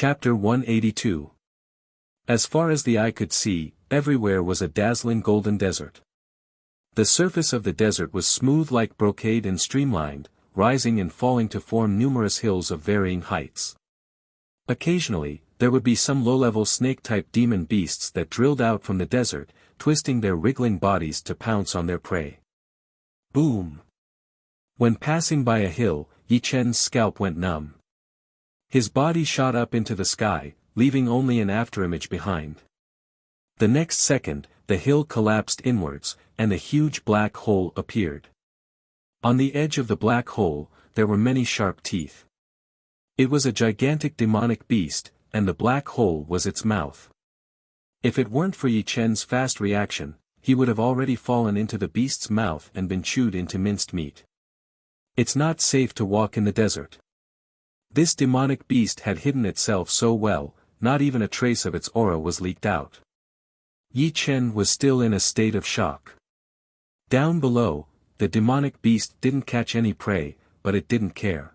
Chapter 182. As far as the eye could see, everywhere was a dazzling golden desert. The surface of the desert was smooth like brocade and streamlined, rising and falling to form numerous hills of varying heights. Occasionally, there would be some low-level snake-type demon beasts that drilled out from the desert, twisting their wriggling bodies to pounce on their prey. Boom! When passing by a hill, Yi Chen's scalp went numb. His body shot up into the sky, leaving only an afterimage behind. The next second, the hill collapsed inwards, and a huge black hole appeared. On the edge of the black hole, there were many sharp teeth. It was a gigantic demonic beast, and the black hole was its mouth. If it weren't for Yi Chen's fast reaction, he would have already fallen into the beast's mouth and been chewed into minced meat. It's not safe to walk in the desert. This demonic beast had hidden itself so well, not even a trace of its aura was leaked out. Yi Chen was still in a state of shock. Down below, the demonic beast didn't catch any prey, but it didn't care.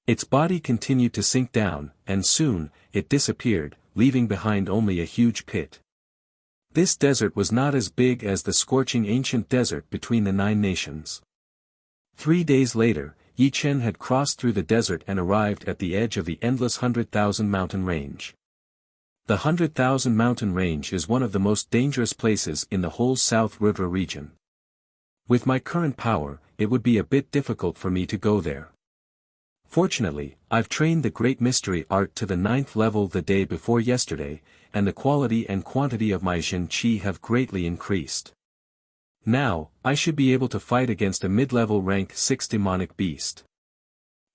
Its body continued to sink down, and soon, it disappeared, leaving behind only a huge pit. This desert was not as big as the scorching ancient desert between the 9 nations. 3 days later, Yi Chen had crossed through the desert and arrived at the edge of the endless 100,000 mountain range. The 100,000 mountain range is one of the most dangerous places in the whole South River region. With my current power, it would be a bit difficult for me to go there. Fortunately, I've trained the Great Mystery Art to the 9th level the day before yesterday, and the quality and quantity of my Jin Qi have greatly increased. Now, I should be able to fight against a mid-level rank 6 demonic beast.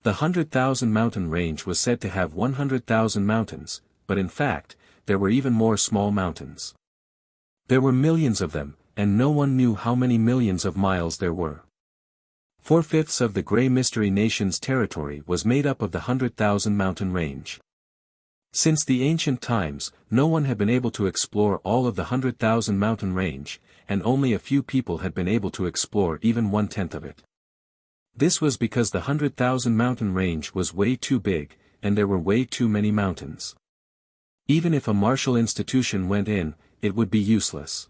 The 100,000 mountain range was said to have 100,000 mountains, but in fact, there were even more small mountains. There were millions of them, and no one knew how many millions of miles there were. 4/5 of the Grey Mystery Nation's territory was made up of the 100,000 mountain range. Since the ancient times, no one had been able to explore all of the 100,000 mountain range, and only a few people had been able to explore even 1/10 of it. This was because the 100,000 mountain range was way too big, and there were way too many mountains. Even if a martial institution went in, it would be useless.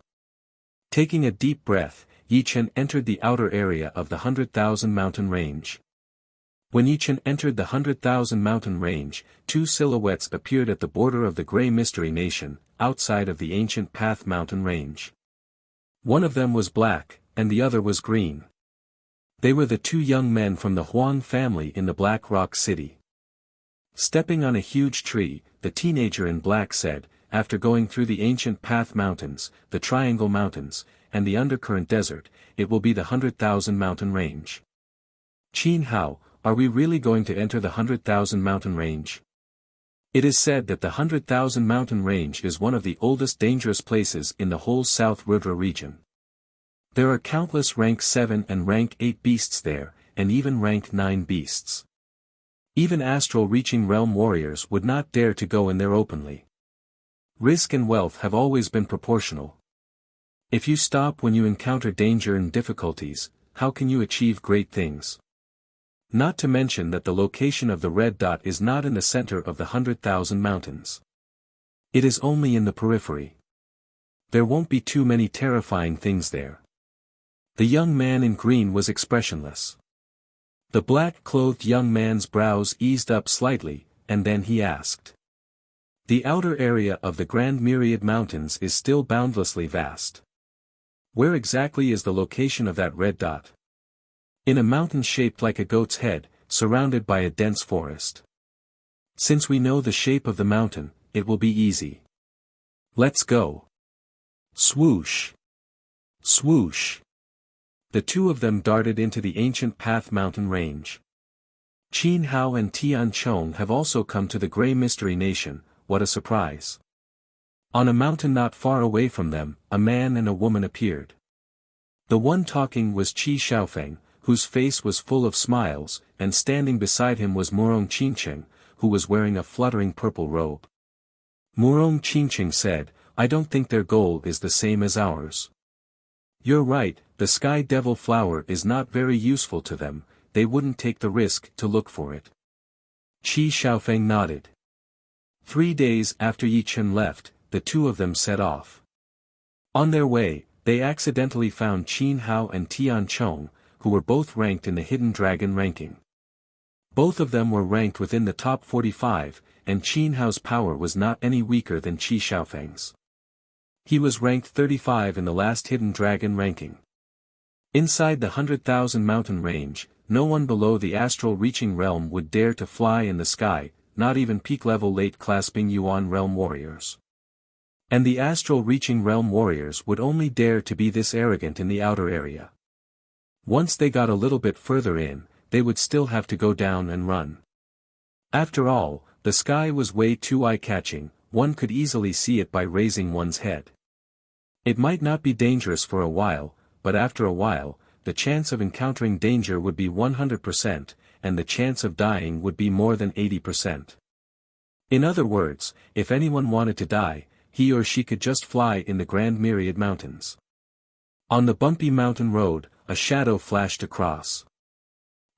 Taking a deep breath, Yi Chen entered the outer area of the 100,000 mountain range. When Yi Chen entered the 100,000 mountain range, 2 silhouettes appeared at the border of the Grey Mystery Nation, outside of the ancient Path mountain range. One of them was black, and the other was green. They were the 2 young men from the Huang family in the Black Rock City. Stepping on a huge tree, the teenager in black said, after going through the ancient Path mountains, the Triangle Mountains, and the Undercurrent Desert, it will be the 100,000 mountain range. Qin Hao, are we really going to enter the 100,000 mountain range? It is said that the 100,000 mountain range is one of the oldest dangerous places in the whole South River region. There are countless rank 7 and rank 8 beasts there, and even rank 9 beasts. Even astral-reaching realm warriors would not dare to go in there openly. Risk and wealth have always been proportional. If you stop when you encounter danger and difficulties, how can you achieve great things? Not to mention that the location of the red dot is not in the center of the 100,000 mountains. It is only in the periphery. There won't be too many terrifying things there. The young man in green was expressionless. The black-clothed young man's brows eased up slightly, and then he asked. The outer area of the Grand Myriad Mountains is still boundlessly vast. Where exactly is the location of that red dot? In a mountain shaped like a goat's head, surrounded by a dense forest. Since we know the shape of the mountain, it will be easy. Let's go. Swoosh! Swoosh! The 2 of them darted into the ancient Path mountain range. Qin Hao and Tian Chong have also come to the Grey Mystery Nation. What a surprise. On a mountain not far away from them, a man and a woman appeared. The one talking was Qi Xiaofeng, whose face was full of smiles, and standing beside him was Murong Qingqing, who was wearing a fluttering purple robe. Murong Qingqing said, I don't think their goal is the same as ours. You're right, the Sky Devil flower is not very useful to them, they wouldn't take the risk to look for it. Qi Xiaofeng nodded. 3 days after Yi Chen left, the two of them set off. On their way, they accidentally found Qin Hao and Tian Chong, who were both ranked in the Hidden Dragon ranking. Both of them were ranked within the top 45, and Qin Hao's power was not any weaker than Qi Xiaofeng's. He was ranked 35 in the last Hidden Dragon ranking. Inside the 100,000 mountain range, no one below the astral reaching realm would dare to fly in the sky, not even peak-level late-class Bing Yuan realm warriors. And the astral reaching realm warriors would only dare to be this arrogant in the outer area. Once they got a little bit further in, they would still have to go down and run. After all, the sky was way too eye-catching, one could easily see it by raising one's head. It might not be dangerous for a while, but after a while, the chance of encountering danger would be 100%, and the chance of dying would be more than 80%. In other words, if anyone wanted to die, he or she could just fly in the Grand Myriad Mountains. On the bumpy mountain road, a shadow flashed across.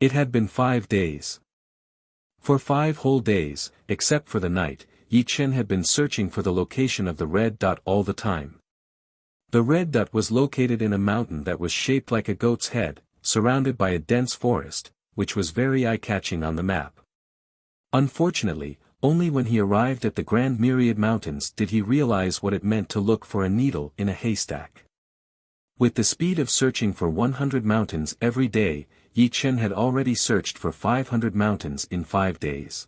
It had been 5 days. For 5 whole days, except for the night, Yi Chen had been searching for the location of the red dot all the time. The red dot was located in a mountain that was shaped like a goat's head, surrounded by a dense forest, which was very eye-catching on the map. Unfortunately, only when he arrived at the Grand Myriad Mountains did he realize what it meant to look for a needle in a haystack. With the speed of searching for 100 mountains every day, Yi Chen had already searched for 500 mountains in 5 days.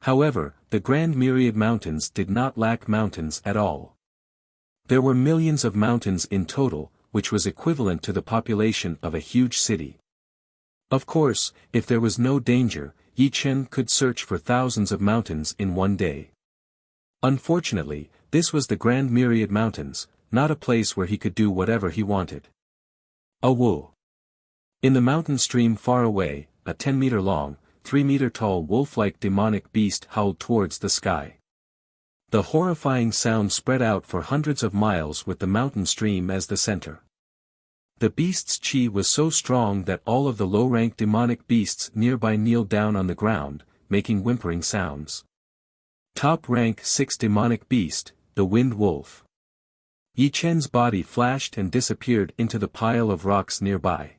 However, the Grand Myriad Mountains did not lack mountains at all. There were millions of mountains in total, which was equivalent to the population of a huge city. Of course, if there was no danger, Yi Chen could search for thousands of mountains in one day. Unfortunately, this was the Grand Myriad Mountains, not a place where he could do whatever he wanted. Wu. In the mountain stream far away, a 10-meter-long, 3-meter-tall wolf-like demonic beast howled towards the sky. The horrifying sound spread out for hundreds of miles with the mountain stream as the center. The beast's chi was so strong that all of the low-rank demonic beasts nearby kneeled down on the ground, making whimpering sounds. Top rank 6 demonic beast, the Wind Wolf. Yi Chen's body flashed and disappeared into the pile of rocks nearby.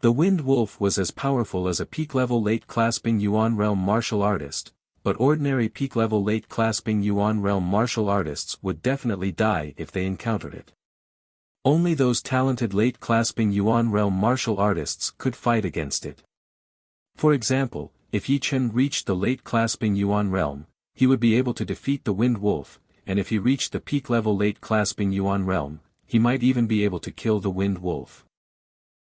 The Wind Wolf was as powerful as a peak-level late-class Bing Yuan realm martial artist, but ordinary peak-level late-class Bing Yuan realm martial artists would definitely die if they encountered it. Only those talented late-class Bing Yuan realm martial artists could fight against it. For example, if Yi Chen reached the late-class Bing Yuan realm, he would be able to defeat the Wind Wolf, and if he reached the peak-level late-class Bing Yuan realm, he might even be able to kill the Wind Wolf.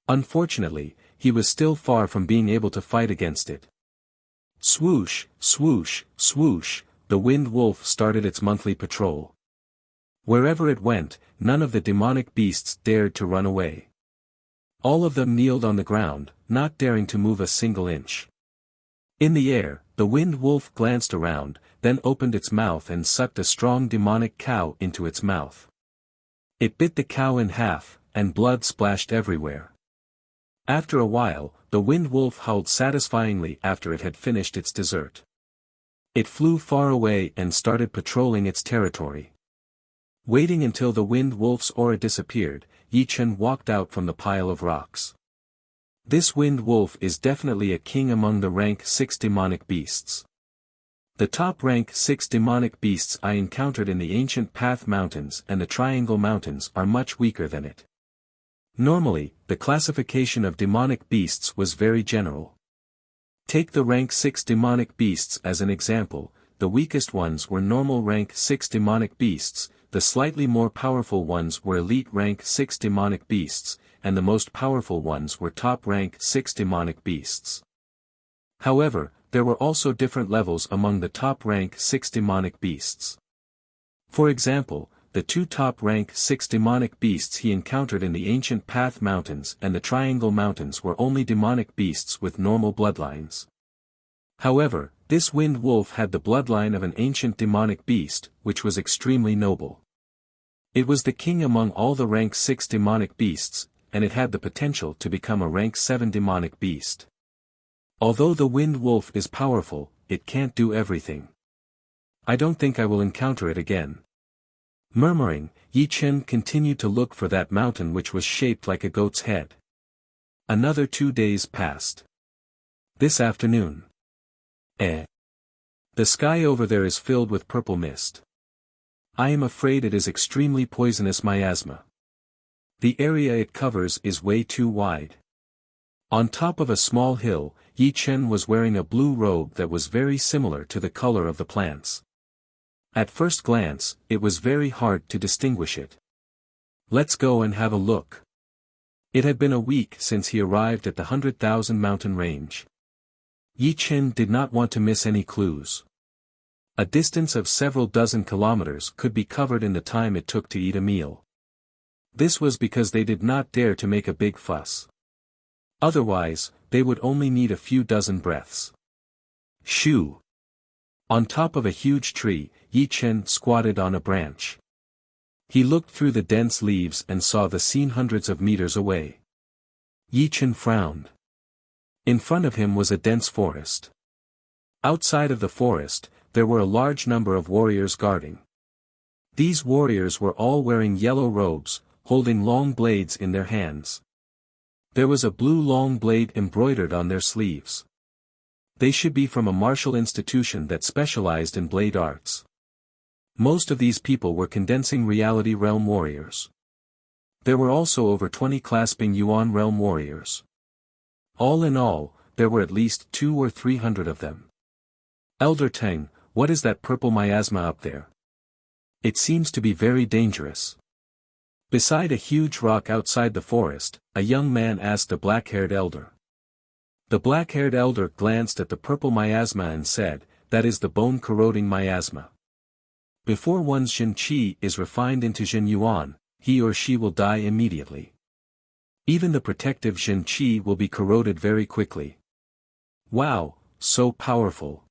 Unfortunately, he was still far from being able to fight against it. Swoosh, swoosh, swoosh, the Wind Wolf started its monthly patrol. Wherever it went, none of the demonic beasts dared to run away. All of them kneeled on the ground, not daring to move a single inch. In the air, the Wind Wolf glanced around, then opened its mouth and sucked a strong demonic cow into its mouth. It bit the cow in half, and blood splashed everywhere. After a while, the Wind Wolf howled satisfyingly after it had finished its dessert. It flew far away and started patrolling its territory. Waiting until the Wind Wolf's aura disappeared, Yi Chen walked out from the pile of rocks. This Wind Wolf is definitely a king among the rank 6 demonic beasts. The top rank 6 demonic beasts I encountered in the Ancient Path Mountains and the Triangle Mountains are much weaker than it. Normally, the classification of demonic beasts was very general. Take the rank 6 demonic beasts as an example. The weakest ones were normal rank 6 demonic beasts, the slightly more powerful ones were elite rank 6 demonic beasts, and the most powerful ones were top rank 6 demonic beasts. However, there were also different levels among the top rank 6 demonic beasts. For example, the 2 top rank 6 demonic beasts he encountered in the Ancient Path Mountains and the Triangle Mountains were only demonic beasts with normal bloodlines. However, this Wind Wolf had the bloodline of an ancient demonic beast, which was extremely noble. It was the king among all the rank 6 demonic beasts, and it had the potential to become a rank 7 demonic beast. Although the Wind Wolf is powerful, it can't do everything. I don't think I will encounter it again. Murmuring, Yi Chen continued to look for that mountain which was shaped like a goat's head. Another 2 days passed. This afternoon. The sky over there is filled with purple mist. I am afraid it is extremely poisonous miasma. The area it covers is way too wide. On top of a small hill, Yi Chen was wearing a blue robe that was very similar to the color of the plants. At first glance, it was very hard to distinguish it. Let's go and have a look. It had been a week since he arrived at the 100,000 mountain range. Yi Chen did not want to miss any clues. A distance of several dozen kilometers could be covered in the time it took to eat a meal. This was because they did not dare to make a big fuss. Otherwise, they would only need a few dozen breaths. Shoo! On top of a huge tree, Yi Chen squatted on a branch. He looked through the dense leaves and saw the scene hundreds of meters away. Yi Chen frowned. In front of him was a dense forest. Outside of the forest, there were a large number of warriors guarding. These warriors were all wearing yellow robes, holding long blades in their hands. There was a blue long blade embroidered on their sleeves. They should be from a martial institution that specialized in blade arts. Most of these people were condensing reality realm warriors. There were also over 20 clasping Yuan realm warriors. All in all, there were at least 200 or 300 of them. Elder Teng, what is that purple miasma up there? It seems to be very dangerous. Beside a huge rock outside the forest, a young man asked a black-haired elder. The black-haired elder glanced at the purple miasma and said, "That is the bone-corroding miasma. Before one's Jin Qi is refined into Jin Yuan, he or she will die immediately. Even the protective Jin Qi will be corroded very quickly." Wow, so powerful.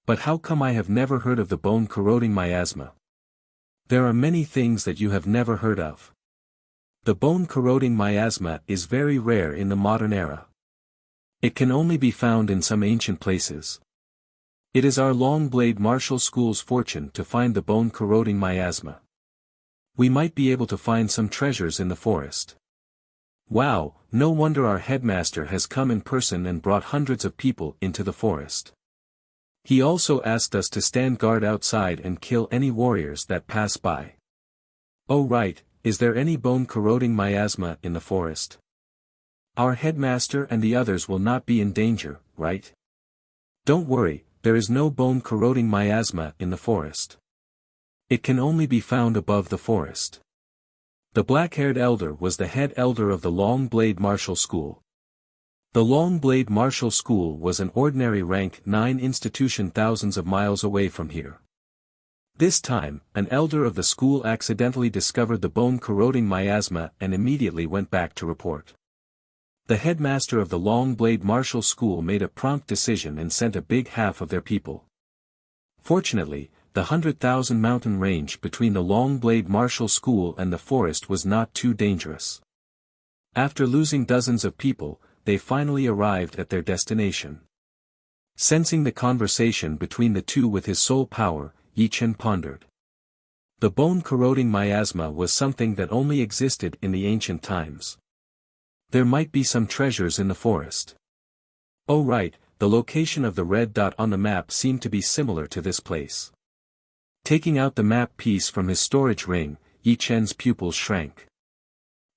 But how come I have never heard of the bone-corroding miasma? There are many things that you have never heard of. The bone-corroding miasma is very rare in the modern era. It can only be found in some ancient places. It is our Long-Blade Martial School's fortune to find the bone-corroding miasma. We might be able to find some treasures in the forest. Wow, no wonder our headmaster has come in person and brought hundreds of people into the forest. He also asked us to stand guard outside and kill any warriors that pass by. Oh right, is there any bone-corroding miasma in the forest? Our headmaster and the others will not be in danger, right? Don't worry, there is no bone-corroding miasma in the forest. It can only be found above the forest. The black-haired elder was the head elder of the Long Blade Martial School. The Long Blade Martial School was an ordinary rank 9 institution thousands of miles away from here. This time, an elder of the school accidentally discovered the bone-corroding miasma and immediately went back to report. The headmaster of the Long Blade Martial School made a prompt decision and sent a big half of their people. Fortunately, the 100,000 mountain range between the Long Blade Martial School and the forest was not too dangerous. After losing dozens of people, they finally arrived at their destination. Sensing the conversation between the two with his soul power, Yi Chen pondered. The bone-corroding miasma was something that only existed in the ancient times. There might be some treasures in the forest. Oh right, the location of the red dot on the map seemed to be similar to this place. Taking out the map piece from his storage ring, Yi Chen's pupils shrank.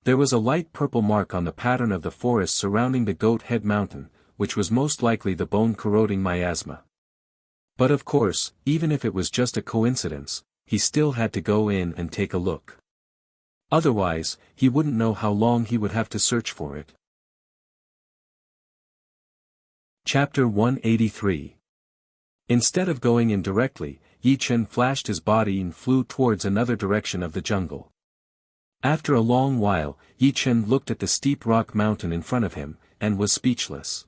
There was a light purple mark on the pattern of the forest surrounding the Goat Head Mountain, which was most likely the bone-corroding miasma. But of course, even if it was just a coincidence, he still had to go in and take a look. Otherwise, he wouldn't know how long he would have to search for it. Chapter 183. Instead of going in directly, Yi Chen flashed his body and flew towards another direction of the jungle. After a long while, Yi Chen looked at the steep rock mountain in front of him, and was speechless.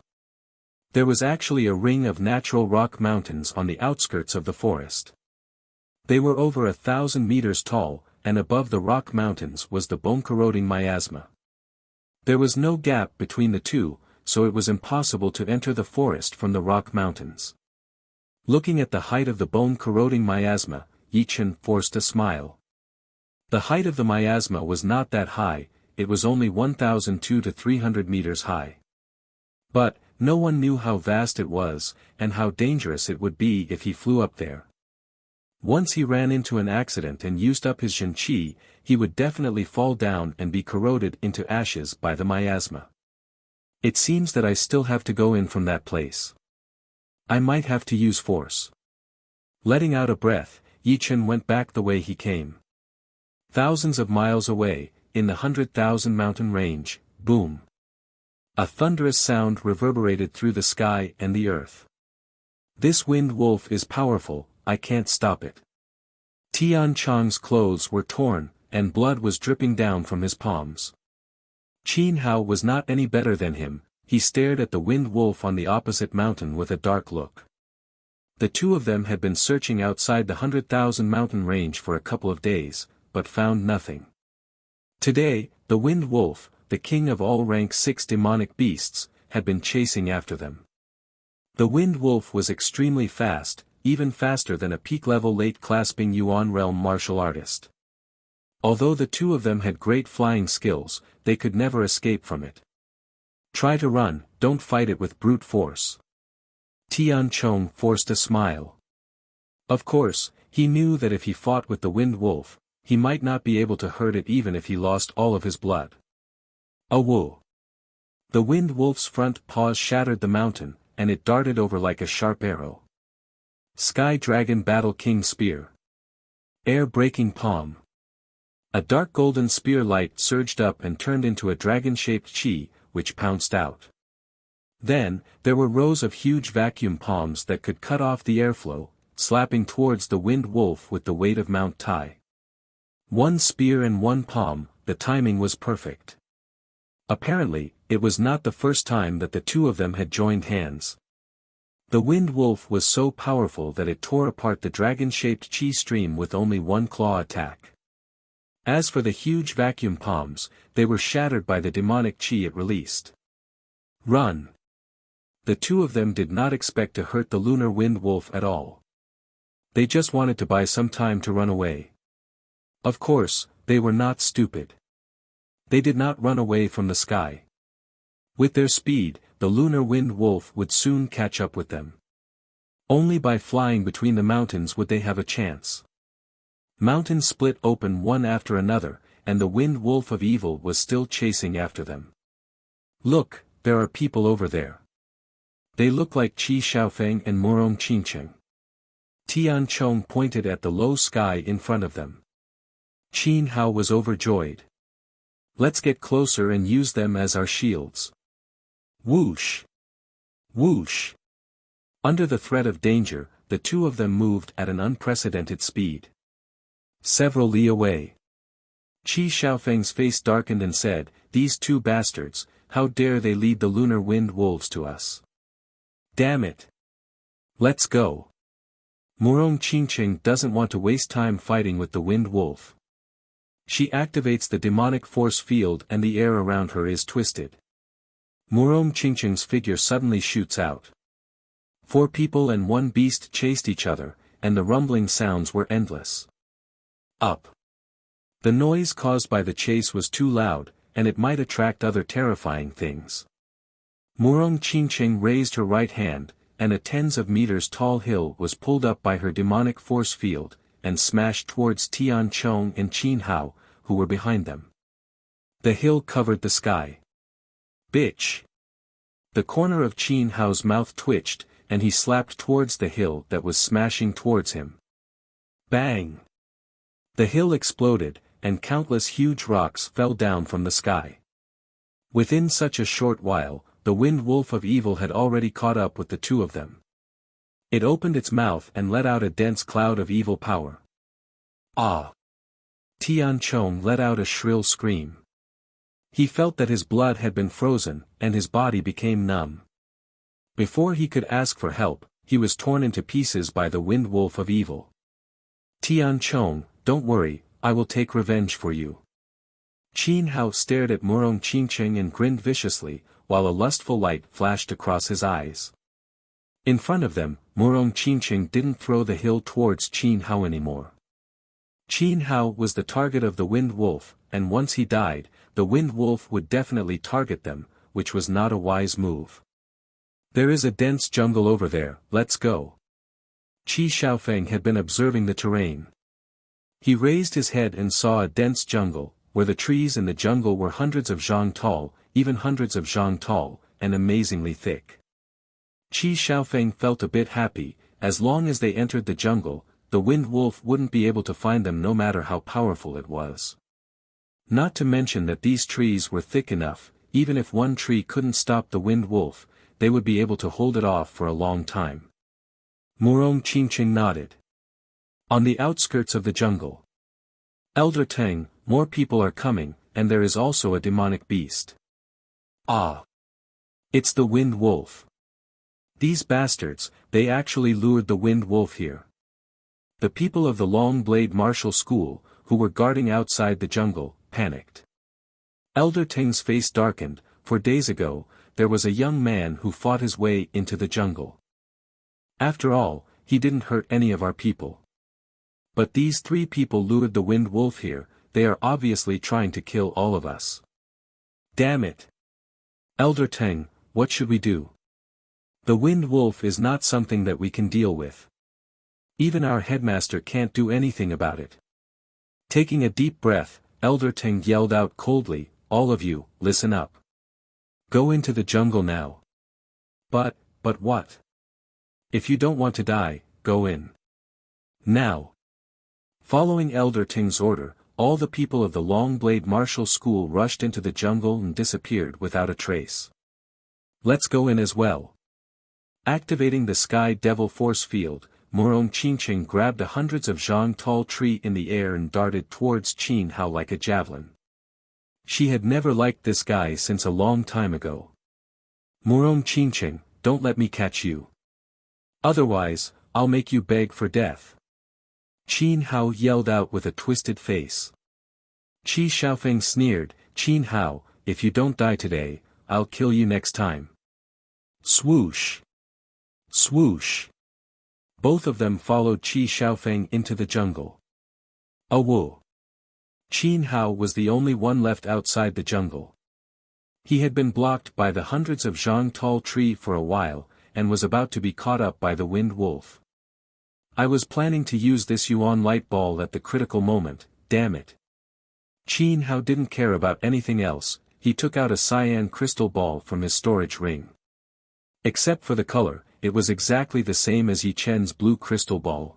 There was actually a ring of natural rock mountains on the outskirts of the forest. They were over 1,000 meters tall, and above the rock mountains was the bone-corroding miasma. There was no gap between the two, so it was impossible to enter the forest from the rock mountains. Looking at the height of the bone-corroding miasma, Yi Chen forced a smile. The height of the miasma was not that high, it was only 1,002 to 300 meters high. But, no one knew how vast it was, and how dangerous it would be if he flew up there. Once he ran into an accident and used up his Jin Qi, he would definitely fall down and be corroded into ashes by the miasma. It seems that I still have to go in from that place. I might have to use force. Letting out a breath, Yi Chen went back the way he came. Thousands of miles away, in the 100,000 mountain range, boom. A thunderous sound reverberated through the sky and the earth. This wind wolf is powerful, I can't stop it. Tian Chang's clothes were torn, and blood was dripping down from his palms. Qin Hao was not any better than him, he stared at the wind wolf on the opposite mountain with a dark look. The two of them had been searching outside the 100,000 mountain range for a couple of days, but found nothing. Today, the wind wolf, the king of all rank 6 demonic beasts, had been chasing after them. The wind wolf was extremely fast, even faster than a peak-level late-clasping Yuan realm martial artist. Although the two of them had great flying skills, they could never escape from it. Try to run, don't fight it with brute force. Tian Chong forced a smile. Of course, he knew that if he fought with the wind wolf, he might not be able to hurt it even if he lost all of his blood. Awoo! The wind wolf's front paws shattered the mountain, and it darted over like a sharp arrow. Sky Dragon Battle King Spear. Air-breaking palm. A dark golden spear light surged up and turned into a dragon-shaped chi, which pounced out. Then, there were rows of huge vacuum palms that could cut off the airflow, slapping towards the wind wolf with the weight of Mount Tai. One spear and one palm, the timing was perfect. Apparently, it was not the first time that the two of them had joined hands. The wind wolf was so powerful that it tore apart the dragon-shaped chi stream with only one claw attack. As for the huge vacuum palms, they were shattered by the demonic chi it released. Run! The two of them did not expect to hurt the lunar wind wolf at all. They just wanted to buy some time to run away. Of course, they were not stupid. They did not run away from the sky. With their speed, the lunar wind wolf would soon catch up with them. Only by flying between the mountains would they have a chance. Mountains split open one after another, and the wind wolf of evil was still chasing after them. Look, there are people over there. They look like Qi Xiaofeng and Murong Qingcheng. Tian Chong pointed at the low sky in front of them. Qin Hao was overjoyed. Let's get closer and use them as our shields. Whoosh! Whoosh! Under the threat of danger, the two of them moved at an unprecedented speed. Several li away. Qi Xiaofeng's face darkened and said, "These two bastards, how dare they lead the lunar wind wolves to us? Damn it! Let's go." Murong Qingcheng doesn't want to waste time fighting with the wind wolf. She activates the demonic force field and the air around her is twisted. Murong Qingcheng's figure suddenly shoots out. 4 people and 1 beast chased each other, and the rumbling sounds were endless. Up. The noise caused by the chase was too loud, and it might attract other terrifying things. Murong Qingcheng raised her right hand, and a tens of meters tall hill was pulled up by her demonic force field, and smashed towards Tian Chong and Qin Hao, who were behind them. The hill covered the sky. Bitch! The corner of Qin Hao's mouth twitched, and he slapped towards the hill that was smashing towards him. Bang! The hill exploded, and countless huge rocks fell down from the sky. Within such a short while, the wind wolf of evil had already caught up with the two of them. It opened its mouth and let out a dense cloud of evil power. Ah! Tian Chong let out a shrill scream. He felt that his blood had been frozen, and his body became numb. Before he could ask for help, he was torn into pieces by the wind wolf of evil. Tian Chong, don't worry, I will take revenge for you. Qin Hao stared at Murong Qingcheng and grinned viciously, while a lustful light flashed across his eyes. In front of them, Murong Qinqing didn't throw the hill towards Qin Hao anymore. Qin Hao was the target of the Wind Wolf, and once he died, the Wind Wolf would definitely target them, which was not a wise move. There is a dense jungle over there, let's go. Qi Xiaofeng had been observing the terrain. He raised his head and saw a dense jungle, where the trees in the jungle were hundreds of zhang tall, even hundreds of zhang tall, and amazingly thick. Qi Xiaofeng felt a bit happy. As long as they entered the jungle, the Wind Wolf wouldn't be able to find them no matter how powerful it was. Not to mention that these trees were thick enough, even if one tree couldn't stop the Wind Wolf, they would be able to hold it off for a long time. Murong Qinqing nodded. On the outskirts of the jungle. Elder Teng, more people are coming, and there is also a demonic beast. Ah! It's the Wind Wolf. These bastards, they actually lured the Wind Wolf here. The people of the Long Blade Martial School, who were guarding outside the jungle, panicked. Elder Teng's face darkened, for days ago, there was a young man who fought his way into the jungle. After all, he didn't hurt any of our people. But these 3 people lured the Wind Wolf here, they are obviously trying to kill all of us. Damn it! Elder Teng, what should we do? The Wind Wolf is not something that we can deal with. Even our headmaster can't do anything about it. Taking a deep breath, Elder Teng yelled out coldly, all of you, listen up. Go into the jungle now. But what? If you don't want to die, go in. Now. Following Elder Teng's order, all the people of the Long Blade Martial School rushed into the jungle and disappeared without a trace. Let's go in as well. Activating the Sky Devil Force Field, Murong Qinqing grabbed a hundreds of zhang tall tree in the air and darted towards Qin Hao like a javelin. She had never liked this guy since a long time ago. Murong Qinqing, don't let me catch you. Otherwise, I'll make you beg for death. Qin Hao yelled out with a twisted face. Qi Xiaofeng sneered, Qin Hao, if you don't die today, I'll kill you next time. Swoosh! Swoosh! Both of them followed Qi Xiaofeng into the jungle. Awoo! Qin Hao was the only one left outside the jungle. He had been blocked by the hundreds of zhang tall tree for a while, and was about to be caught up by the Wind Wolf. I was planning to use this Yuan light ball at the critical moment, damn it. Qin Hao didn't care about anything else, he took out a cyan crystal ball from his storage ring. Except for the color, it was exactly the same as Yi Chen's blue crystal ball.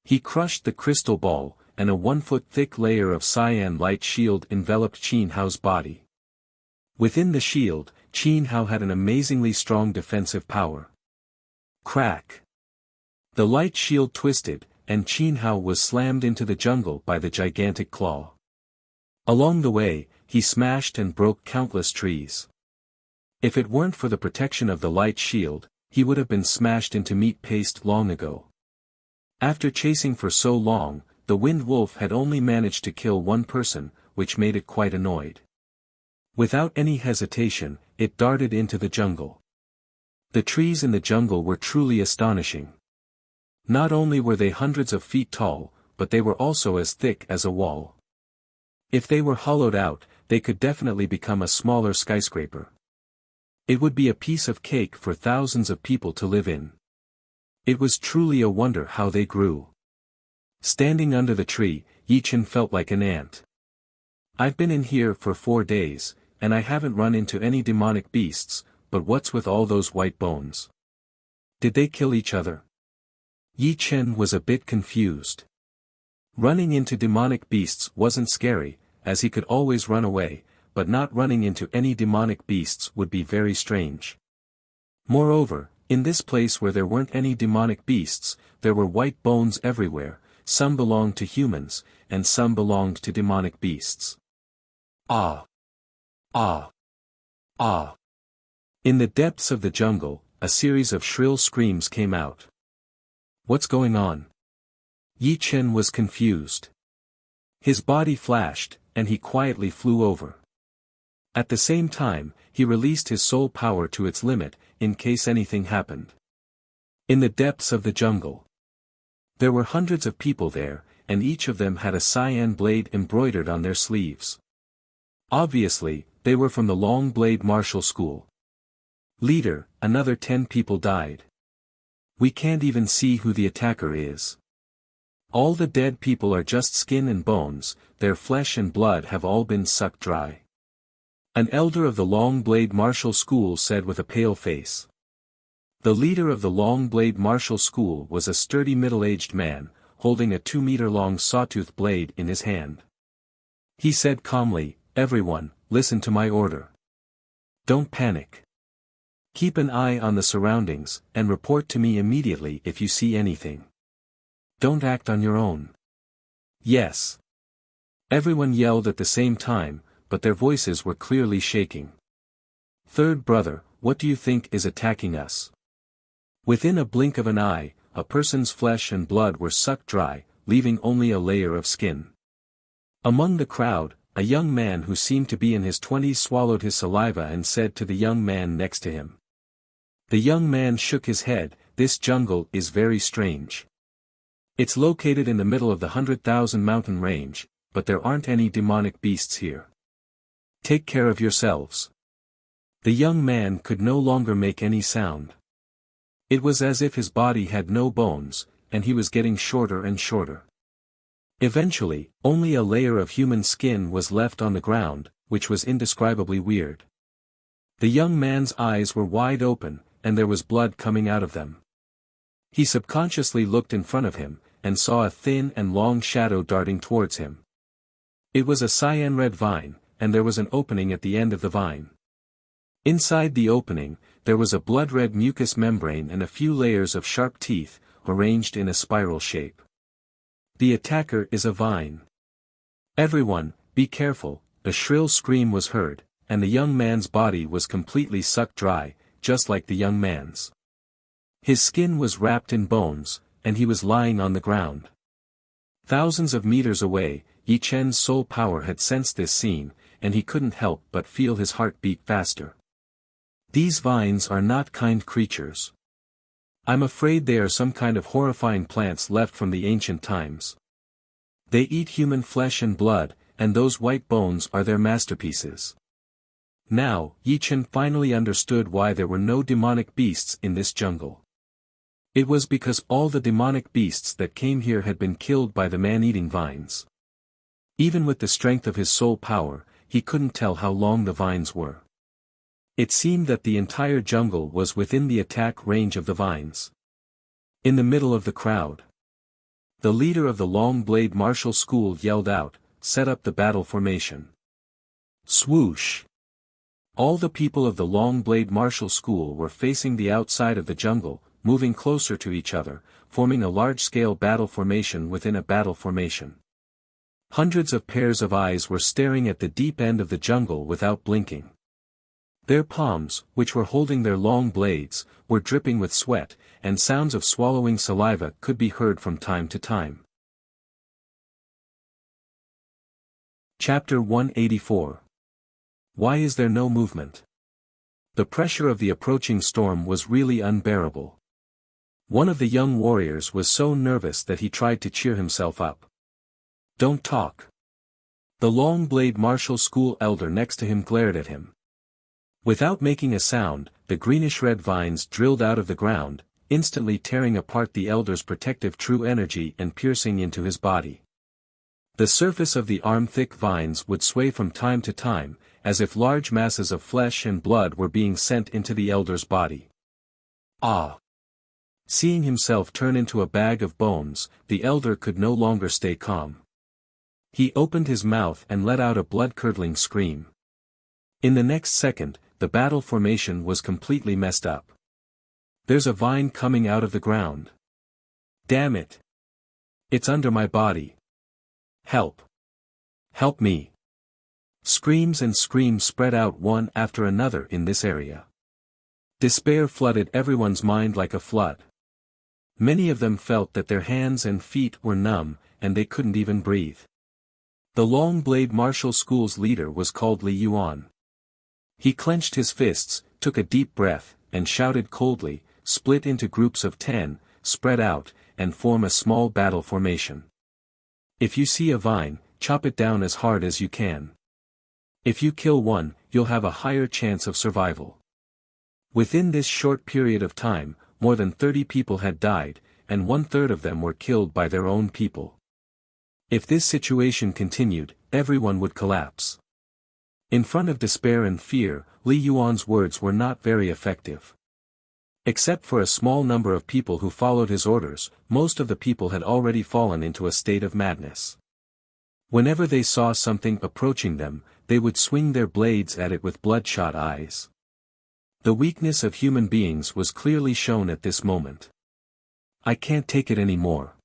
He crushed the crystal ball, and a 1-foot thick layer of cyan light shield enveloped Qin Hao's body. Within the shield, Qin Hao had an amazingly strong defensive power. Crack! The light shield twisted, and Qin Hao was slammed into the jungle by the gigantic claw. Along the way, he smashed and broke countless trees. If it weren't for the protection of the light shield, he would have been smashed into meat paste long ago. After chasing for so long, the Wind Wolf had only managed to kill one person, which made it quite annoyed. Without any hesitation, it darted into the jungle. The trees in the jungle were truly astonishing. Not only were they hundreds of feet tall, but they were also as thick as a wall. If they were hollowed out, they could definitely become a smaller skyscraper. It would be a piece of cake for thousands of people to live in. It was truly a wonder how they grew. Standing under the tree, Yi Chen felt like an ant. I've been in here for 4 days, and I haven't run into any demonic beasts, but what's with all those white bones? Did they kill each other? Yi Chen was a bit confused. Running into demonic beasts wasn't scary, as he could always run away, but not running into any demonic beasts would be very strange. Moreover, in this place where there weren't any demonic beasts, there were white bones everywhere, some belonged to humans, and some belonged to demonic beasts. Ah! Ah! Ah! In the depths of the jungle, a series of shrill screams came out. What's going on? Yi Chen was confused. His body flashed, and he quietly flew over. At the same time, he released his soul power to its limit, in case anything happened. In the depths of the jungle. There were hundreds of people there, and each of them had a cyan blade embroidered on their sleeves. Obviously, they were from the Long Blade Martial School. Leader, another 10 people died. We can't even see who the attacker is. All the dead people are just skin and bones, their flesh and blood have all been sucked dry. An elder of the Long Blade Martial School said with a pale face. The leader of the Long Blade Martial School was a sturdy middle-aged man, holding a 2-meter-long sawtooth blade in his hand. He said calmly, "Everyone, listen to my order. Don't panic. Keep an eye on the surroundings, and report to me immediately if you see anything. Don't act on your own." Yes. Everyone yelled at the same time, but their voices were clearly shaking. "Third brother, what do you think is attacking us?" Within a blink of an eye, a person's flesh and blood were sucked dry, leaving only a layer of skin. Among the crowd, a young man who seemed to be in his 20s swallowed his saliva and said to the young man next to him. The young man shook his head. "This jungle is very strange. It's located in the middle of the 100,000 mountain range, but there aren't any demonic beasts here. Take care of yourselves." The young man could no longer make any sound. It was as if his body had no bones, and he was getting shorter and shorter. Eventually, only a layer of human skin was left on the ground, which was indescribably weird. The young man's eyes were wide open, and there was blood coming out of them. He subconsciously looked in front of him, and saw a thin and long shadow darting towards him. It was a cyan red vine, and there was an opening at the end of the vine. Inside the opening, there was a blood-red mucous membrane and a few layers of sharp teeth, arranged in a spiral shape. The attacker is a vine. "Everyone, be careful," a shrill scream was heard, and the young man's body was completely sucked dry, just like the young man's. His skin was wrapped in bones, and he was lying on the ground. Thousands of meters away, Yi Chen's soul power had sensed this scene, and he couldn't help but feel his heart beat faster. These vines are not kind creatures. I'm afraid they are some kind of horrifying plants left from the ancient times. They eat human flesh and blood, and those white bones are their masterpieces. Now, Yi Chen finally understood why there were no demonic beasts in this jungle. It was because all the demonic beasts that came here had been killed by the man-eating vines. Even with the strength of his soul power, he couldn't tell how long the vines were. It seemed that the entire jungle was within the attack range of the vines. In the middle of the crowd, the leader of the Long Blade Martial School yelled out, "Set up the battle formation." Swoosh! All the people of the Long Blade Martial School were facing the outside of the jungle, moving closer to each other, forming a large-scale battle formation within a battle formation. Hundreds of pairs of eyes were staring at the deep end of the jungle without blinking. Their palms, which were holding their long blades, were dripping with sweat, and sounds of swallowing saliva could be heard from time to time. Chapter 184. Why is there no movement? The pressure of the approaching storm was really unbearable. One of the young warriors was so nervous that he tried to cheer himself up. "Don't talk." The Long Blade Martial School elder next to him glared at him. Without making a sound, the greenish-red vines drilled out of the ground, instantly tearing apart the elder's protective true energy and piercing into his body. The surface of the arm-thick vines would sway from time to time, as if large masses of flesh and blood were being sent into the elder's body. Ah! Seeing himself turn into a bag of bones, the elder could no longer stay calm. He opened his mouth and let out a blood-curdling scream. In the next second, the battle formation was completely messed up. "There's a vine coming out of the ground. Damn it! It's under my body. Help! Help me!" Screams and screams spread out one after another in this area. Despair flooded everyone's mind like a flood. Many of them felt that their hands and feet were numb, and they couldn't even breathe. The Long Blade Martial School's leader was called Li Yuan. He clenched his fists, took a deep breath, and shouted coldly, split into groups of 10, spread out, and form a small battle formation. If you see a vine, chop it down as hard as you can. If you kill one, you'll have a higher chance of survival. Within this short period of time, more than 30 people had died, and 1/3 of them were killed by their own people. If this situation continued, everyone would collapse. In front of despair and fear, Li Yuan's words were not very effective. Except for a small number of people who followed his orders, most of the people had already fallen into a state of madness. Whenever they saw something approaching them, they would swing their blades at it with bloodshot eyes. The weakness of human beings was clearly shown at this moment. I can't take it anymore.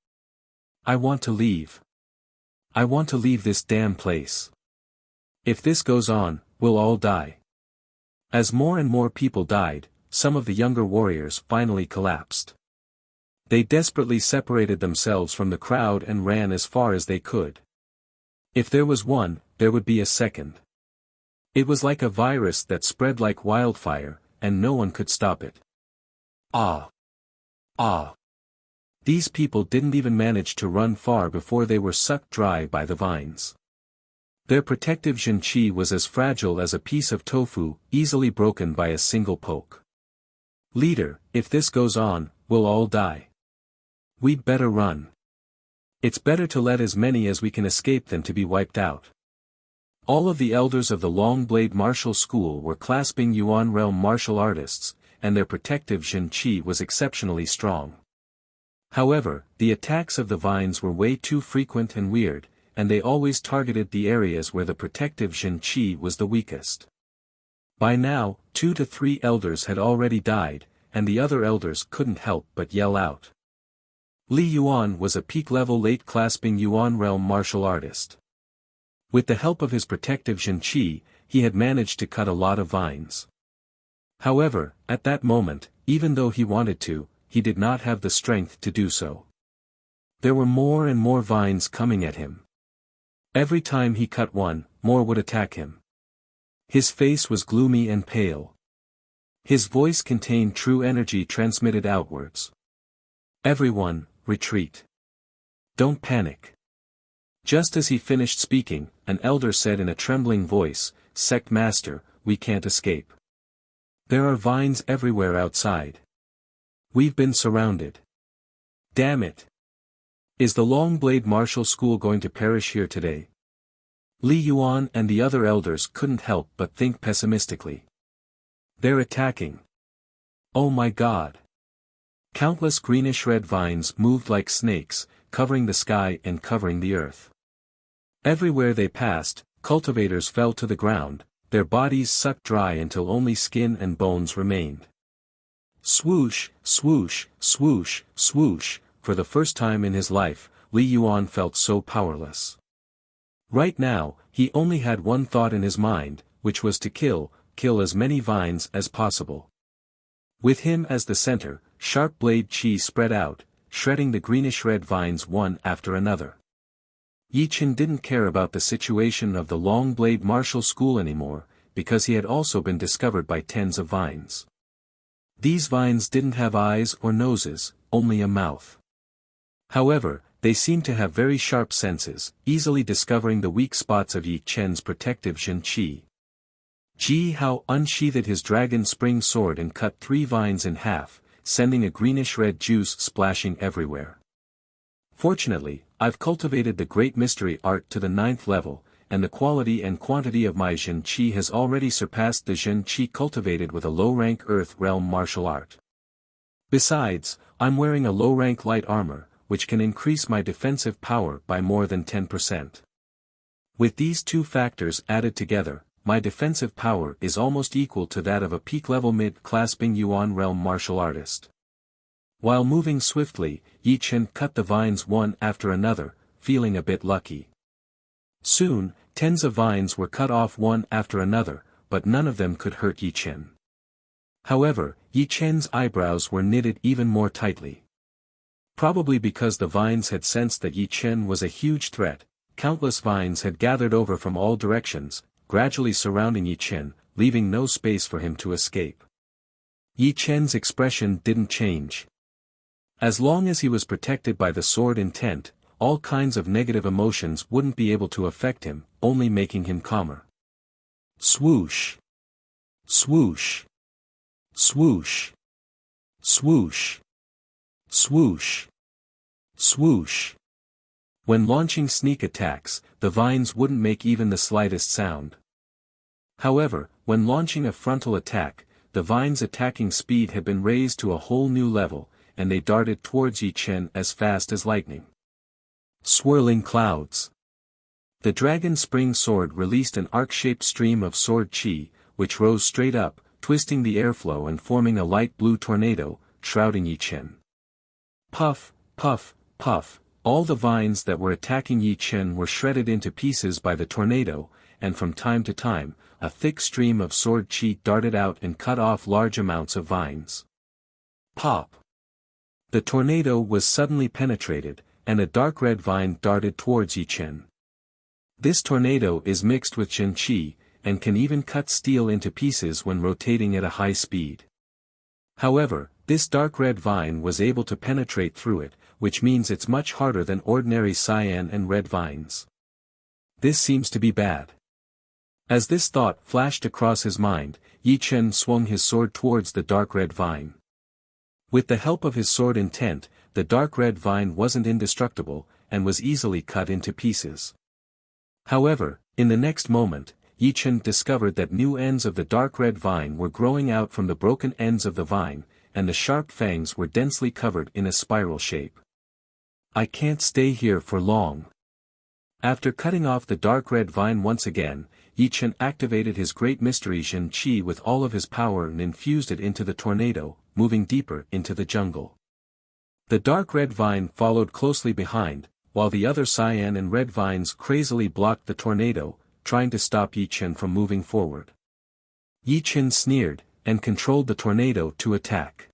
I want to leave. I want to leave this damn place. If this goes on, we'll all die. As more and more people died, some of the younger warriors finally collapsed. They desperately separated themselves from the crowd and ran as far as they could. If there was one, there would be a second. It was like a virus that spread like wildfire, and no one could stop it. Ah! Ah! These people didn't even manage to run far before they were sucked dry by the vines. Their protective Zhenqi was as fragile as a piece of tofu, easily broken by a single poke. Leader, if this goes on, we'll all die. We'd better run. It's better to let as many as we can escape than to be wiped out. All of the elders of the Long Blade Martial School were clasping Yuan realm martial artists, and their protective Zhenqi was exceptionally strong. However, the attacks of the vines were way too frequent and weird, and they always targeted the areas where the protective Zhenqi was the weakest. By now, 2 to 3 elders had already died, and the other elders couldn't help but yell out. Li Yuan was a peak-level late clasping Yuan realm martial artist. With the help of his protective Zhenqi, he had managed to cut a lot of vines. However, at that moment, even though he wanted to, he did not have the strength to do so. There were more and more vines coming at him. Every time he cut one, more would attack him. His face was gloomy and pale. His voice contained true energy transmitted outwards. Everyone, retreat. Don't panic. Just as he finished speaking, an elder said in a trembling voice, Sect Master, we can't escape. There are vines everywhere outside. We've been surrounded. Damn it. Is the Long Blade Martial School going to perish here today? Li Yuan and the other elders couldn't help but think pessimistically. They're attacking. Oh my God. Countless greenish-red vines moved like snakes, covering the sky and covering the earth. Everywhere they passed, cultivators fell to the ground, their bodies sucked dry until only skin and bones remained. Swoosh, swoosh, swoosh, swoosh, for the first time in his life, Li Yuan felt so powerless. Right now, he only had one thought in his mind, which was to kill as many vines as possible. With him as the center, sharp blade qi spread out, shredding the greenish-red vines one after another. Yi Chen didn't care about the situation of the Long Blade Martial School anymore, because he had also been discovered by tens of vines. These vines didn't have eyes or noses, only a mouth. However, they seemed to have very sharp senses, easily discovering the weak spots of Yi Chen's protective Zhenqi. Ji Hao unsheathed his dragon spring sword and cut 3 vines in half, sending a greenish-red juice splashing everywhere. Fortunately, I've cultivated the great mystery art to the 9th level, and the quality and quantity of my Zhenqi has already surpassed the Zhenqi cultivated with a low-rank Earth Realm martial art. Besides, I'm wearing a low-rank light armor, which can increase my defensive power by more than 10%. With these 2 factors added together, my defensive power is almost equal to that of a peak-level mid-clasping Yuan Realm martial artist. While moving swiftly, Yi Chen cut the vines one after another, feeling a bit lucky. Soon, tens of vines were cut off one after another, but none of them could hurt Yi Chen. However, Yi Chen's eyebrows were knitted even more tightly. Probably because the vines had sensed that Yi Chen was a huge threat, countless vines had gathered over from all directions, gradually surrounding Yi Chen, leaving no space for him to escape. Yi Chen's expression didn't change. As long as he was protected by the sword intent, all kinds of negative emotions wouldn't be able to affect him, only making him calmer. Swoosh! Swoosh! Swoosh! Swoosh! Swoosh! Swoosh! When launching sneak attacks, the vines wouldn't make even the slightest sound. However, when launching a frontal attack, the vines' attacking speed had been raised to a whole new level, and they darted towards Yi Chen as fast as lightning. Swirling clouds. The dragon spring sword released an arc-shaped stream of sword chi, which rose straight up, twisting the airflow and forming a light blue tornado, shrouding Yi Chen. Puff, puff, puff, all the vines that were attacking Yi Chen were shredded into pieces by the tornado, and from time to time, a thick stream of sword chi darted out and cut off large amounts of vines. Pop! The tornado was suddenly penetrated, and a dark red vine darted towards Yi Chen. This tornado is mixed with Zhen Qi, and can even cut steel into pieces when rotating at a high speed. However, this dark red vine was able to penetrate through it, which means it's much harder than ordinary cyan and red vines. This seems to be bad. As this thought flashed across his mind, Yi Chen swung his sword towards the dark red vine. With the help of his sword intent, the dark red vine wasn't indestructible, and was easily cut into pieces. However, in the next moment, Yi Chen discovered that new ends of the dark red vine were growing out from the broken ends of the vine, and the sharp fangs were densely covered in a spiral shape. I can't stay here for long. After cutting off the dark red vine once again, Yi Chen activated his great mystery Zhen Qi with all of his power and infused it into the tornado, moving deeper into the jungle. The dark red vine followed closely behind, while the other cyan and red vines crazily blocked the tornado, trying to stop Yi Chen from moving forward. Yi Chen sneered, and controlled the tornado to attack.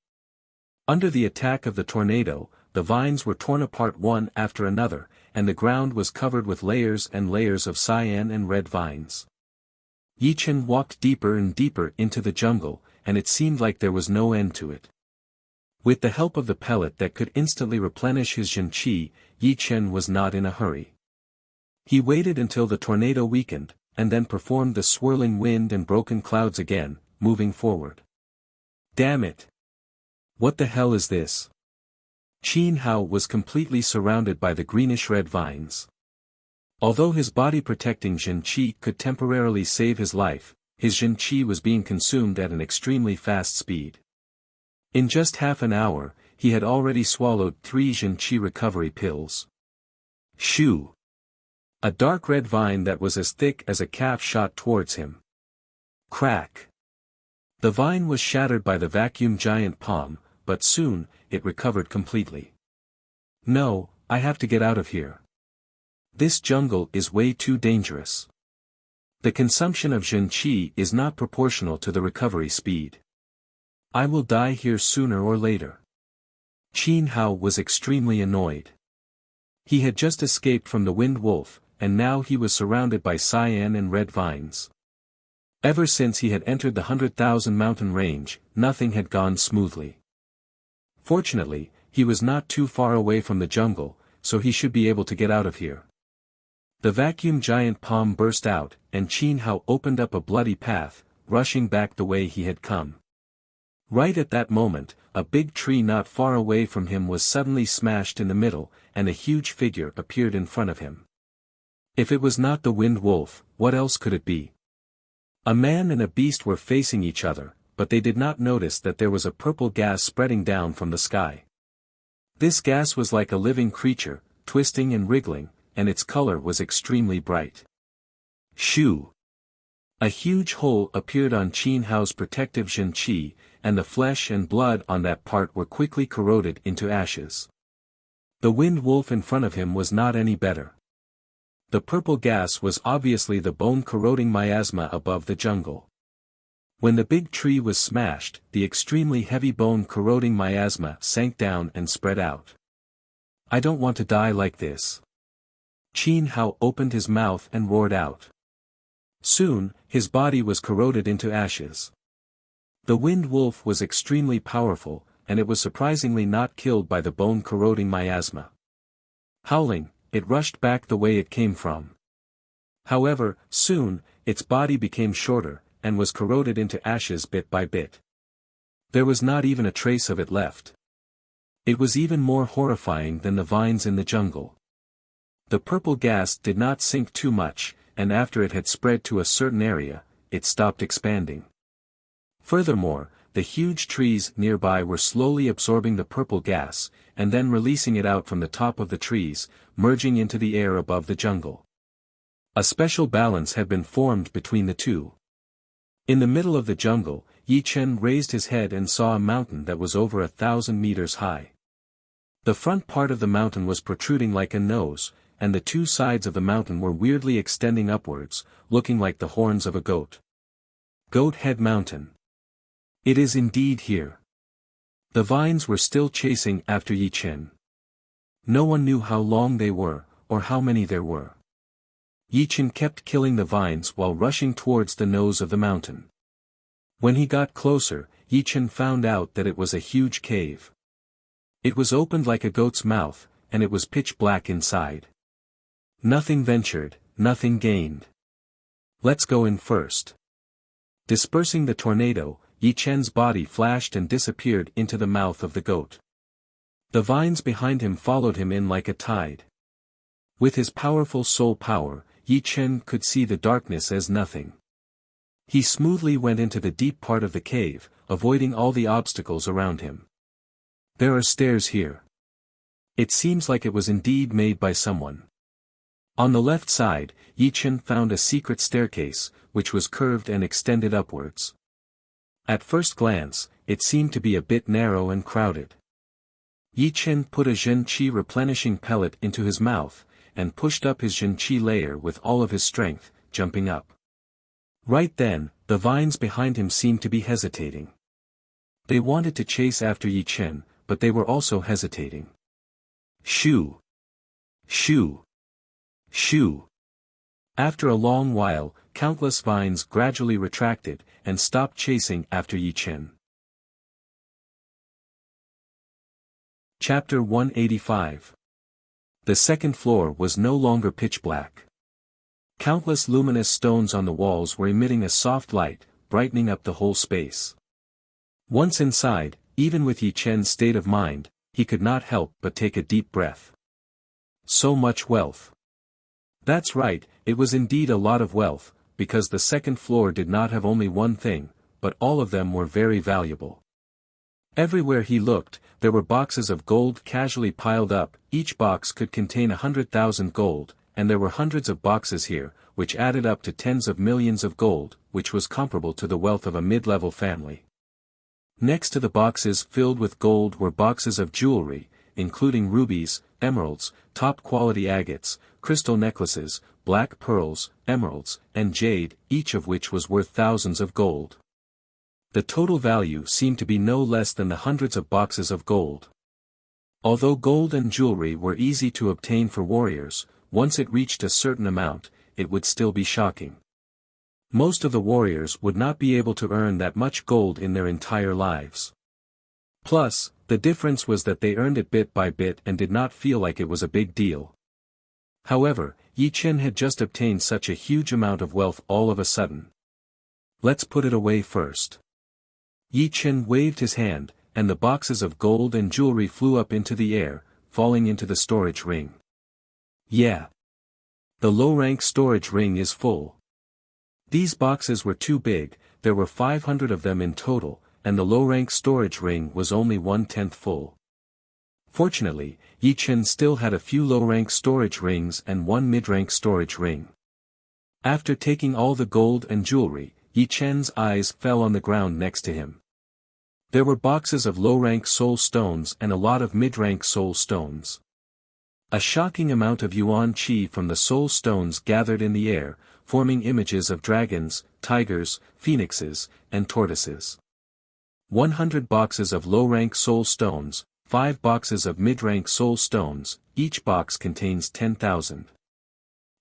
Under the attack of the tornado, the vines were torn apart one after another, and the ground was covered with layers and layers of cyan and red vines. Yi Chen walked deeper and deeper into the jungle, and it seemed like there was no end to it. With the help of the pellet that could instantly replenish his Zhen Qi, Yi Chen was not in a hurry. He waited until the tornado weakened, and then performed the swirling wind and broken clouds again, moving forward. Damn it! What the hell is this? Qin Hao was completely surrounded by the greenish-red vines. Although his body-protecting Zhen Qi could temporarily save his life, his Zhen Qi was being consumed at an extremely fast speed. In just half an hour, he had already swallowed 3 Zhen Qi recovery pills. Shoo! A dark red vine that was as thick as a calf shot towards him. Crack! The vine was shattered by the vacuum giant palm, but soon, it recovered completely. No, I have to get out of here. This jungle is way too dangerous. The consumption of Zhen Qi is not proportional to the recovery speed. I will die here sooner or later. Qin Hao was extremely annoyed. He had just escaped from the Wind Wolf, and now he was surrounded by cyan and red vines. Ever since he had entered the 100,000 mountain range, nothing had gone smoothly. Fortunately, he was not too far away from the jungle, so he should be able to get out of here. The vacuum giant palm burst out, and Qin Hao opened up a bloody path, rushing back the way he had come. Right at that moment, a big tree not far away from him was suddenly smashed in the middle, and a huge figure appeared in front of him. If it was not the Wind Wolf, what else could it be? A man and a beast were facing each other, but they did not notice that there was a purple gas spreading down from the sky. This gas was like a living creature, twisting and wriggling, and its color was extremely bright. Shoo! A huge hole appeared on Qin Hao's protective Zhen Qi, and the flesh and blood on that part were quickly corroded into ashes. The Wind Wolf in front of him was not any better. The purple gas was obviously the bone-corroding miasma above the jungle. When the big tree was smashed, the extremely heavy bone-corroding miasma sank down and spread out. I don't want to die like this. Qin Hao opened his mouth and roared out. Soon, his body was corroded into ashes. The wind wolf was extremely powerful, and it was surprisingly not killed by the bone-corroding miasma. Howling, it rushed back the way it came from. However, soon, its body became shorter, and was corroded into ashes bit by bit. There was not even a trace of it left. It was even more horrifying than the vines in the jungle. The purple gas did not sink too much, and after it had spread to a certain area, it stopped expanding. Furthermore, the huge trees nearby were slowly absorbing the purple gas, and then releasing it out from the top of the trees, merging into the air above the jungle. A special balance had been formed between the two. In the middle of the jungle, Yi Chen raised his head and saw a mountain that was over 1,000 meters high. The front part of the mountain was protruding like a nose, and the two sides of the mountain were weirdly extending upwards, looking like the horns of a goat. Goat Head Mountain. It is indeed here. The vines were still chasing after Yi Chen. No one knew how long they were, or how many there were. Yi Chen kept killing the vines while rushing towards the nose of the mountain. When he got closer, Yi Chen found out that it was a huge cave. It was opened like a goat's mouth, and it was pitch black inside. Nothing ventured, nothing gained. Let's go in first. Dispersing the tornado, Yi Chen's body flashed and disappeared into the mouth of the goat. The vines behind him followed him in like a tide. With his powerful soul power, Yi Chen could see the darkness as nothing. He smoothly went into the deep part of the cave, avoiding all the obstacles around him. There are stairs here. It seems like it was indeed made by someone. On the left side, Yi Chen found a secret staircase, which was curved and extended upwards. At first glance, it seemed to be a bit narrow and crowded. Yi Chen put a Zhen Qi replenishing pellet into his mouth, and pushed up his Zhen Qi layer with all of his strength, jumping up. Right then, the vines behind him seemed to be hesitating. They wanted to chase after Yi Chen, but they were also hesitating. Shoo! Shoo! Shoo! After a long while, countless vines gradually retracted, and stopped chasing after Yi Chen. Chapter 185. The second floor was no longer pitch black. Countless luminous stones on the walls were emitting a soft light, brightening up the whole space. Once inside, even with Yi Chen's state of mind, he could not help but take a deep breath. So much wealth. That's right, it was indeed a lot of wealth, because the second floor did not have only one thing, but all of them were very valuable. Everywhere he looked, there were boxes of gold casually piled up, each box could contain 100,000 gold, and there were hundreds of boxes here, which added up to tens of millions of gold, which was comparable to the wealth of a mid-level family. Next to the boxes filled with gold were boxes of jewelry, including rubies, emeralds, top-quality agates, crystal necklaces, black pearls, emeralds, and jade, each of which was worth thousands of gold. The total value seemed to be no less than the hundreds of boxes of gold. Although gold and jewelry were easy to obtain for warriors, once it reached a certain amount, it would still be shocking. Most of the warriors would not be able to earn that much gold in their entire lives. Plus, the difference was that they earned it bit by bit and did not feel like it was a big deal. However, Yi Chen had just obtained such a huge amount of wealth all of a sudden. Let's put it away first. Yi Chen waved his hand, and the boxes of gold and jewelry flew up into the air, falling into the storage ring. Yeah. The low-rank storage ring is full. These boxes were too big, there were 500 of them in total, and the low-rank storage ring was only 1/10 full. Fortunately, Yi Chen still had a few low-rank storage rings and one mid-rank storage ring. After taking all the gold and jewelry, Yi Chen's eyes fell on the ground next to him. There were boxes of low-rank soul stones and a lot of mid-rank soul stones. A shocking amount of yuan qi from the soul stones gathered in the air, forming images of dragons, tigers, phoenixes, and tortoises. 100 boxes of low-rank soul stones, 5 boxes of mid-rank soul stones, each box contains 10,000.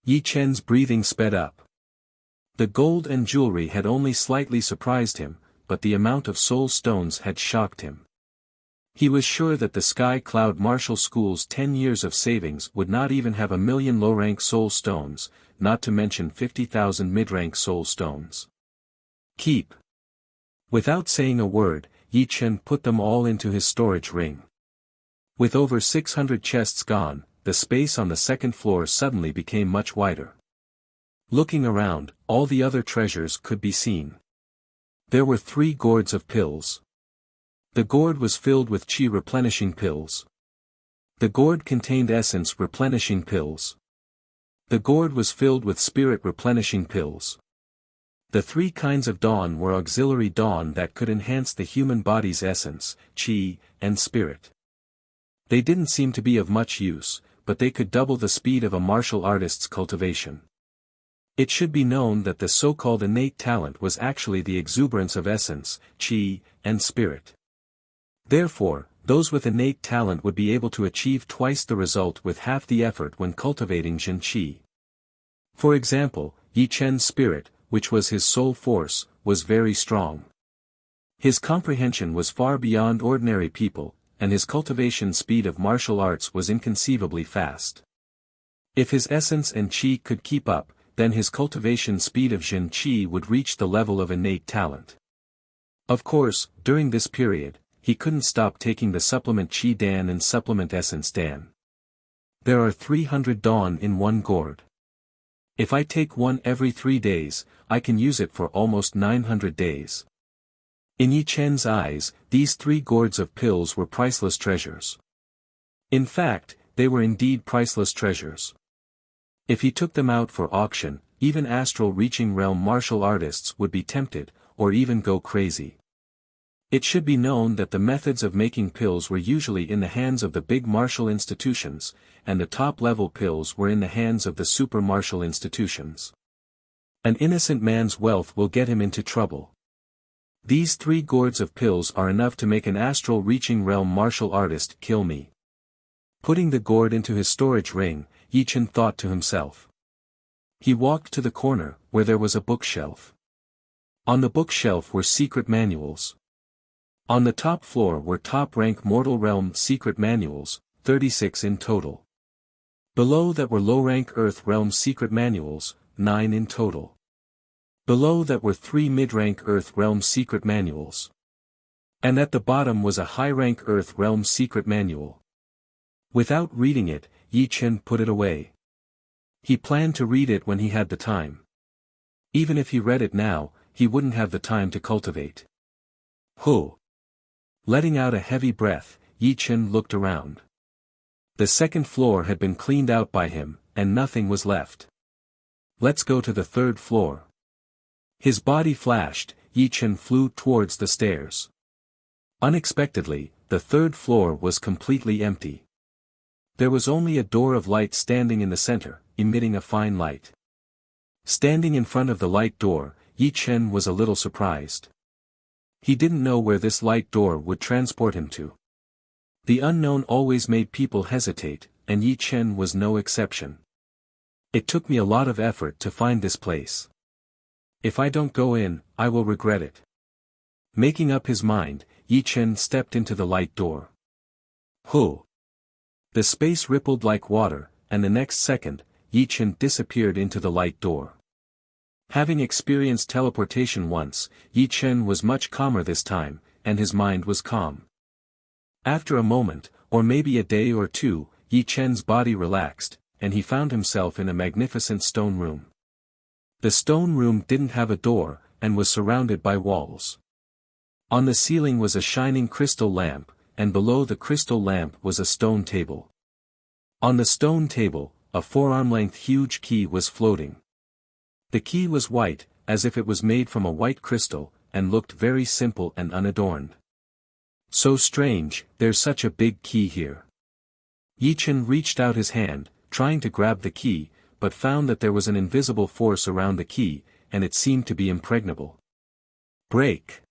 Yi Chen's breathing sped up. The gold and jewelry had only slightly surprised him, but the amount of soul stones had shocked him. He was sure that the Sky Cloud Martial School's 10 years of savings would not even have 1,000,000 low-rank soul stones, not to mention 50,000 mid-rank soul stones. Keep. Without saying a word, Yi Chen put them all into his storage ring. With over 600 chests gone, the space on the second floor suddenly became much wider. Looking around, all the other treasures could be seen. There were 3 gourds of pills. The gourd was filled with qi replenishing pills. The gourd contained essence replenishing pills. The gourd was filled with spirit replenishing pills. The 3 kinds of dawn were auxiliary dawn that could enhance the human body's essence, qi, and spirit. They didn't seem to be of much use, but they could double the speed of a martial artist's cultivation. It should be known that the so-called innate talent was actually the exuberance of essence, qi, and spirit. Therefore, those with innate talent would be able to achieve twice the result with half the effort when cultivating Jin Qi. For example, Yi Chen's spirit, which was his soul force, was very strong. His comprehension was far beyond ordinary people, and his cultivation speed of martial arts was inconceivably fast. If his essence and qi could keep up, then his cultivation speed of Jin Qi would reach the level of innate talent. Of course, during this period, he couldn't stop taking the supplement Qi Dan and supplement Essence Dan. There are 300 dawn in one gourd. If I take one every 3 days, I can use it for almost 900 days. In Yi Chen's eyes, these 3 gourds of pills were priceless treasures. In fact, they were indeed priceless treasures. If he took them out for auction, even astral-reaching realm martial artists would be tempted, or even go crazy. It should be known that the methods of making pills were usually in the hands of the big martial institutions, and the top-level pills were in the hands of the super-martial institutions. An innocent man's wealth will get him into trouble. These 3 gourds of pills are enough to make an astral-reaching realm martial artist kill me. Putting the gourd into his storage ring, Yi Chen thought to himself. He walked to the corner, where there was a bookshelf. On the bookshelf were secret manuals. On the top floor were top-rank mortal realm secret manuals, 36 in total. Below that were low-rank earth realm secret manuals, 9 in total. Below that were 3 mid-rank earth realm secret manuals. And at the bottom was a high-rank earth realm secret manual. Without reading it, Yi Chen put it away. He planned to read it when he had the time. Even if he read it now, he wouldn't have the time to cultivate. Huh. Letting out a heavy breath, Yi Chen looked around. The second floor had been cleaned out by him, and nothing was left. Let's go to the 3rd floor. His body flashed, Yi Chen flew towards the stairs. Unexpectedly, the 3rd floor was completely empty. There was only a door of light standing in the center, emitting a fine light. Standing in front of the light door, Yi Chen was a little surprised. He didn't know where this light door would transport him to. The unknown always made people hesitate, and Yi Chen was no exception. It took me a lot of effort to find this place. If I don't go in, I will regret it. Making up his mind, Yi Chen stepped into the light door. Huh! The space rippled like water, and the next second, Yi Chen disappeared into the light door. Having experienced teleportation once, Yi Chen was much calmer this time, and his mind was calm. After a moment, or maybe a day or 2, Yi Chen's body relaxed, and he found himself in a magnificent stone room. The stone room didn't have a door, and was surrounded by walls. On the ceiling was a shining crystal lamp, and below the crystal lamp was a stone table. On the stone table, a forearm-length huge key was floating. The key was white, as if it was made from a white crystal, and looked very simple and unadorned. So strange, there's such a big key here. Yi Chen reached out his hand, trying to grab the key, but found that there was an invisible force around the key, and it seemed to be impregnable. Break!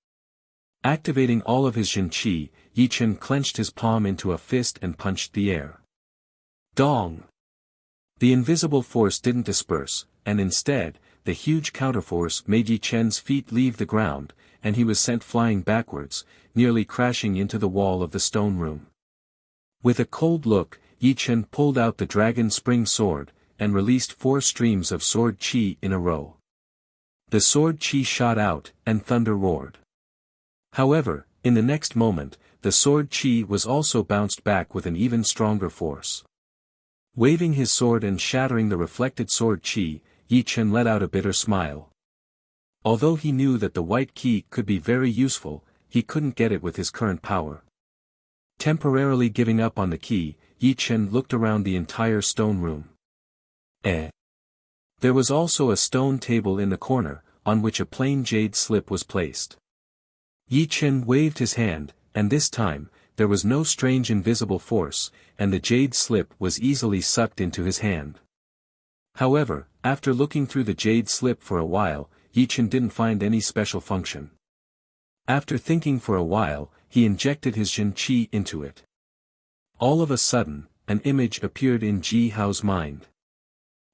Activating all of his Jin Qi, Yi Chen clenched his palm into a fist and punched the air. Dong! The invisible force didn't disperse, and instead, the huge counterforce made Yi Chen's feet leave the ground, and he was sent flying backwards, nearly crashing into the wall of the stone room. With a cold look, Yi Chen pulled out the dragon spring sword, and released 4 streams of sword chi in a row. The sword chi shot out, and thunder roared. However, in the next moment, the sword chi was also bounced back with an even stronger force. Waving his sword and shattering the reflected sword chi, Yi Chen let out a bitter smile. Although he knew that the white key could be very useful, he couldn't get it with his current power. Temporarily giving up on the key, Yi Chen looked around the entire stone room. There was also a stone table in the corner, on which a plain jade slip was placed. Yi Chen waved his hand, and this time, there was no strange invisible force, and the jade slip was easily sucked into his hand. However, after looking through the jade slip for a while, Yi Chen didn't find any special function. After thinking for a while, he injected his Jin Qi into it. All of a sudden, an image appeared in Ji Hao's mind.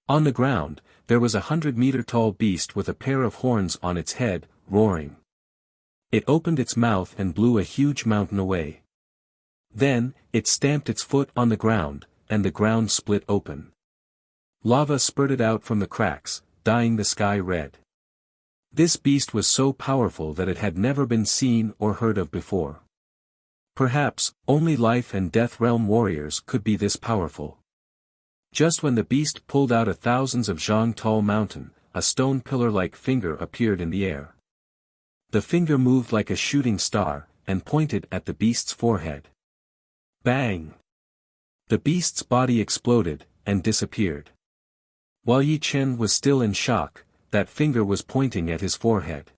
On the ground, there was a 100-meter-tall beast with a pair of horns on its head, roaring. It opened its mouth and blew a huge mountain away. Then, it stamped its foot on the ground, and the ground split open. Lava spurted out from the cracks, dyeing the sky red. This beast was so powerful that it had never been seen or heard of before. Perhaps, only life and death realm warriors could be this powerful. Just when the beast pulled out 1,000s of zhang tall mountain, a stone pillar-like finger appeared in the air. The finger moved like a shooting star, and pointed at the beast's forehead. Bang! The beast's body exploded, and disappeared. While Yi Chen was still in shock, that finger was pointing at his forehead.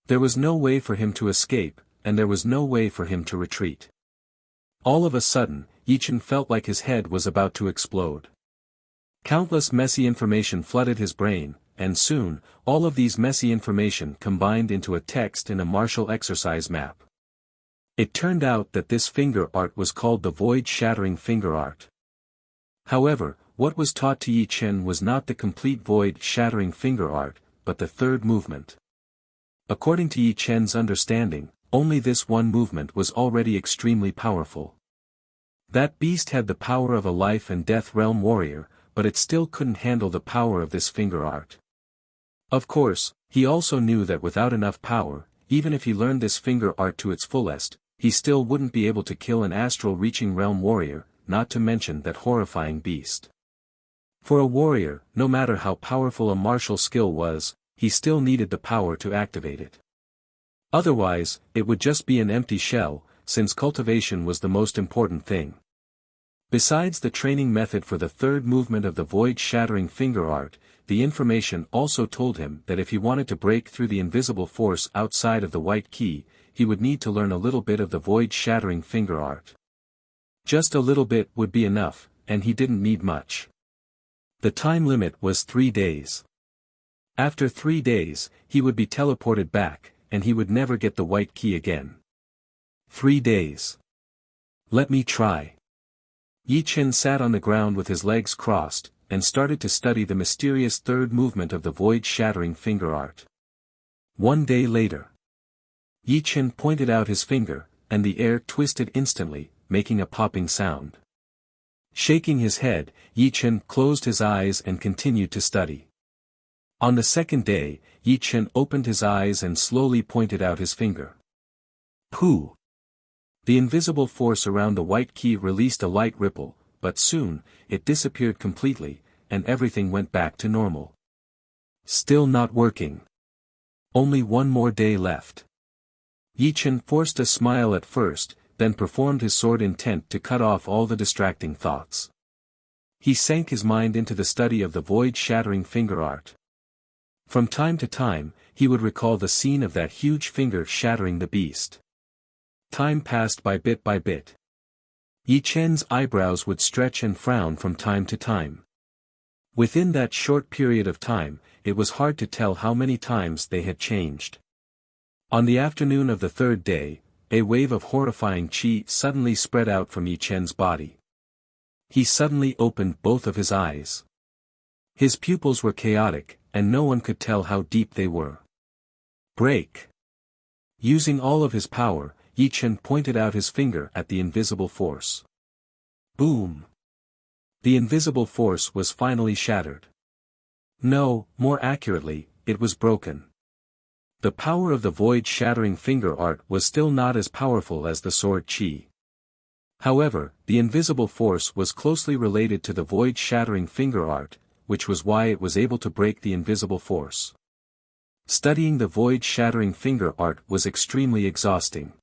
There was no way for him to escape, and there was no way for him to retreat. All of a sudden, Yi Chen felt like his head was about to explode. Countless messy information flooded his brain, and soon, all of these messy information combined into a text in a martial exercise map. It turned out that this finger art was called the void-shattering finger art. However, what was taught to Yi Chen was not the complete void-shattering finger art, but the third movement. According to Yi Chen's understanding, only this one movement was already extremely powerful. That beast had the power of a life and death realm warrior, but it still couldn't handle the power of this finger art. Of course, he also knew that without enough power, even if he learned this finger art to its fullest, he still wouldn't be able to kill an astral-reaching realm warrior, not to mention that horrifying beast. For a warrior, no matter how powerful a martial skill was, he still needed the power to activate it. Otherwise, it would just be an empty shell, since cultivation was the most important thing. Besides the training method for the third movement of the void-shattering finger art, the information also told him that if he wanted to break through the invisible force outside of the white key, he would need to learn a little bit of the void-shattering finger art. Just a little bit would be enough, and he didn't need much. The time limit was 3 days. After 3 days, he would be teleported back, and he would never get the white key again. 3 days. Let me try. Yi Chen sat on the ground with his legs crossed, and started to study the mysterious third movement of the void-shattering finger art. 1 day later. Yi Chen pointed out his finger, and the air twisted instantly, making a popping sound. Shaking his head, Yi Chen closed his eyes and continued to study. On the second day, Yi Chen opened his eyes and slowly pointed out his finger. Pooh! The invisible force around the white key released a light ripple, but soon, it disappeared completely, and everything went back to normal. Still not working. Only 1 more day left. Yi Chen forced a smile at first, then performed his sword intent to cut off all the distracting thoughts. He sank his mind into the study of the void-shattering finger art. From time to time, he would recall the scene of that huge finger shattering the beast. Time passed by bit by bit. Yi Chen's eyebrows would stretch and frown from time to time. Within that short period of time, it was hard to tell how many times they had changed. On the afternoon of the 3rd day, a wave of horrifying qi suddenly spread out from Yi Chen's body. He suddenly opened both of his eyes. His pupils were chaotic, and no one could tell how deep they were. Break! Using all of his power, Yi Chen pointed out his finger at the invisible force. Boom! The invisible force was finally shattered. No, more accurately, it was broken. The power of the void-shattering finger art was still not as powerful as the sword qi. However, the invisible force was closely related to the void-shattering finger art, which was why it was able to break the invisible force. Studying the void-shattering finger art was extremely exhausting.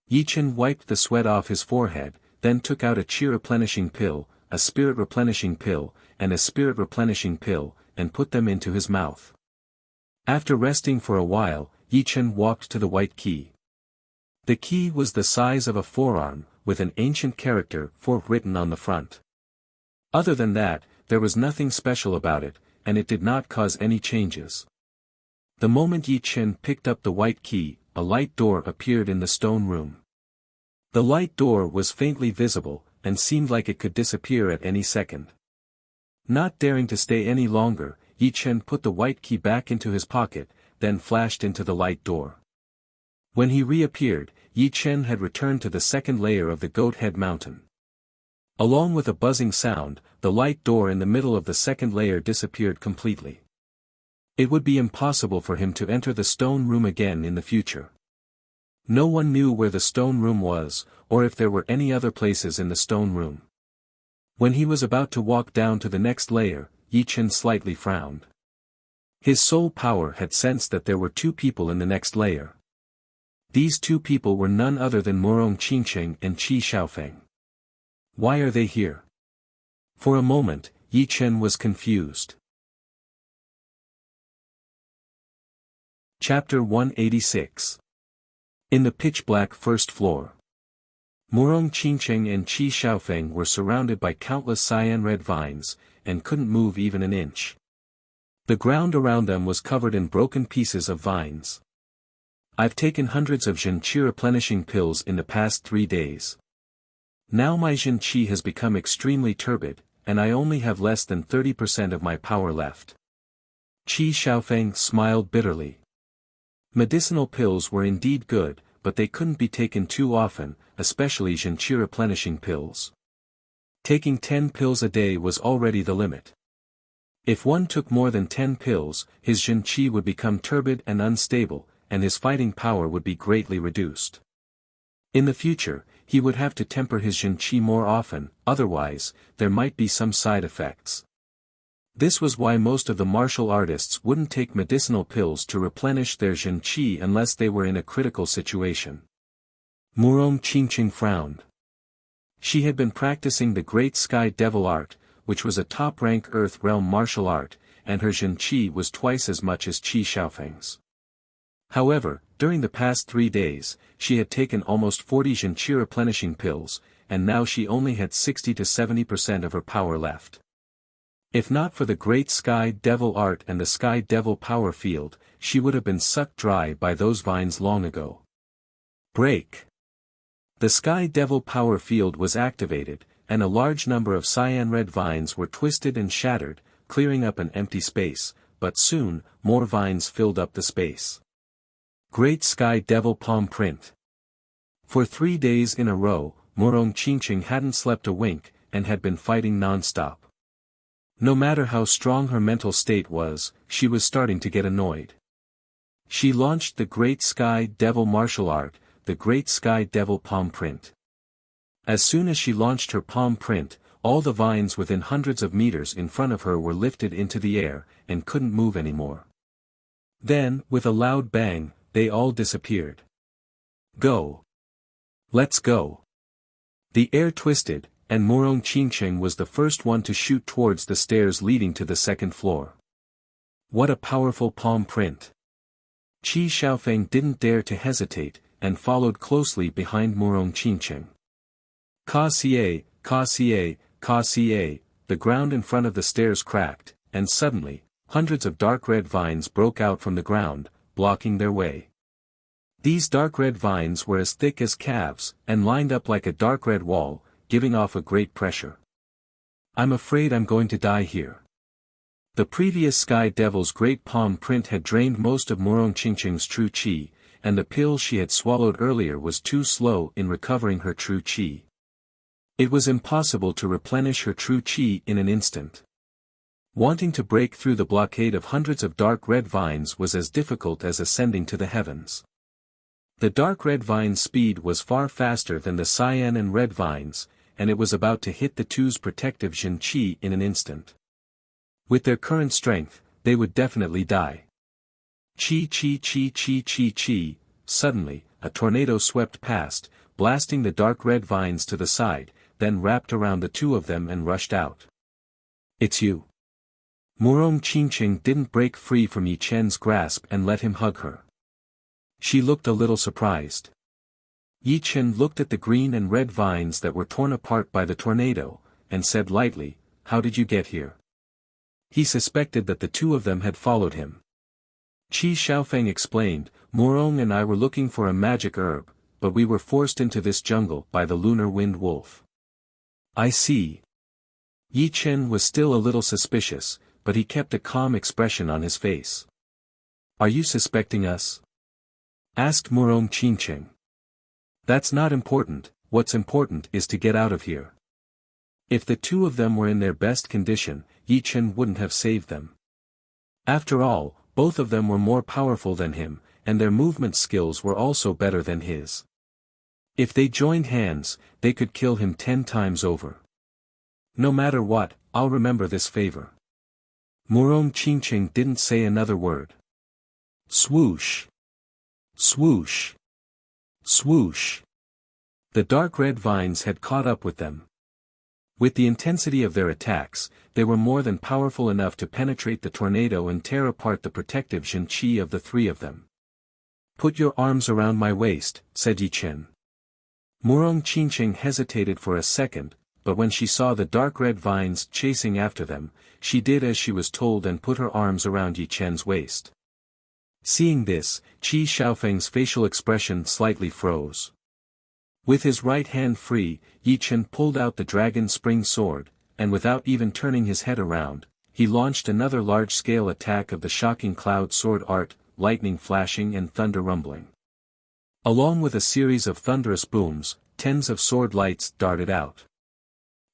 Yi Chen wiped the sweat off his forehead, then took out a qi replenishing pill, a spirit replenishing pill, and a spirit replenishing pill, and put them into his mouth. After resting for a while, Yi Chen walked to the white key. The key was the size of a forearm, with an ancient character 4 written on the front. Other than that, there was nothing special about it, and it did not cause any changes. The moment Yi Chen picked up the white key, a light door appeared in the stone room. The light door was faintly visible, and seemed like it could disappear at any second. Not daring to stay any longer, Yi Chen put the white key back into his pocket, then flashed into the light door. When he reappeared, Yi Chen had returned to the second layer of the goat head mountain. Along with a buzzing sound, the light door in the middle of the second layer disappeared completely. It would be impossible for him to enter the stone room again in the future. No one knew where the stone room was, or if there were any other places in the stone room. When he was about to walk down to the next layer, Yi Chen slightly frowned. His soul power had sensed that there were 2 people in the next layer. These 2 people were none other than Murong Qingqing and Qi Xiaofeng. Why are they here? For a moment, Yi Chen was confused. Chapter 186. In the pitch-black first floor. Murong Qingqing and Qi Xiaofeng were surrounded by countless cyan red vines, and couldn't move even an inch. The ground around them was covered in broken pieces of vines. I've taken hundreds of Jin Qi replenishing pills in the past 3 days. Now my Jin Qi has become extremely turbid, and I only have less than 30% of my power left. Qi Xiaofeng smiled bitterly. Medicinal pills were indeed good, but they couldn't be taken too often, especially Jin Qi replenishing pills. Taking 10 pills a day was already the limit. If one took more than 10 pills, his Jin Qi would become turbid and unstable, and his fighting power would be greatly reduced. In the future, he would have to temper his Jin Qi more often, otherwise, there might be some side effects. This was why most of the martial artists wouldn't take medicinal pills to replenish their Jin Qi unless they were in a critical situation. Murong Qingqing frowned. She had been practicing the Great Sky Devil art, which was a top-rank Earth Realm martial art, and her Jin Qi was twice as much as Qi Xiaofeng's. However, during the past 3 days, she had taken almost 40 Jin Qi replenishing pills, and now she only had 60 to 70% of her power left. If not for the Great Sky Devil art and the Sky Devil power field, she would have been sucked dry by those vines long ago. Break! The Sky Devil power field was activated, and a large number of cyan red vines were twisted and shattered, clearing up an empty space, but soon, more vines filled up the space. Great Sky Devil palm print. For 3 days in a row, Murong Qingqing hadn't slept a wink, and had been fighting non-stop. No matter how strong her mental state was, she was starting to get annoyed. She launched the Great Sky Devil martial art, the Great Sky Devil palm print. As soon as she launched her palm print, all the vines within hundreds of meters in front of her were lifted into the air, and couldn't move anymore. Then, with a loud bang, they all disappeared. Go! Let's go! The air twisted, and Murong Qingqing was the first one to shoot towards the stairs leading to the second floor. What a powerful palm print! Qi Xiaofeng didn't dare to hesitate, and followed closely behind Murong Qingqing. Ka Xie, Ka Xie, Ka Xie, the ground in front of the stairs cracked, and suddenly, hundreds of dark red vines broke out from the ground, blocking their way. These dark red vines were as thick as calves, and lined up like a dark red wall, giving off a great pressure. I'm afraid I'm going to die here. The previous Sky Devil's great palm print had drained most of Murong Qingqing's true qi, and the pill she had swallowed earlier was too slow in recovering her true qi. It was impossible to replenish her true qi in an instant. Wanting to break through the blockade of hundreds of dark red vines was as difficult as ascending to the heavens. The dark red vine's speed was far faster than the cyan and red vines, and it was about to hit the two's protective Jin Qi in an instant. With their current strength, they would definitely die. Chi chi chi chi chi chi, suddenly, a tornado swept past, blasting the dark red vines to the side, then wrapped around the two of them and rushed out. It's you. Murong Qingqing didn't break free from Yi Chen's grasp and let him hug her. She looked a little surprised. Yi Chen looked at the green and red vines that were torn apart by the tornado, and said lightly, "How did you get here?" He suspected that the two of them had followed him. Qi Xiaofeng explained, "Murong and I were looking for a magic herb, but we were forced into this jungle by the lunar wind wolf." "I see." Yi Chen was still a little suspicious, but he kept a calm expression on his face. "Are you suspecting us?" asked Murong Qingqing. "That's not important, what's important is to get out of here." If the two of them were in their best condition, Yi Chen wouldn't have saved them. After all, both of them were more powerful than him, and their movement skills were also better than his. If they joined hands, they could kill him 10 times over. "No matter what, I'll remember this favor." Murong Qingqing didn't say another word. Swoosh! Swoosh! Swoosh! The dark red vines had caught up with them. With the intensity of their attacks, they were more than powerful enough to penetrate the tornado and tear apart the protective Jin Qi of the three of them. "Put your arms around my waist," said Yi Chen. Murong Qingqing hesitated for a second, but when she saw the dark red vines chasing after them, she did as she was told and put her arms around Yi Chen's waist. Seeing this, Qi Xiaofeng's facial expression slightly froze. With his right hand free, Yi Chen pulled out the dragon spring sword, and without even turning his head around, he launched another large-scale attack of the shocking cloud sword art, lightning flashing and thunder rumbling. Along with a series of thunderous booms, tens of sword lights darted out.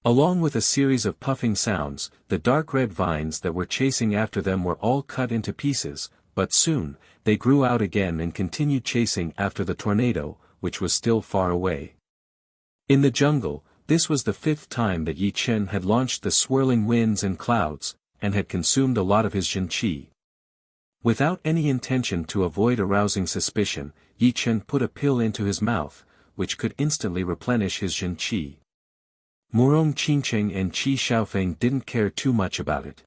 Along with a series of puffing sounds, the dark red vines that were chasing after them were all cut into pieces, but soon, they grew out again and continued chasing after the tornado, which was still far away. In the jungle, this was the 5th time that Yi Chen had launched the swirling winds and clouds, and had consumed a lot of his Jin Qi. Without any intention to avoid arousing suspicion, Yi Chen put a pill into his mouth, which could instantly replenish his Jin Qi. Murong Qingqing and Qi Xiaofeng didn't care too much about it.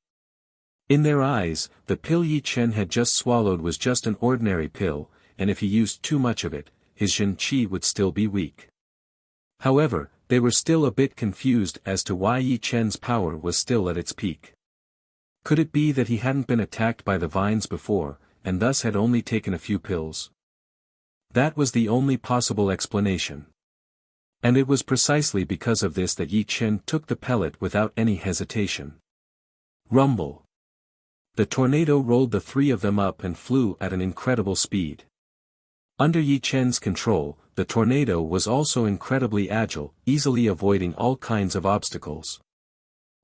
In their eyes, the pill Yi Chen had just swallowed was just an ordinary pill, and if he used too much of it, his Jin Qi would still be weak. However, they were still a bit confused as to why Yi Chen's power was still at its peak. Could it be that he hadn't been attacked by the vines before, and thus had only taken a few pills? That was the only possible explanation. And it was precisely because of this that Yi Chen took the pellet without any hesitation. Rumble! The tornado rolled the three of them up and flew at an incredible speed. Under Yi Chen's control, the tornado was also incredibly agile, easily avoiding all kinds of obstacles.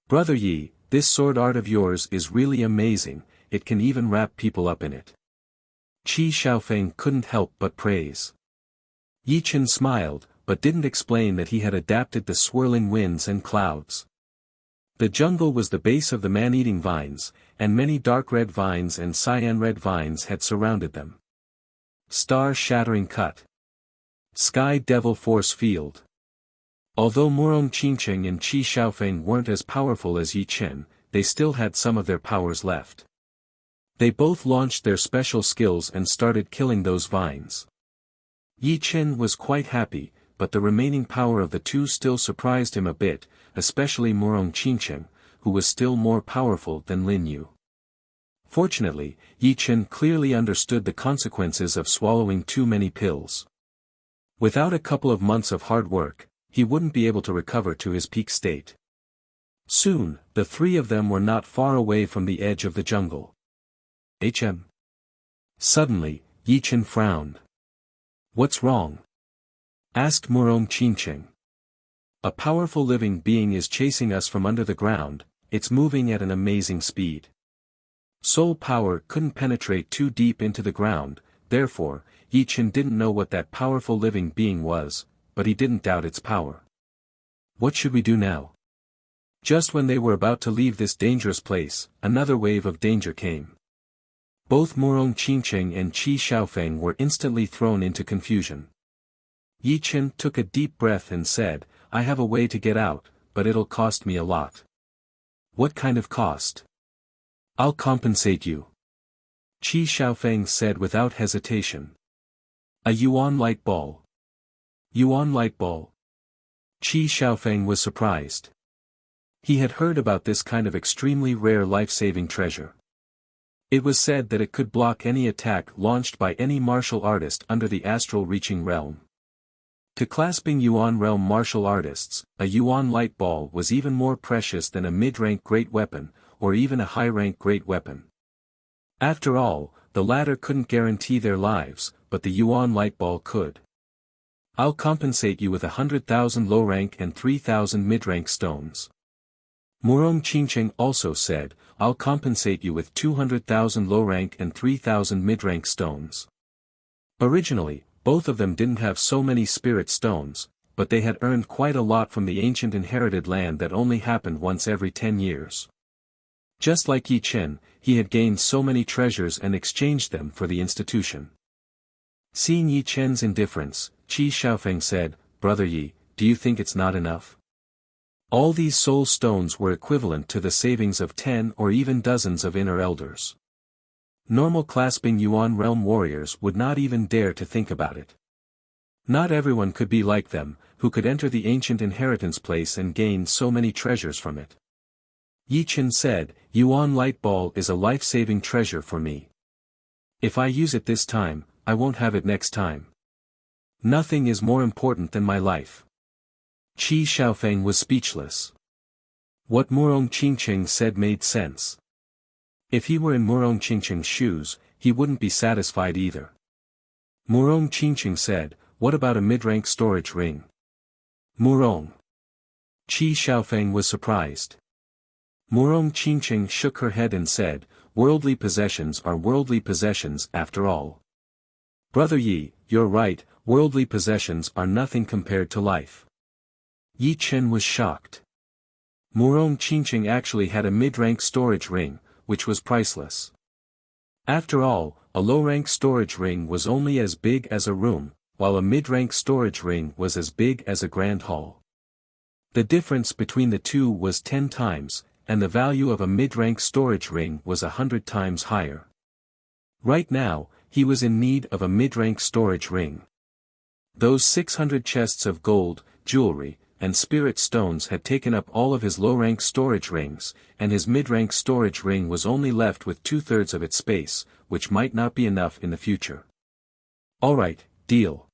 "Brother Yi, this sword art of yours is really amazing, it can even wrap people up in it." Qi Xiaofeng couldn't help but praise. Yi Chen smiled, but didn't explain that he had adapted the swirling winds and clouds. The jungle was the base of the man-eating vines, and many dark red vines and cyan red vines had surrounded them. Star-shattering cut. Sky Devil Force Field. Although Murong Qingqing and Qi Xiaofeng weren't as powerful as Yi Chen, they still had some of their powers left. They both launched their special skills and started killing those vines. Yi Chen was quite happy, but the remaining power of the two still surprised him a bit, especially Murong Qingqing, who was still more powerful than Lin Yu. Fortunately, Yi Chen clearly understood the consequences of swallowing too many pills. Without a couple of months of hard work, he wouldn't be able to recover to his peak state. Soon, the three of them were not far away from the edge of the jungle. "Hm." Suddenly, Yi Chen frowned. "What's wrong?" asked Murong Qingqing. "A powerful living being is chasing us from under the ground, it's moving at an amazing speed. Soul power couldn't penetrate too deep into the ground, therefore, Yi Chen didn't know what that powerful living being was, but he didn't doubt its power. What should we do now?" Just when they were about to leave this dangerous place, another wave of danger came. Both Murong Qingqing and Qi Xiaofeng were instantly thrown into confusion. Yi Chen took a deep breath and said, "I have a way to get out, but it'll cost me a lot." "What kind of cost?" "I'll compensate you," Qi Xiaofeng said without hesitation. "A Yuan light ball." "Yuan light ball?" Qi Xiaofeng was surprised. He had heard about this kind of extremely rare life-saving treasure. It was said that it could block any attack launched by any martial artist under the astral reaching realm. To clasping Yuan realm martial artists, a Yuan light ball was even more precious than a mid-rank great weapon, or even a high-rank great weapon. After all, the latter couldn't guarantee their lives, but the Yuan light ball could. "I'll compensate you with 100,000 low-rank and 3,000 mid-rank stones." Murong Qingqing also said, "I'll compensate you with 200,000 low-rank and 3,000 mid-rank stones." Originally, both of them didn't have so many spirit stones, but they had earned quite a lot from the ancient inherited land that only happened once every 10 years. Just like Yi Chen, he had gained so many treasures and exchanged them for the institution. Seeing Yi Chen's indifference, Qi Xiaofeng said, "Brother Yi, do you think it's not enough? All these soul stones were equivalent to the savings of 10 or even dozens of inner elders. Normal clasping Yuan realm warriors would not even dare to think about it. Not everyone could be like them, who could enter the ancient inheritance place and gain so many treasures from it." Yi Chen said, "Yuan light ball is a life-saving treasure for me. If I use it this time, I won't have it next time. Nothing is more important than my life." Qi Xiaofeng was speechless. What Murong Qingqing said made sense. If he were in Murong Qingqing's shoes, he wouldn't be satisfied either. Murong Qingqing said, "What about a mid-rank storage ring?" "Murong." Qi Xiaofeng was surprised. Murong Qingqing shook her head and said, "Worldly possessions are worldly possessions after all. Brother Yi, you're right, worldly possessions are nothing compared to life." Yi Chen was shocked. Murong Qingqing actually had a mid-rank storage ring, which was priceless. After all, a low-rank storage ring was only as big as a room, while a mid-rank storage ring was as big as a grand hall. The difference between the two was 10 times, and the value of a mid-rank storage ring was 100 times higher. Right now, he was in need of a mid-rank storage ring. Those 600 chests of gold, jewelry, and spirit stones had taken up all of his low-rank storage rings, and his mid-rank storage ring was only left with 2/3 of its space, which might not be enough in the future. Alright, deal.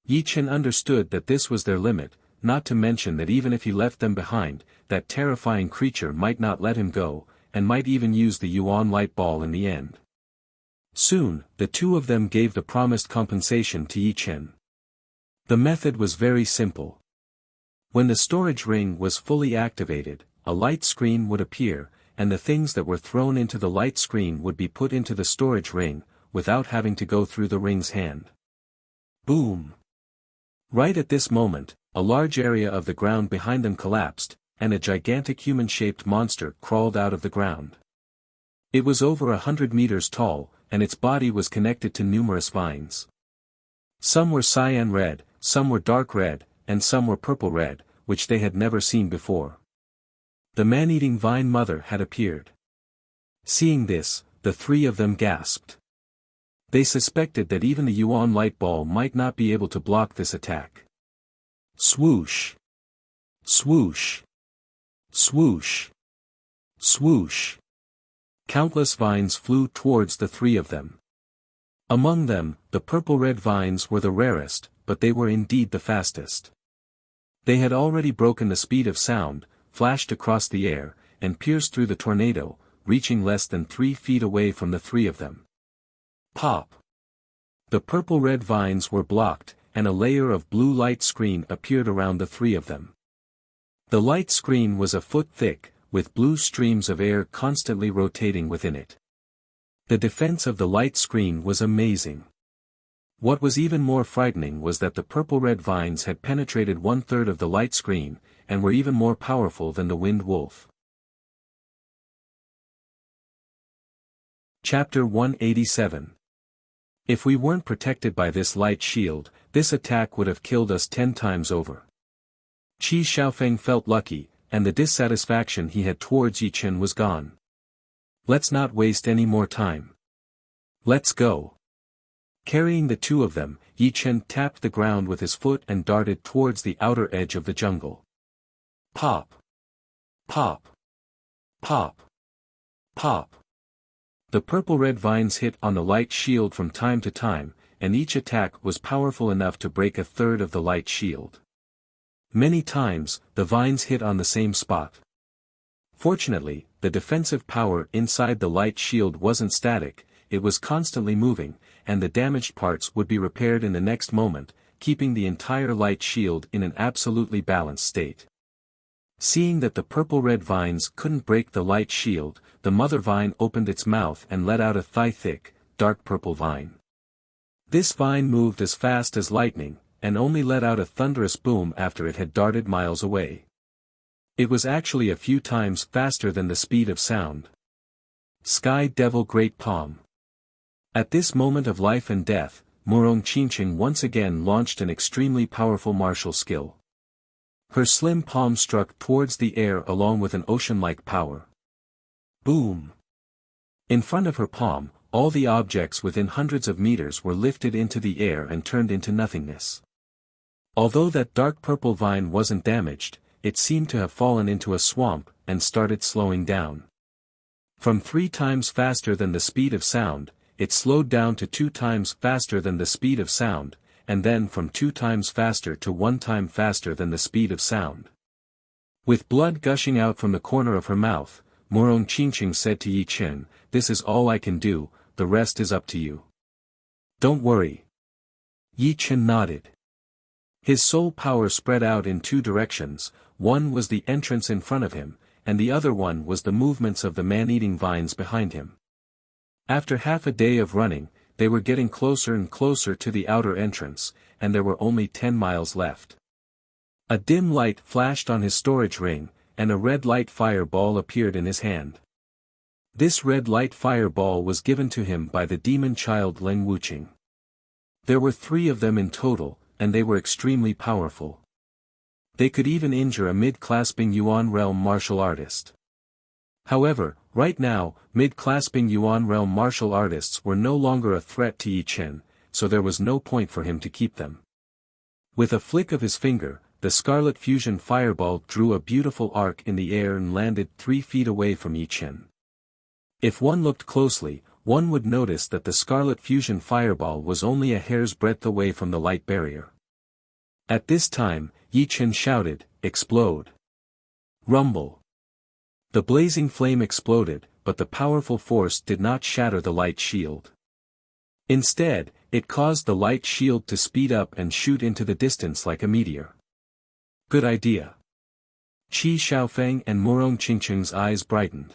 Yi Chen understood that this was their limit, not to mention that even if he left them behind, that terrifying creature might not let him go, and might even use the Yuan light ball in the end. Soon, the two of them gave the promised compensation to Yi Chen. The method was very simple. When the storage ring was fully activated, a light screen would appear, and the things that were thrown into the light screen would be put into the storage ring, without having to go through the ring's hand. Boom! Right at this moment, a large area of the ground behind them collapsed, and a gigantic human-shaped monster crawled out of the ground. It was over 100 meters tall, and its body was connected to numerous vines. Some were cyan red, some were dark red, and some were purple red, which they had never seen before. The man-eating vine mother had appeared. Seeing this, the three of them gasped. They suspected that even the Yuan light ball might not be able to block this attack. Swoosh! Swoosh! Swoosh! Swoosh! Countless vines flew towards the three of them. Among them, the purple-red vines were the rarest, but they were indeed the fastest. They had already broken the speed of sound, flashed across the air, and pierced through the tornado, reaching less than 3 feet away from the three of them. Pop! The purple-red vines were blocked, and a layer of blue light screen appeared around the three of them. The light screen was a foot thick, with blue streams of air constantly rotating within it. The defense of the light screen was amazing. What was even more frightening was that the purple-red vines had penetrated 1/3 of the light screen, and were even more powerful than the Wind Wolf. Chapter 187. If we weren't protected by this light shield, this attack would have killed us 10 times over. Qi Xiaofeng felt lucky, and the dissatisfaction he had towards Yi Chen was gone. Let's not waste any more time. Let's go. Carrying the two of them, Yi Chen tapped the ground with his foot and darted towards the outer edge of the jungle. Pop! Pop! Pop! Pop! The purple-red vines hit on the light shield from time to time, and each attack was powerful enough to break 1/3 of the light shield. Many times, the vines hit on the same spot. Fortunately, the defensive power inside the light shield wasn't static, it was constantly moving, and the damaged parts would be repaired in the next moment, keeping the entire light shield in an absolutely balanced state. Seeing that the purple-red vines couldn't break the light shield, the mother vine opened its mouth and let out a thigh-thick, dark purple vine. This vine moved as fast as lightning, and only let out a thunderous boom after it had darted miles away. It was actually a few times faster than the speed of sound. Sky Devil Great Palm. At this moment of life and death, Murong Qingqing once again launched an extremely powerful martial skill. Her slim palm struck towards the air along with an ocean-like power. Boom! In front of her palm, all the objects within hundreds of meters were lifted into the air and turned into nothingness. Although that dark purple vine wasn't damaged, it seemed to have fallen into a swamp and started slowing down. From 3 times faster than the speed of sound, it slowed down to 2 times faster than the speed of sound, and then from 2 times faster to 1 time faster than the speed of sound. With blood gushing out from the corner of her mouth, Murong Qingqing said to Yi Chen, "This is all I can do, the rest is up to you." "Don't worry." Yi Chen nodded. His soul power spread out in 2 directions, one was the entrance in front of him, and the other one was the movements of the man-eating vines behind him. After half a day of running, they were getting closer and closer to the outer entrance, and there were only 10 miles left. A dim light flashed on his storage ring, and a red light fireball appeared in his hand. This red light fireball was given to him by the demon child Leng Wuqing. There were 3 of them in total, and they were extremely powerful. They could even injure a mid-clasping Yuan realm martial artist. However, right now, mid-clasping Yuan realm martial artists were no longer a threat to Yi Chen, so there was no point for him to keep them. With a flick of his finger, the Scarlet Fusion Fireball drew a beautiful arc in the air and landed 3 feet away from Yi Chen. If one looked closely, one would notice that the Scarlet Fusion Fireball was only a hair's breadth away from the light barrier. At this time, Yi Chen shouted, "Explode!" Rumble! The blazing flame exploded, but the powerful force did not shatter the light shield. Instead, it caused the light shield to speed up and shoot into the distance like a meteor. Good idea. Qi Xiaofeng and Murong Qingqing's eyes brightened.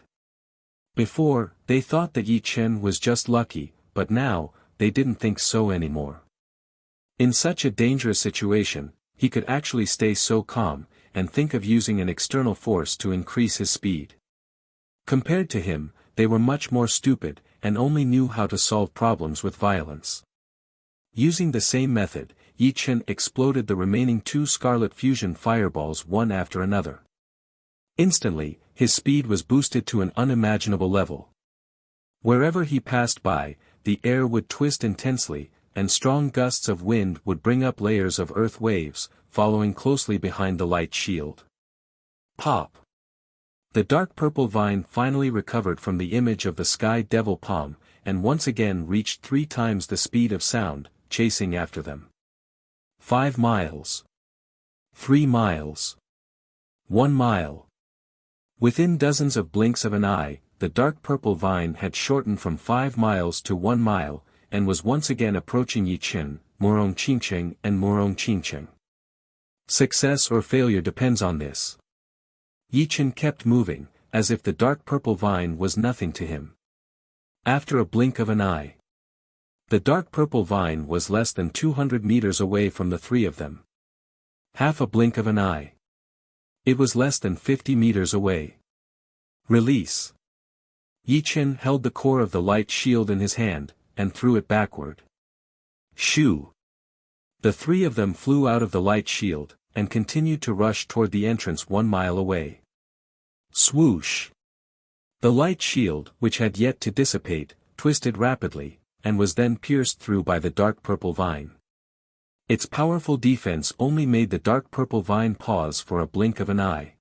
Before, they thought that Yi Chen was just lucky, but now, they didn't think so anymore. In such a dangerous situation, he could actually stay so calm, and think of using an external force to increase his speed. Compared to him, they were much more stupid, and only knew how to solve problems with violence. Using the same method, Yi Chen exploded the remaining 2 Scarlet Fusion Fireballs one after another. Instantly, his speed was boosted to an unimaginable level. Wherever he passed by, the air would twist intensely, and strong gusts of wind would bring up layers of earth waves, following closely behind the light shield. Pop! The dark purple vine finally recovered from the image of the Sky Devil Palm, and once again reached 3 times the speed of sound, chasing after them. 5 miles. 3 miles. 1 mile. Within dozens of blinks of an eye, the dark purple vine had shortened from 5 miles to 1 mile, and was once again approaching Yi Chen, Morong Qingcheng and Morong Qingcheng. Success or failure depends on this. Yi Chen kept moving, as if the dark purple vine was nothing to him. After a blink of an eye, the dark purple vine was less than 200 meters away from the three of them. Half a blink of an eye. It was less than 50 meters away. Release. Yi Chen held the core of the light shield in his hand, and threw it backward. Shoo! The three of them flew out of the light shield, and continued to rush toward the entrance 1 mile away. Swoosh! The light shield, which had yet to dissipate, twisted rapidly, and was then pierced through by the dark purple vine. Its powerful defense only made the dark purple vine pause for a blink of an eye.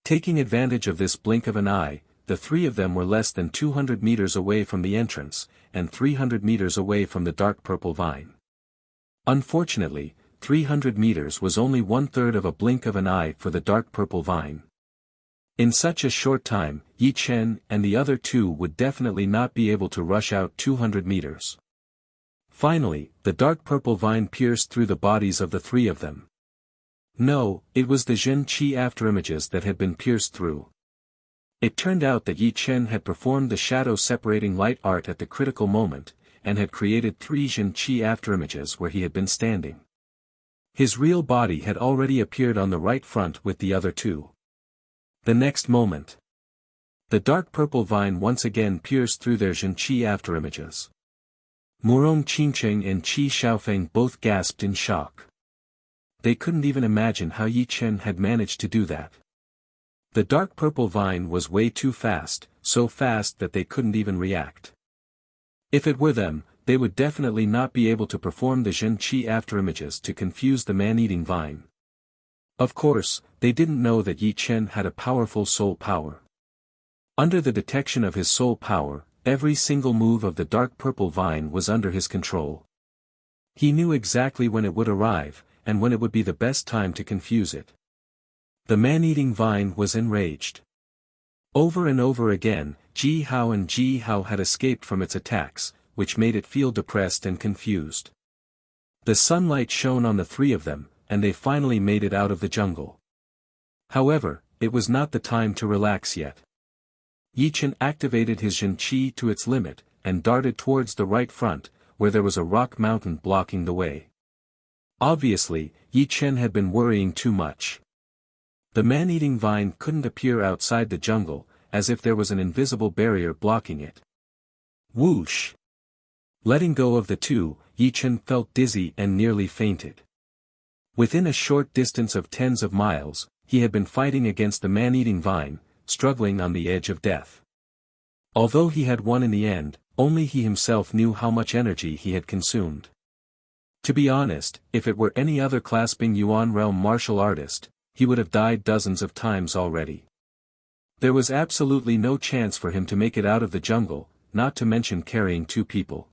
Taking advantage of this blink of an eye, the three of them were less than 200 meters away from the entrance, and 300 meters away from the dark purple vine. Unfortunately, 300 meters was only 1/3 of a blink of an eye for the dark purple vine. In such a short time, Yi Chen and the other two would definitely not be able to rush out 200 meters. Finally, the dark purple vine pierced through the bodies of the three of them. No, it was the Zhen Qi afterimages that had been pierced through. It turned out that Yi Chen had performed the shadow-separating light art at the critical moment, and had created 3 Zhen Qi afterimages where he had been standing. His real body had already appeared on the right front with the other two. The next moment, the dark purple vine once again pierced through their Zhen Qi afterimages. Morong Qingcheng and Qi Xiaofeng both gasped in shock. They couldn't even imagine how Yi Chen had managed to do that. The dark purple vine was way too fast, so fast that they couldn't even react. If it were them, they would definitely not be able to perform the Zhen Qi afterimages to confuse the man-eating vine. Of course, they didn't know that Yi Chen had a powerful soul power. Under the detection of his soul power, every single move of the dark purple vine was under his control. He knew exactly when it would arrive, and when it would be the best time to confuse it. The man-eating vine was enraged. Over and over again, Ji Hao and Ji Hao had escaped from its attacks, which made it feel depressed and confused. The sunlight shone on the three of them, and they finally made it out of the jungle. However, it was not the time to relax yet. Yi Chen activated his Zhen Qi to its limit, and darted towards the right front, where there was a rock mountain blocking the way. Obviously, Yi Chen had been worrying too much. The man-eating vine couldn't appear outside the jungle, as if there was an invisible barrier blocking it. Whoosh! Letting go of the two, Yi Chen felt dizzy and nearly fainted. Within a short distance of tens of miles, he had been fighting against the man-eating vine, struggling on the edge of death. Although he had won in the end, only he himself knew how much energy he had consumed. To be honest, if it were any other clasping Yuan realm martial artist, he would have died dozens of times already. There was absolutely no chance for him to make it out of the jungle, not to mention carrying two people.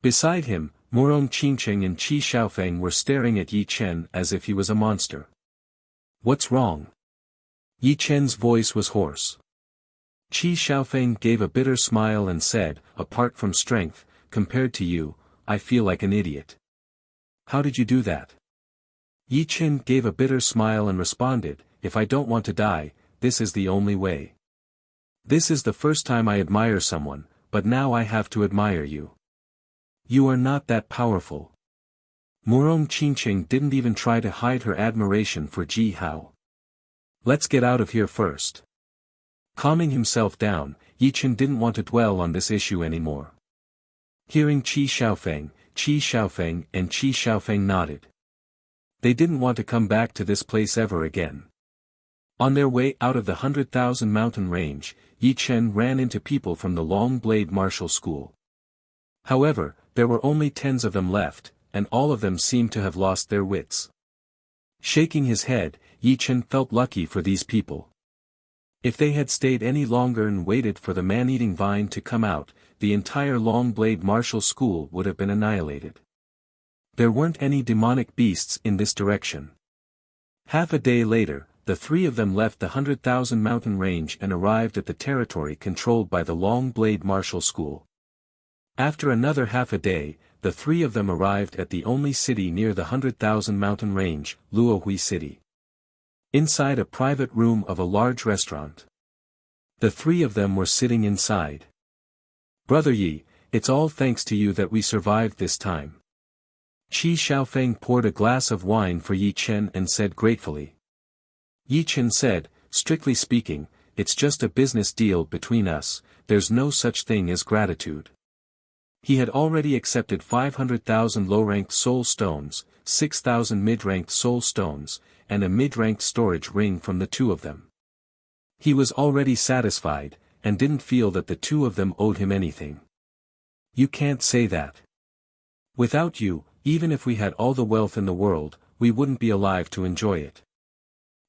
Beside him, Morong Qingcheng and Qi Xiaofeng were staring at Yi Chen as if he was a monster. What's wrong? Yi Chen's voice was hoarse. Qi Xiaofeng gave a bitter smile and said, "Apart from strength, compared to you, I feel like an idiot." "How did you do that?" Yi Chen gave a bitter smile and responded, "If I don't want to die, this is the only way. This is the first time I admire someone, but now I have to admire you. You are not that powerful." Morong Qingcheng didn't even try to hide her admiration for Ji Hao. "Let's get out of here first." Calming himself down, Yi Chen didn't want to dwell on this issue anymore. Hearing Qi Xiaofeng and Qi Xiaofeng nodded. They didn't want to come back to this place ever again. On their way out of the 100,000 mountain range, Yi Chen ran into people from the Long Blade Martial School. However, there were only tens of them left, and all of them seemed to have lost their wits. Shaking his head, Yi Chen felt lucky for these people. If they had stayed any longer and waited for the man-eating vine to come out, the entire Long Blade Martial School would have been annihilated. There weren't any demonic beasts in this direction. Half a day later, the three of them left the 100,000 mountain range and arrived at the territory controlled by the Long Blade Martial School. After another half a day, the three of them arrived at the only city near the 100,000 mountain range, Luohui City. Inside a private room of a large restaurant. The three of them were sitting inside. "Brother Yi, it's all thanks to you that we survived this time." Qi Xiaofeng poured a glass of wine for Yi Chen and said gratefully. Yi Chen said, "Strictly speaking, it's just a business deal between us, there's no such thing as gratitude." He had already accepted 500,000 low-ranked soul stones, 6,000 mid-ranked soul stones, and a mid-ranked storage ring from the two of them. He was already satisfied, and didn't feel that the two of them owed him anything. "You can't say that. Without you, even if we had all the wealth in the world, we wouldn't be alive to enjoy it."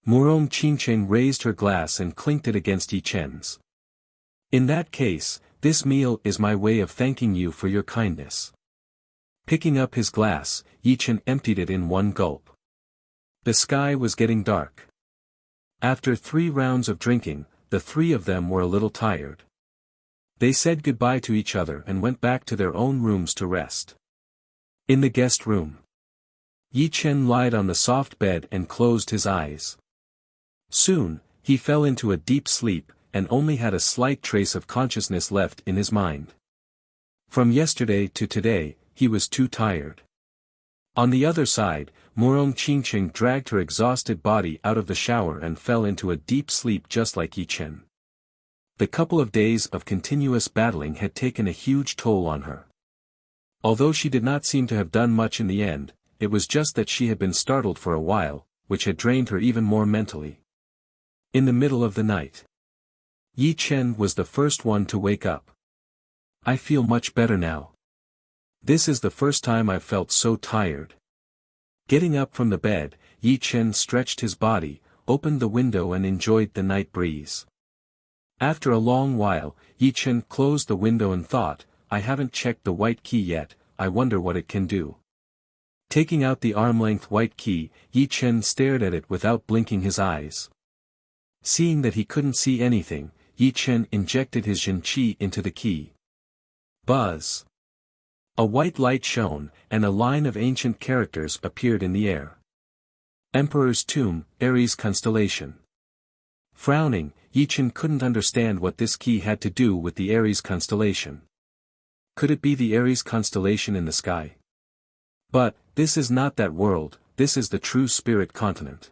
Murong Qingcheng raised her glass and clinked it against Yi Chen's. "In that case, this meal is my way of thanking you for your kindness." Picking up his glass, Yi Chen emptied it in one gulp. The sky was getting dark. After 3 rounds of drinking, the three of them were a little tired. They said goodbye to each other and went back to their own rooms to rest. In the guest room, Yi Chen lied on the soft bed and closed his eyes. Soon, he fell into a deep sleep, and only had a slight trace of consciousness left in his mind. From yesterday to today, he was too tired. On the other side, Murong Qingcheng dragged her exhausted body out of the shower and fell into a deep sleep just like Yi Chen. The couple of days of continuous battling had taken a huge toll on her. Although she did not seem to have done much in the end, it was just that she had been startled for a while, which had drained her even more mentally. In the middle of the night, Yi Chen was the first one to wake up. "I feel much better now. This is the first time I've felt so tired." Getting up from the bed, Yi Chen stretched his body, opened the window and enjoyed the night breeze. After a long while, Yi Chen closed the window and thought, "I haven't checked the white key yet, I wonder what it can do." Taking out the arm-length white key, Yi Chen stared at it without blinking his eyes. Seeing that he couldn't see anything, Yi Chen injected his Jin Qi into the key. Buzz! A white light shone, and a line of ancient characters appeared in the air. Emperor's Tomb, Aries Constellation. Frowning, Yi Chen couldn't understand what this key had to do with the Aries constellation. Could it be the Aries constellation in the sky? But, this is not that world, this is the true spirit continent.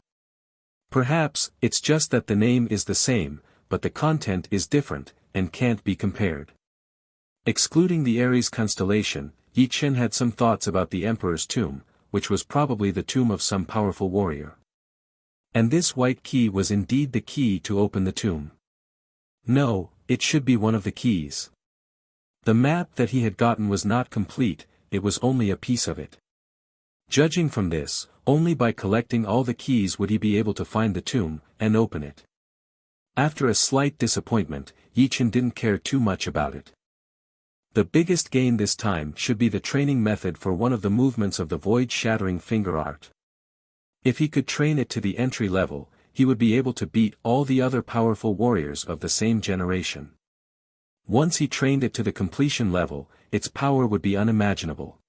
Perhaps, it's just that the name is the same, but the content is different, and can't be compared. Excluding the Aries constellation, Yi Chen had some thoughts about the Emperor's Tomb, which was probably the tomb of some powerful warrior. And this white key was indeed the key to open the tomb. No, it should be one of the keys. The map that he had gotten was not complete, it was only a piece of it. Judging from this, only by collecting all the keys would he be able to find the tomb, and open it. After a slight disappointment, Yi Chen didn't care too much about it. The biggest gain this time should be the training method for one of the movements of the void-shattering finger art. If he could train it to the entry level, he would be able to beat all the other powerful warriors of the same generation. Once he trained it to the completion level, its power would be unimaginable.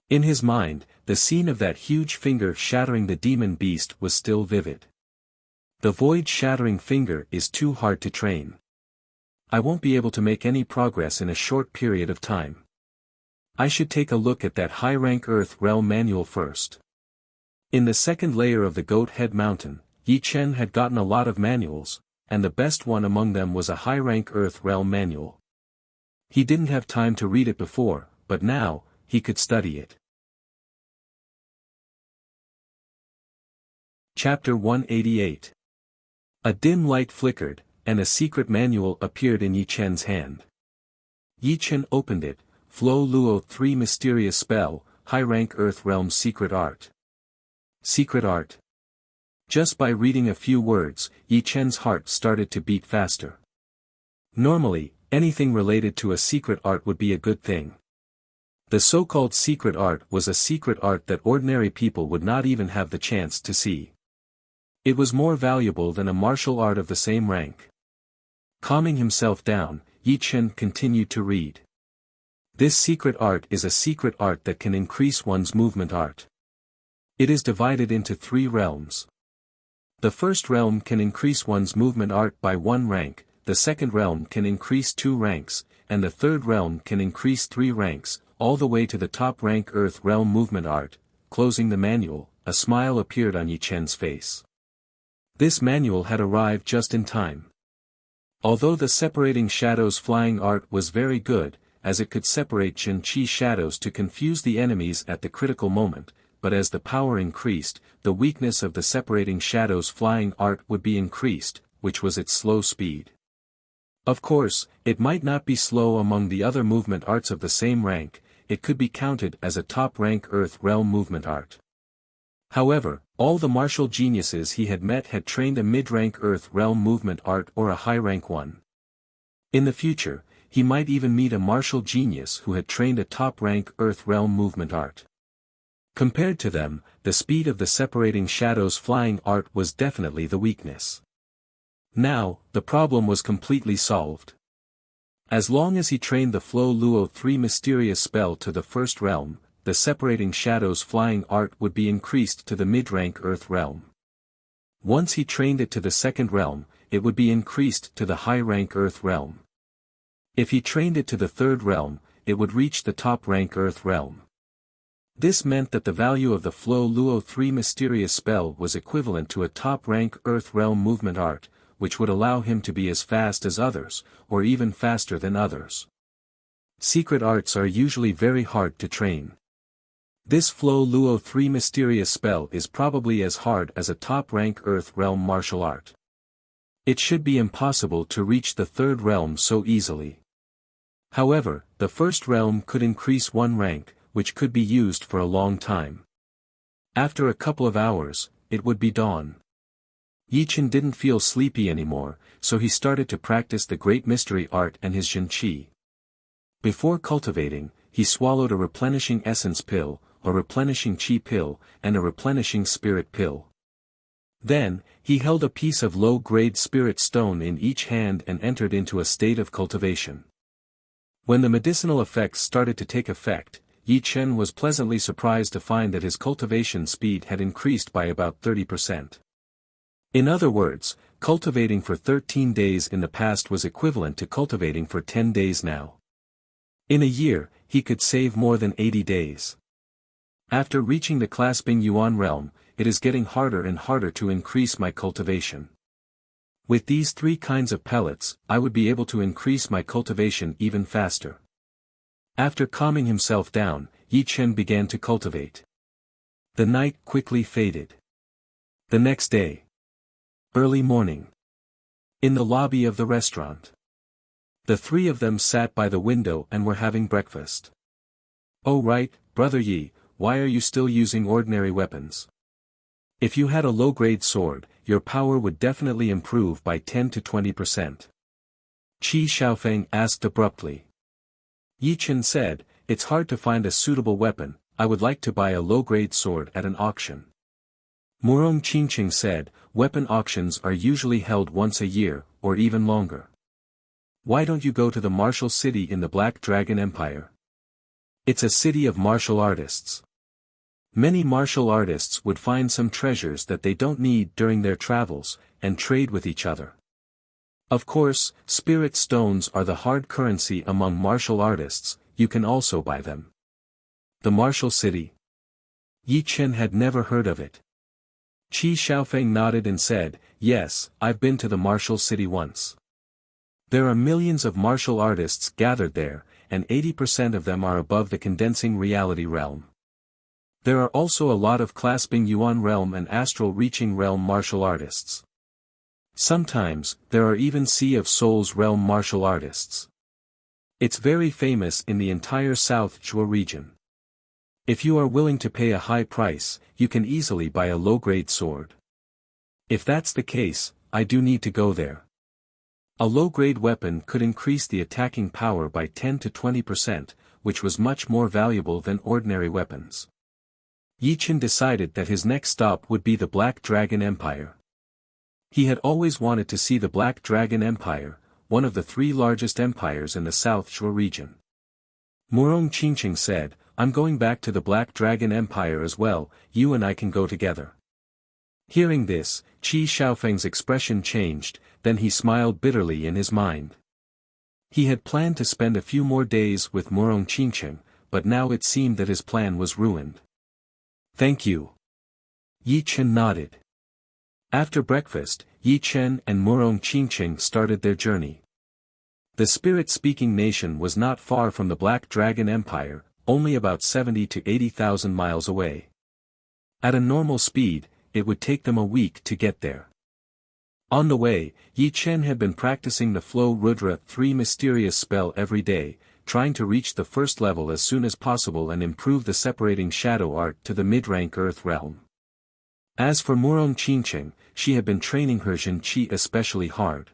In his mind, the scene of that huge finger shattering the demon beast was still vivid. The void-shattering finger is too hard to train. I won't be able to make any progress in a short period of time. I should take a look at that high-rank Earth Realm manual first. In the second layer of the Goat Head Mountain, Yi Chen had gotten a lot of manuals, and the best one among them was a high-rank Earth Realm manual. He didn't have time to read it before, but now, he could study it. Chapter 188. A dim light flickered, and a secret manual appeared in Yi Chen's hand. Yi Chen opened it, Flow Luo 3 Mysterious Spell, High-Rank Earth Realm Secret Art. Secret Art. Just by reading a few words, Yi Chen's heart started to beat faster. Normally, anything related to a secret art would be a good thing. The so-called secret art was a secret art that ordinary people would not even have the chance to see. It was more valuable than a martial art of the same rank. Calming himself down, Yi Chen continued to read. This secret art is a secret art that can increase one's movement art. It is divided into 3 realms. The first realm can increase one's movement art by 1 rank, the second realm can increase 2 ranks, and the third realm can increase 3 ranks, all the way to the top rank Earth realm movement art. Closing the manual, a smile appeared on Yi Chen's face. This manual had arrived just in time. Although the separating shadows flying art was very good, as it could separate Jin Qi shadows to confuse the enemies at the critical moment, but as the power increased, the weakness of the separating shadows flying art would be increased, which was its slow speed. Of course, it might not be slow among the other movement arts of the same rank, it could be counted as a top-rank Earth realm movement art. However, all the martial geniuses he had met had trained a mid-rank Earth realm movement art or a high-rank one. In the future, he might even meet a martial genius who had trained a top-rank Earth realm movement art. Compared to them, the speed of the separating shadows flying art was definitely the weakness. Now, the problem was completely solved. As long as he trained the Flow Luo 3 mysterious spell to the first realm, the separating shadows flying art would be increased to the mid-rank Earth realm. Once he trained it to the second realm, it would be increased to the high-rank Earth realm. If he trained it to the third realm, it would reach the top-rank Earth realm. This meant that the value of the Flow Luo 3 mysterious spell was equivalent to a top-rank Earth realm movement art, which would allow him to be as fast as others, or even faster than others. Secret arts are usually very hard to train. This Flow Luo 3 mysterious spell is probably as hard as a top-rank Earth realm martial art. It should be impossible to reach the third realm so easily. However, the first realm could increase 1 rank, which could be used for a long time. After a couple of hours, it would be dawn. Yi Chen didn't feel sleepy anymore, so he started to practice the Great Mystery Art and his Jin Qi. Before cultivating, he swallowed a replenishing essence pill, a replenishing Qi pill, and a replenishing spirit pill. Then, he held a piece of low-grade spirit stone in each hand and entered into a state of cultivation. When the medicinal effects started to take effect, Yi Chen was pleasantly surprised to find that his cultivation speed had increased by about 30%. In other words, cultivating for 13 days in the past was equivalent to cultivating for 10 days now. In a year, he could save more than 80 days. After reaching the clasping Yuan realm, it is getting harder and harder to increase my cultivation. With these 3 kinds of pellets, I would be able to increase my cultivation even faster. After calming himself down, Yi Chen began to cultivate. The night quickly faded. The next day. Early morning. In the lobby of the restaurant. The 3 of them sat by the window and were having breakfast. "Oh right, Brother Yi, why are you still using ordinary weapons? If you had a low-grade sword, your power would definitely improve by 10 to 20%. Qi Xiaofeng asked abruptly. Yi Chen said, "It's hard to find a suitable weapon, I would like to buy a low-grade sword at an auction." Murong Qingqing said, "Weapon auctions are usually held once a year, or even longer. Why don't you go to the martial city in the Black Dragon Empire? It's a city of martial artists. Many martial artists would find some treasures that they don't need during their travels, and trade with each other. Of course, spirit stones are the hard currency among martial artists, you can also buy them." The martial city? Yi Chen had never heard of it. Qi Xiaofeng nodded and said, "Yes, I've been to the martial city once. There are millions of martial artists gathered there, and 80% of them are above the condensing reality realm. There are also a lot of clasping Yuan realm and astral reaching realm martial artists. Sometimes, there are even Sea of Souls realm martial artists. It's very famous in the entire South Zhuo region. If you are willing to pay a high price, you can easily buy a low-grade sword. If that's the case, I do need to go there. A low-grade weapon could increase the attacking power by 10 to 20%, which was much more valuable than ordinary weapons." Yi Chen decided that his next stop would be the Black Dragon Empire. He had always wanted to see the Black Dragon Empire, one of the 3 largest empires in the South Shore region. Murong Qingqing said, "I'm going back to the Black Dragon Empire as well, you and I can go together." Hearing this, Qi Xiaofeng's expression changed, then he smiled bitterly in his mind. He had planned to spend a few more days with Murong Qingqing, but now it seemed that his plan was ruined. "Thank you." Yi Chen nodded. After breakfast, Yi Chen and Murong Qingqing started their journey. The spirit-speaking nation was not far from the Black Dragon Empire, only about 70 to 80,000 miles away. At a normal speed, it would take them a week to get there. On the way, Yi Chen had been practicing the Flow Rudra 3 mysterious spell every day, trying to reach the first level as soon as possible and improve the separating shadow art to the mid-rank earth realm. As for Murong Qingqing, she had been training her Jin Qi especially hard.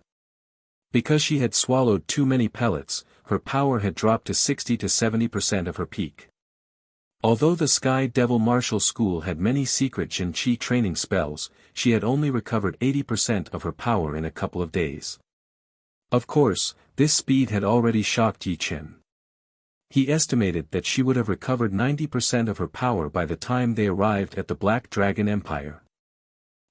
Because she had swallowed too many pellets, her power had dropped to 60 to 70% of her peak. Although the Sky Devil Martial School had many secret Jin Qi training spells, she had only recovered 80% of her power in a couple of days. Of course, this speed had already shocked Yi Chen. He estimated that she would have recovered 90% of her power by the time they arrived at the Black Dragon Empire.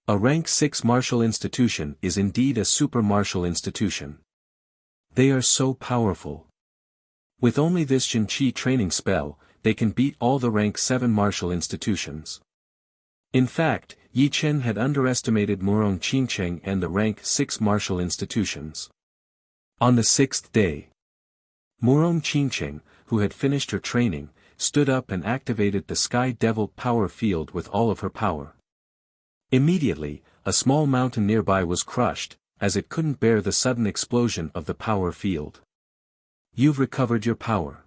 A rank 6 martial institution is indeed a super martial institution. They are so powerful. With only this Jin Qi training spell, they can beat all the rank 7 martial institutions. In fact, Yi Chen had underestimated Murong Qingqing and the rank 6 martial institutions. On the 6th day, Murong Qingqing, who had finished her training, stood up and activated the Sky Devil power field with all of her power. Immediately, a small mountain nearby was crushed, as it couldn't bear the sudden explosion of the power field. "You've recovered your power."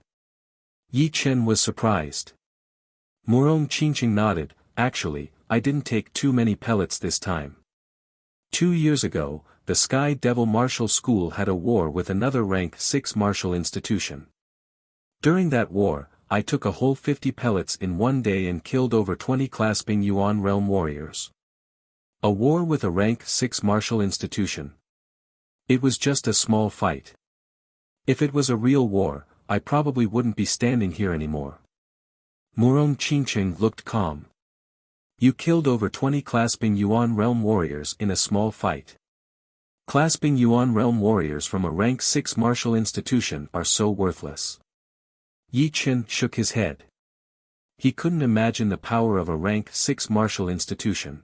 Yi Chen was surprised. Murong Qingqing nodded, "Actually, I didn't take too many pellets this time. 2 years ago, the Sky Devil Martial School had a war with another rank 6 martial institution. During that war, I took a whole 50 pellets in one day and killed over 20 clasping Yuan realm warriors. A war with a rank 6 martial institution. It was just a small fight. If it was a real war, I probably wouldn't be standing here anymore." Murong Qingqing looked calm. "You killed over 20 clasping Yuan realm warriors in a small fight. Clasping Yuan realm warriors from a rank 6 martial institution are so worthless." Yi Chen shook his head. He couldn't imagine the power of a rank 6 martial institution.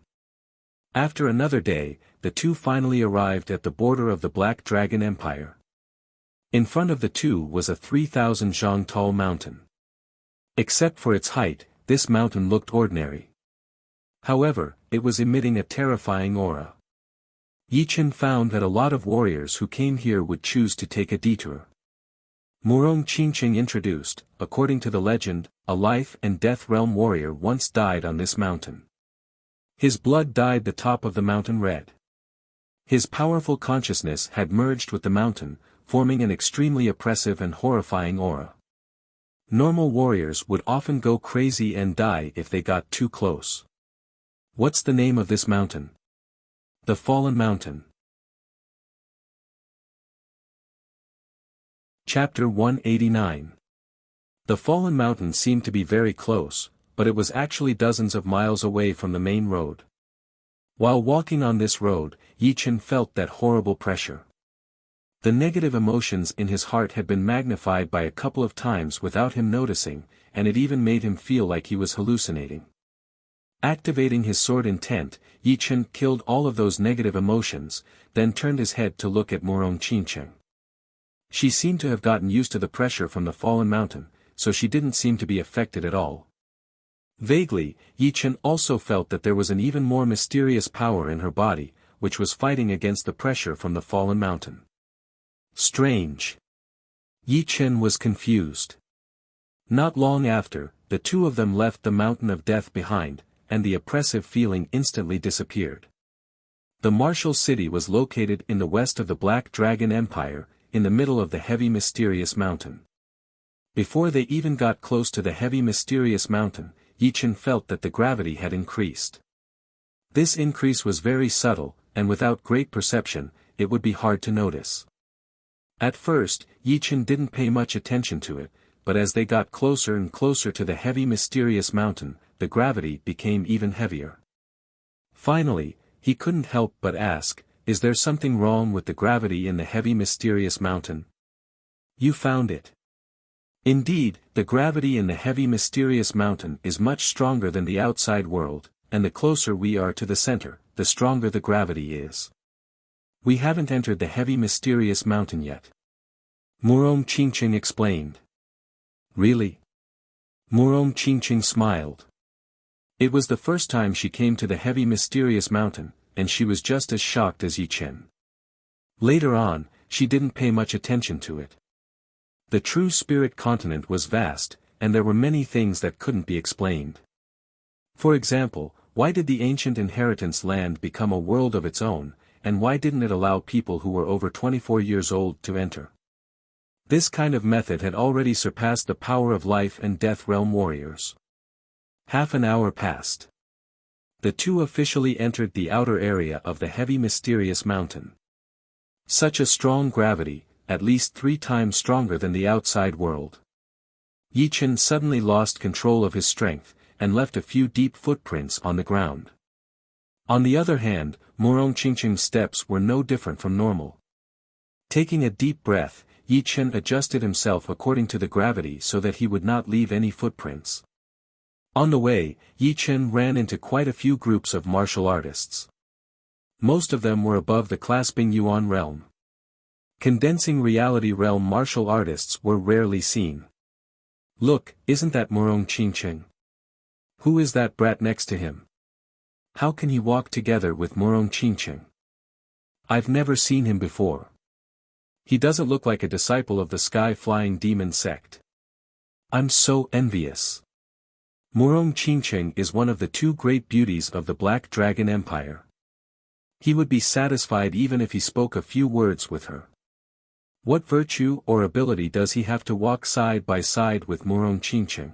After another day, the two finally arrived at the border of the Black Dragon Empire. In front of the two was a 3,000 zhang tall mountain. Except for its height, this mountain looked ordinary. However, it was emitting a terrifying aura. Yi Chen found that a lot of warriors who came here would choose to take a detour. Murong Qingqing introduced, according to the legend, a life and death realm warrior once died on this mountain. His blood dyed the top of the mountain red. His powerful consciousness had merged with the mountain, forming an extremely oppressive and horrifying aura. Normal warriors would often go crazy and die if they got too close. What's the name of this mountain? The Fallen Mountain. Chapter 189. The Fallen Mountain seemed to be very close, but it was actually dozens of miles away from the main road. While walking on this road, Yi Chen felt that horrible pressure. The negative emotions in his heart had been magnified by a couple of times without him noticing, and it even made him feel like he was hallucinating. Activating his sword intent, Yi Chen killed all of those negative emotions, then turned his head to look at Murong Qingqing. She seemed to have gotten used to the pressure from the Fallen Mountain, so she didn't seem to be affected at all. Vaguely, Yi Chen also felt that there was an even more mysterious power in her body, which was fighting against the pressure from the Fallen Mountain. Strange. Yi Chen was confused. Not long after, the two of them left the Mountain of Death behind, and the oppressive feeling instantly disappeared. The martial city was located in the west of the Black Dragon Empire, in the middle of the heavy mysterious mountain. Before they even got close to the heavy mysterious mountain, Yi Chen felt that the gravity had increased. This increase was very subtle, and without great perception, it would be hard to notice. At first, Yi Chen didn't pay much attention to it, but as they got closer and closer to the heavy mysterious mountain, the gravity became even heavier. Finally, he couldn't help but ask, "Is there something wrong with the gravity in the heavy mysterious mountain?" "You found it." Indeed, the gravity in the heavy mysterious mountain is much stronger than the outside world, and the closer we are to the center, the stronger the gravity is. We haven't entered the heavy mysterious mountain yet. Murong Qingqing explained. Really? Murong Qingqing smiled. It was the first time she came to the heavy mysterious mountain, and she was just as shocked as Yi Chen. Later on, she didn't pay much attention to it. The true spirit continent was vast, and there were many things that couldn't be explained. For example, why did the ancient inheritance land become a world of its own, and why didn't it allow people who were over 24 years old to enter? This kind of method had already surpassed the power of life and death realm warriors. Half an hour passed. The two officially entered the outer area of the heavy mysterious mountain. Such a strong gravity, at least 3 times stronger than the outside world. Yi Chen suddenly lost control of his strength, and left a few deep footprints on the ground. On the other hand, Murong Qingqing's steps were no different from normal. Taking a deep breath, Yi Chen adjusted himself according to the gravity so that he would not leave any footprints. On the way, Yi Chen ran into quite a few groups of martial artists. Most of them were above the clasping yuan realm. Condensing reality realm martial artists were rarely seen. Look, isn't that Murong Qingqing? Who is that brat next to him? How can he walk together with Murong Qingqing? I've never seen him before. He doesn't look like a disciple of the sky-flying demon sect. I'm so envious. Murong Qingqing is one of the 2 great beauties of the Black Dragon Empire. He would be satisfied even if he spoke a few words with her. What virtue or ability does he have to walk side by side with Murong Qingqing?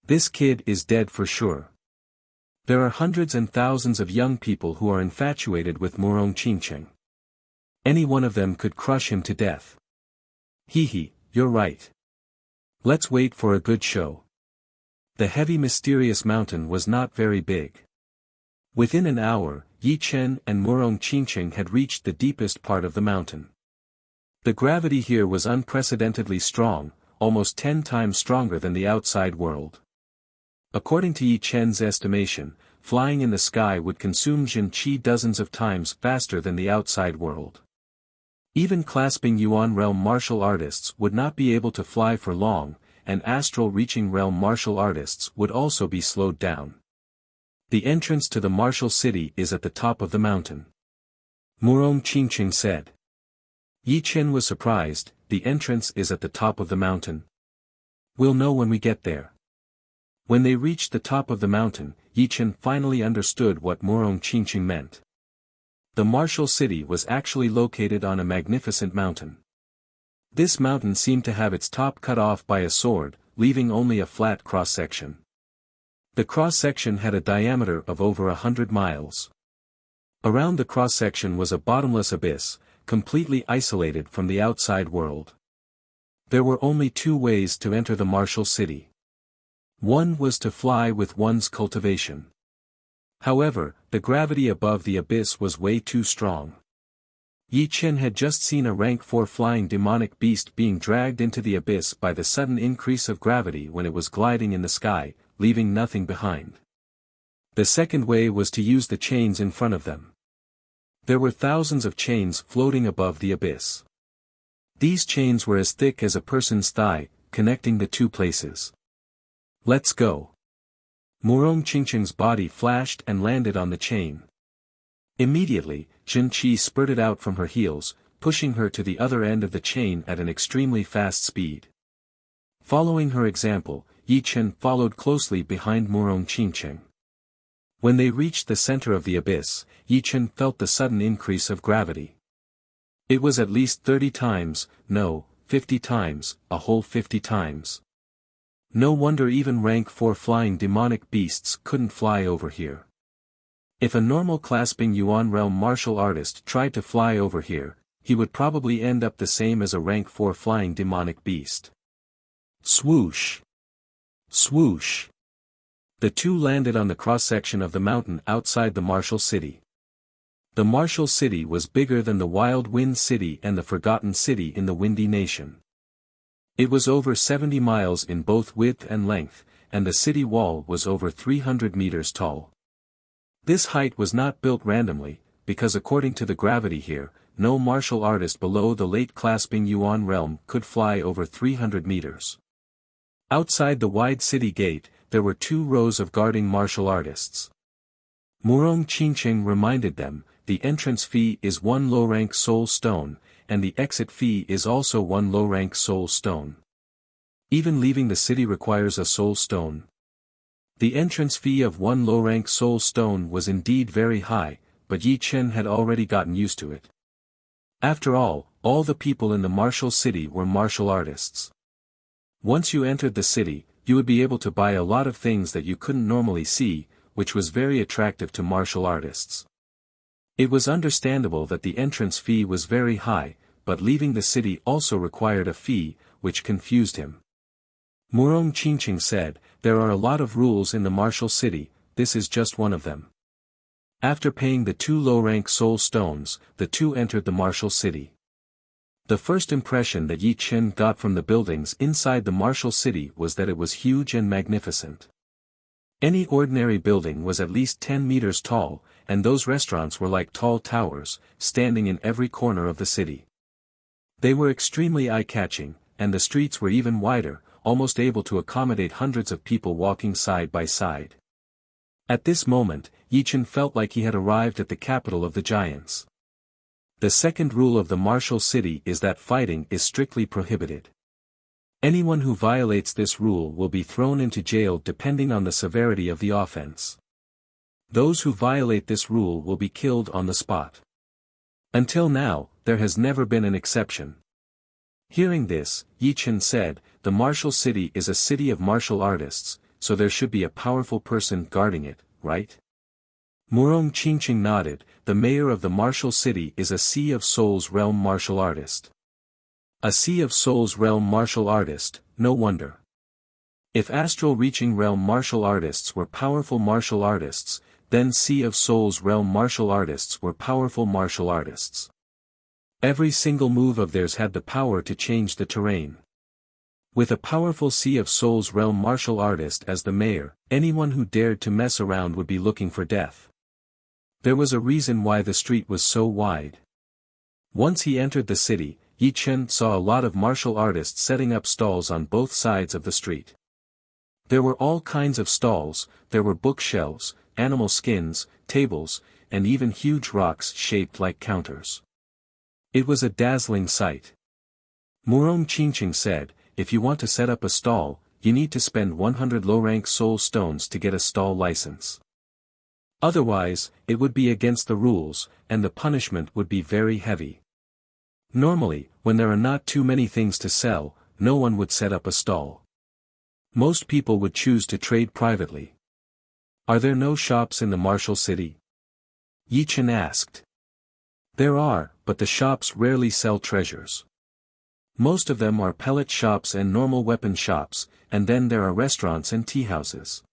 This kid is dead for sure. There are hundreds and thousands of young people who are infatuated with Murong Qingqing. Any one of them could crush him to death. Hee, you're right. Let's wait for a good show. The heavy mysterious mountain was not very big. Within an hour, Yi Chen and Murong Qingqing had reached the deepest part of the mountain. The gravity here was unprecedentedly strong, almost 10 times stronger than the outside world. According to Yi Chen's estimation, flying in the sky would consume Jin Qi dozens of times faster than the outside world. Even clasping yuan realm martial artists would not be able to fly for long, and astral reaching realm martial artists would also be slowed down. The entrance to the martial city is at the top of the mountain. Murong Qingqing said. Yi Chen was surprised. The entrance is at the top of the mountain. We'll know when we get there. When they reached the top of the mountain, Yi Chen finally understood what Murong Qingqing meant. The martial city was actually located on a magnificent mountain. This mountain seemed to have its top cut off by a sword, leaving only a flat cross-section. The cross-section had a diameter of over 100 miles. Around the cross-section was a bottomless abyss, completely isolated from the outside world. There were only 2 ways to enter the martial city. One was to fly with one's cultivation. However, the gravity above the abyss was way too strong. Yi Chen had just seen a rank 4 flying demonic beast being dragged into the abyss by the sudden increase of gravity when it was gliding in the sky, leaving nothing behind. The second way was to use the chains in front of them. There were thousands of chains floating above the abyss. These chains were as thick as a person's thigh, connecting the 2 places. Let's go. Murong Qingqing's body flashed and landed on the chain. Immediately, Jin Qi spurted out from her heels, pushing her to the other end of the chain at an extremely fast speed. Following her example, Yi Chen followed closely behind Murong Qingqing. When they reached the center of the abyss, Yi Chen felt the sudden increase of gravity. It was at least 30 times, no, 50 times, a whole 50 times. No wonder even rank 4 flying demonic beasts couldn't fly over here. If a normal clasping Yuan realm martial artist tried to fly over here, he would probably end up the same as a rank 4 flying demonic beast. Swoosh! Swoosh! The two landed on the cross-section of the mountain outside the martial city. The martial city was bigger than the Wild Wind City and the Forgotten City in the Windy Nation. It was over 70 miles in both width and length, and the city wall was over 300 meters tall. This height was not built randomly, because according to the gravity here, no martial artist below the late clasping Yuan realm could fly over 300 meters. Outside the wide city gate, there were 2 rows of guarding martial artists. Murong Qingqing reminded them, the entrance fee is 1 low-rank soul stone, and the exit fee is also 1 low-rank soul stone. Even leaving the city requires a soul stone. The entrance fee of 1 low-rank soul stone was indeed very high, but Yi Chen had already gotten used to it. After all the people in the martial city were martial artists. Once you entered the city, you would be able to buy a lot of things that you couldn't normally see, which was very attractive to martial artists. It was understandable that the entrance fee was very high, but leaving the city also required a fee, which confused him. Murong Qingqing said, "There are a lot of rules in the martial city, this is just one of them." After paying the 2 low-rank soul stones, the two entered the martial city. The first impression that Yi Chen got from the buildings inside the martial city was that it was huge and magnificent. Any ordinary building was at least 10 meters tall, and those restaurants were like tall towers, standing in every corner of the city. They were extremely eye-catching, and the streets were even wider, almost able to accommodate hundreds of people walking side by side. At this moment, Yi Chen felt like he had arrived at the capital of the giants. The second rule of the martial city is that fighting is strictly prohibited. Anyone who violates this rule will be thrown into jail depending on the severity of the offense. Those who violate this rule will be killed on the spot. Until now, there has never been an exception. Hearing this, Yi Chen said, "The martial city is a city of martial artists, so there should be a powerful person guarding it, right?" Murong Qingqing nodded. "The mayor of the martial city is a Sea of Souls realm martial artist." A Sea of Souls realm martial artist, no wonder. If astral reaching realm martial artists were powerful martial artists, then Sea of Souls realm martial artists were powerful martial artists. Every single move of theirs had the power to change the terrain. With a powerful Sea of Souls realm martial artist as the mayor, anyone who dared to mess around would be looking for death. There was a reason why the street was so wide. Once he entered the city, Yi Chen saw a lot of martial artists setting up stalls on both sides of the street. There were all kinds of stalls, there were bookshelves, animal skins, tables, and even huge rocks shaped like counters. It was a dazzling sight. Murong Qingqing said, "If you want to set up a stall, you need to spend 100 low-rank soul stones to get a stall license. Otherwise, it would be against the rules, and the punishment would be very heavy. Normally, when there are not too many things to sell, no one would set up a stall. Most people would choose to trade privately." "Are there no shops in the martial city?" Yi Chen asked. "There are, but the shops rarely sell treasures. Most of them are pellet shops and normal weapon shops, and then there are restaurants and tea houses.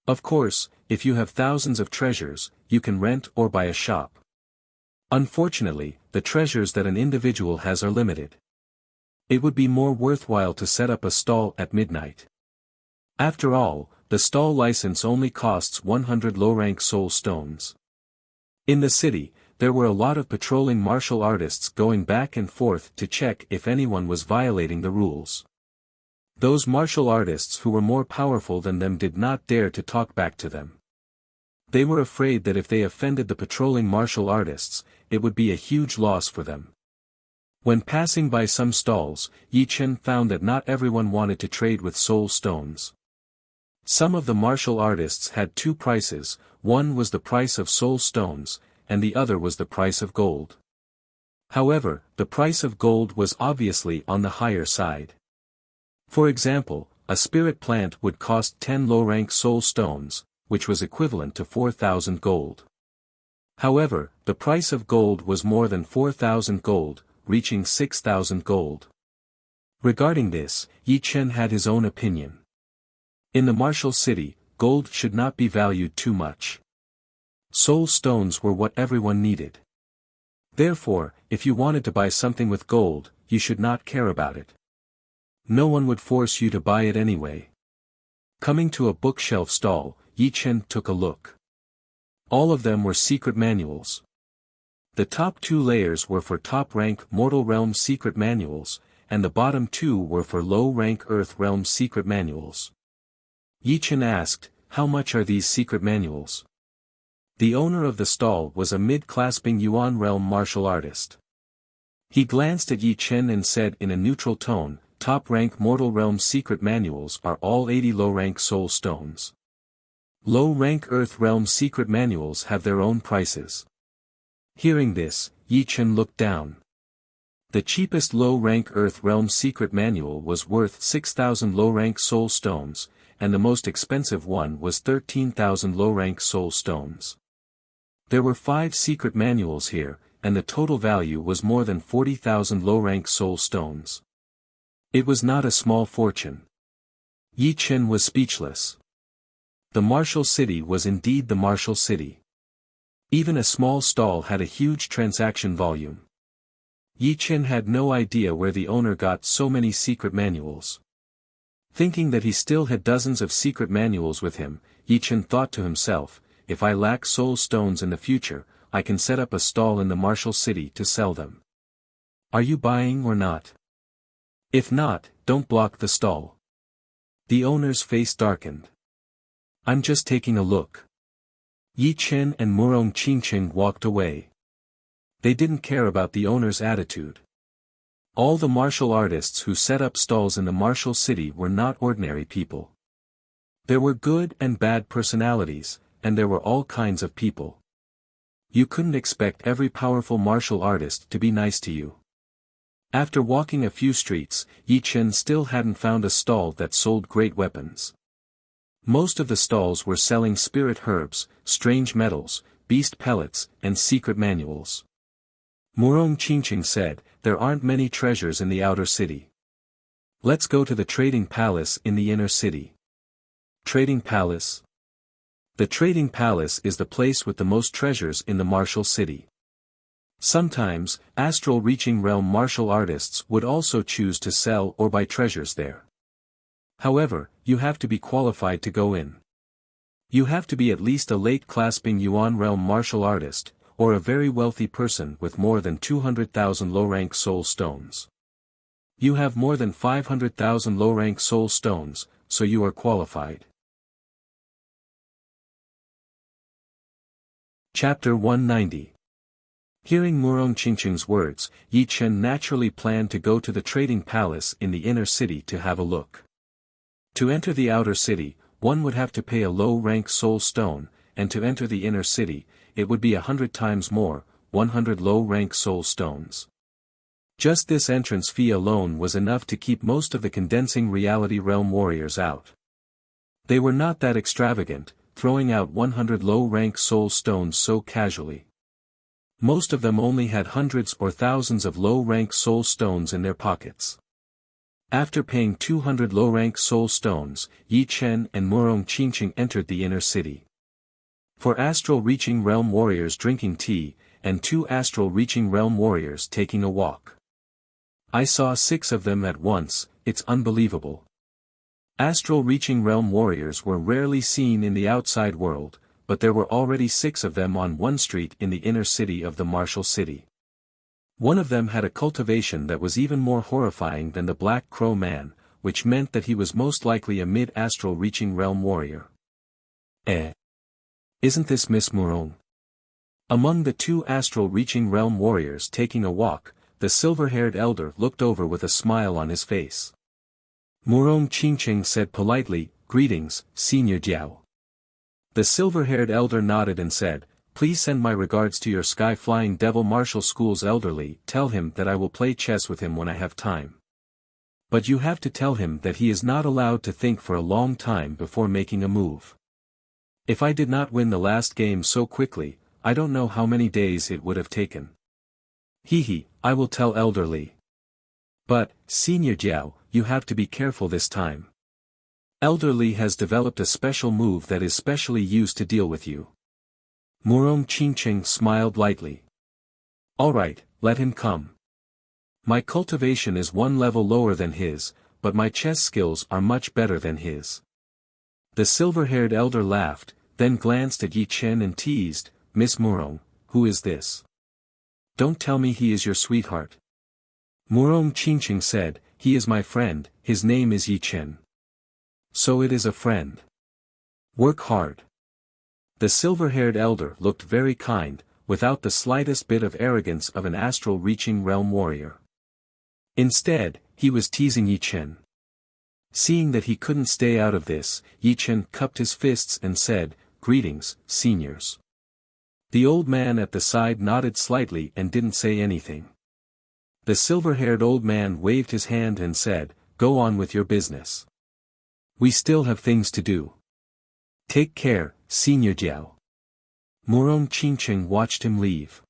Of course, if you have thousands of treasures, you can rent or buy a shop. Unfortunately, the treasures that an individual has are limited. It would be more worthwhile to set up a stall at midnight. After all, the stall license only costs 100 low-rank soul stones." In the city, there were a lot of patrolling martial artists going back and forth to check if anyone was violating the rules. Those martial artists who were more powerful than them did not dare to talk back to them. They were afraid that if they offended the patrolling martial artists, it would be a huge loss for them. When passing by some stalls, Yi Chen found that not everyone wanted to trade with soul stones. Some of the martial artists had 2 prices, one was the price of soul stones, and the other was the price of gold. However, the price of gold was obviously on the higher side. For example, a spirit plant would cost 10 low-rank soul stones, which was equivalent to 4,000 gold. However, the price of gold was more than 4,000 gold, reaching 6,000 gold. Regarding this, Yi Chen had his own opinion. In the martial city, gold should not be valued too much. Soul stones were what everyone needed. Therefore, if you wanted to buy something with gold, you should not care about it. No one would force you to buy it anyway. Coming to a bookshelf stall, Yi Chen took a look. All of them were secret manuals. The top 2 layers were for top-rank Mortal Realm secret manuals, and the bottom 2 were for low-rank Earth Realm secret manuals. Yi Chen asked, "How much are these secret manuals?" The owner of the stall was a mid-clasping Yuan Realm martial artist. He glanced at Yi Chen and said in a neutral tone, "Top-rank Mortal Realm secret manuals are all 80 low-rank soul stones. Low-rank Earth Realm secret manuals have their own prices." Hearing this, Yi Chen looked down. The cheapest low-rank Earth Realm secret manual was worth 6,000 low-rank soul stones, and the most expensive one was 13,000 low-rank soul stones. There were 5 secret manuals here, and the total value was more than 40,000 low-rank soul stones. It was not a small fortune. Yi Chen was speechless. The martial city was indeed the martial city. Even a small stall had a huge transaction volume. Yi Chen had no idea where the owner got so many secret manuals. Thinking that he still had dozens of secret manuals with him, Yi Chen thought to himself, "If I lack soul stones in the future, I can set up a stall in the martial city to sell them. Are you buying or not? If not, don't block the stall." The owner's face darkened. "I'm just taking a look." Yi Chen and Murong Qingqing walked away. They didn't care about the owner's attitude. All the martial artists who set up stalls in the martial city were not ordinary people. There were good and bad personalities, and there were all kinds of people. You couldn't expect every powerful martial artist to be nice to you. After walking a few streets, Yi Chen still hadn't found a stall that sold great weapons. Most of the stalls were selling spirit herbs, strange metals, beast pellets, and secret manuals. Murong Qingqing said, "There aren't many treasures in the outer city. Let's go to the trading palace in the inner city." Trading palace? The trading palace is the place with the most treasures in the martial city. Sometimes, astral reaching realm martial artists would also choose to sell or buy treasures there. However, you have to be qualified to go in. You have to be at least a late-clasping Yuan realm martial artist, or a very wealthy person with more than 200,000 low-rank soul stones. You have more than 500,000 low-rank soul stones, so you are qualified. Chapter 190. Hearing Murong Qingqing's words, Yi Chen naturally planned to go to the trading palace in the inner city to have a look. To enter the outer city, one would have to pay a low-rank soul stone, and to enter the inner city, it would be 100 times more, 100 low-rank soul stones. Just this entrance fee alone was enough to keep most of the condensing reality realm warriors out. They were not that extravagant, throwing out 100 low-rank soul stones so casually. Most of them only had hundreds or thousands of low-rank soul stones in their pockets. After paying 200 low-rank soul stones, Yi Chen and Murong Qingqing entered the inner city. For astral reaching realm warriors drinking tea, and 2 astral reaching realm warriors taking a walk. I saw 6 of them at once, it's unbelievable. Astral reaching realm warriors were rarely seen in the outside world, but there were already 6 of them on one street in the inner city of the martial city. One of them had a cultivation that was even more horrifying than the Black Crow Man, which meant that he was most likely a mid-astral reaching realm warrior. Isn't this Miss Murong? Among the 2 astral reaching realm warriors taking a walk, the silver-haired elder looked over with a smile on his face. Murong Qingqing said politely, "Greetings, Senior Jiao." The silver-haired elder nodded and said, "Please send my regards to your sky-flying devil martial school's elderly, tell him that I will play chess with him when I have time. But you have to tell him that he is not allowed to think for a long time before making a move. If I did not win the last game so quickly, I don't know how many days it would have taken. Hehe, I will tell Elder Li. But, Senior Jiao, you have to be careful this time. Elder Li has developed a special move that is specially used to deal with you. Murong Qingqing smiled lightly. Alright, let him come. My cultivation is one level lower than his, but my chess skills are much better than his. The silver-haired elder laughed, then glanced at Yi Chen and teased, Miss Murong, who is this? Don't tell me he is your sweetheart. Murong Qingqing said, he is my friend, his name is Yi Chen. So it is a friend. Work hard. The silver-haired elder looked very kind, without the slightest bit of arrogance of an astral-reaching realm warrior. Instead, he was teasing Yi Chen. Seeing that he couldn't stay out of this, Yi Chen cupped his fists and said, Greetings, seniors. The old man at the side nodded slightly and didn't say anything. The silver-haired old man waved his hand and said, Go on with your business. We still have things to do. Take care, Senior Jiao. Murong Qingqing watched him leave.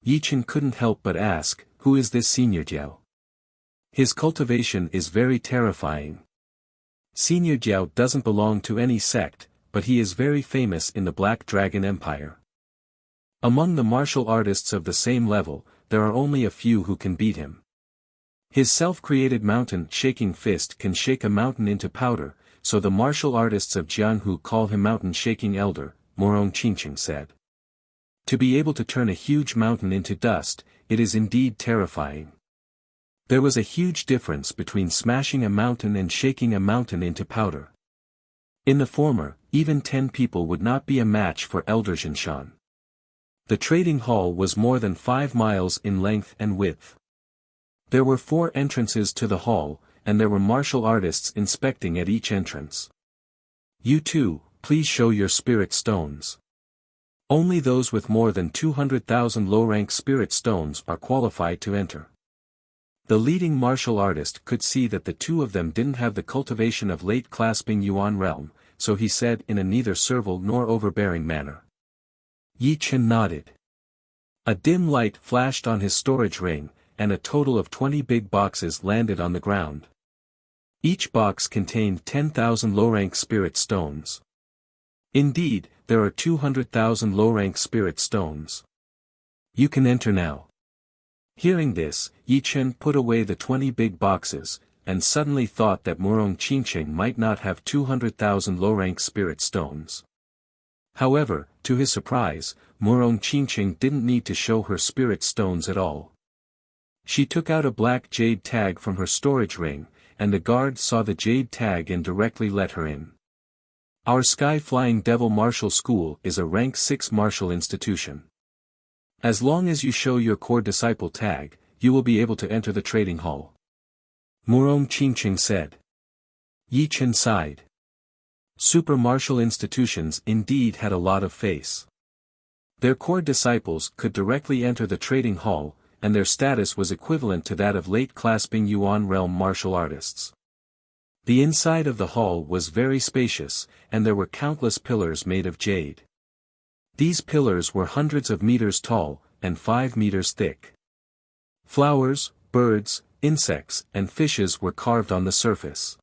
Yi Chen couldn't help but ask, Who is this Senior Jiao? His cultivation is very terrifying. Senior Jiao doesn't belong to any sect, but he is very famous in the Black Dragon Empire. Among the martial artists of the same level, there are only a few who can beat him. His self-created mountain-shaking fist can shake a mountain into powder, so the martial artists of Jianghu call him Mountain-Shaking Elder, Murong Qingqing said. To be able to turn a huge mountain into dust, it is indeed terrifying. There was a huge difference between smashing a mountain and shaking a mountain into powder. In the former, even 10 people would not be a match for Elder Jinshan. The trading hall was more than 5 miles in length and width. There were 4 entrances to the hall, and there were martial artists inspecting at each entrance. You too, please show your spirit stones. Only those with more than 200,000 low-rank spirit stones are qualified to enter. The leading martial artist could see that the two of them didn't have the cultivation of late clasping Yuan realm, so he said in a neither servile nor overbearing manner. Yi Chen nodded. A dim light flashed on his storage ring, and a total of 20 big boxes landed on the ground. Each box contained 10,000 low-rank spirit stones. Indeed, there are 200,000 low-rank spirit stones. You can enter now. Hearing this, Yi Chen put away the 20 big boxes, and suddenly thought that Murong Qingqing might not have 200,000 low-rank spirit stones. However, to his surprise, Murong Qingqing didn't need to show her spirit stones at all. She took out a black jade tag from her storage ring, and the guard saw the jade tag and directly let her in. Our Sky-Flying Devil Martial School is a rank 6 martial institution. As long as you show your core disciple tag, you will be able to enter the trading hall. Murong Qingqing said. Yi Chen sighed. Super martial institutions indeed had a lot of face. Their core disciples could directly enter the trading hall, and their status was equivalent to that of late clasping Yuan realm martial artists. The inside of the hall was very spacious, and there were countless pillars made of jade. These pillars were hundreds of meters tall, and 5 meters thick. Flowers, birds, insects, and fishes were carved on the surface.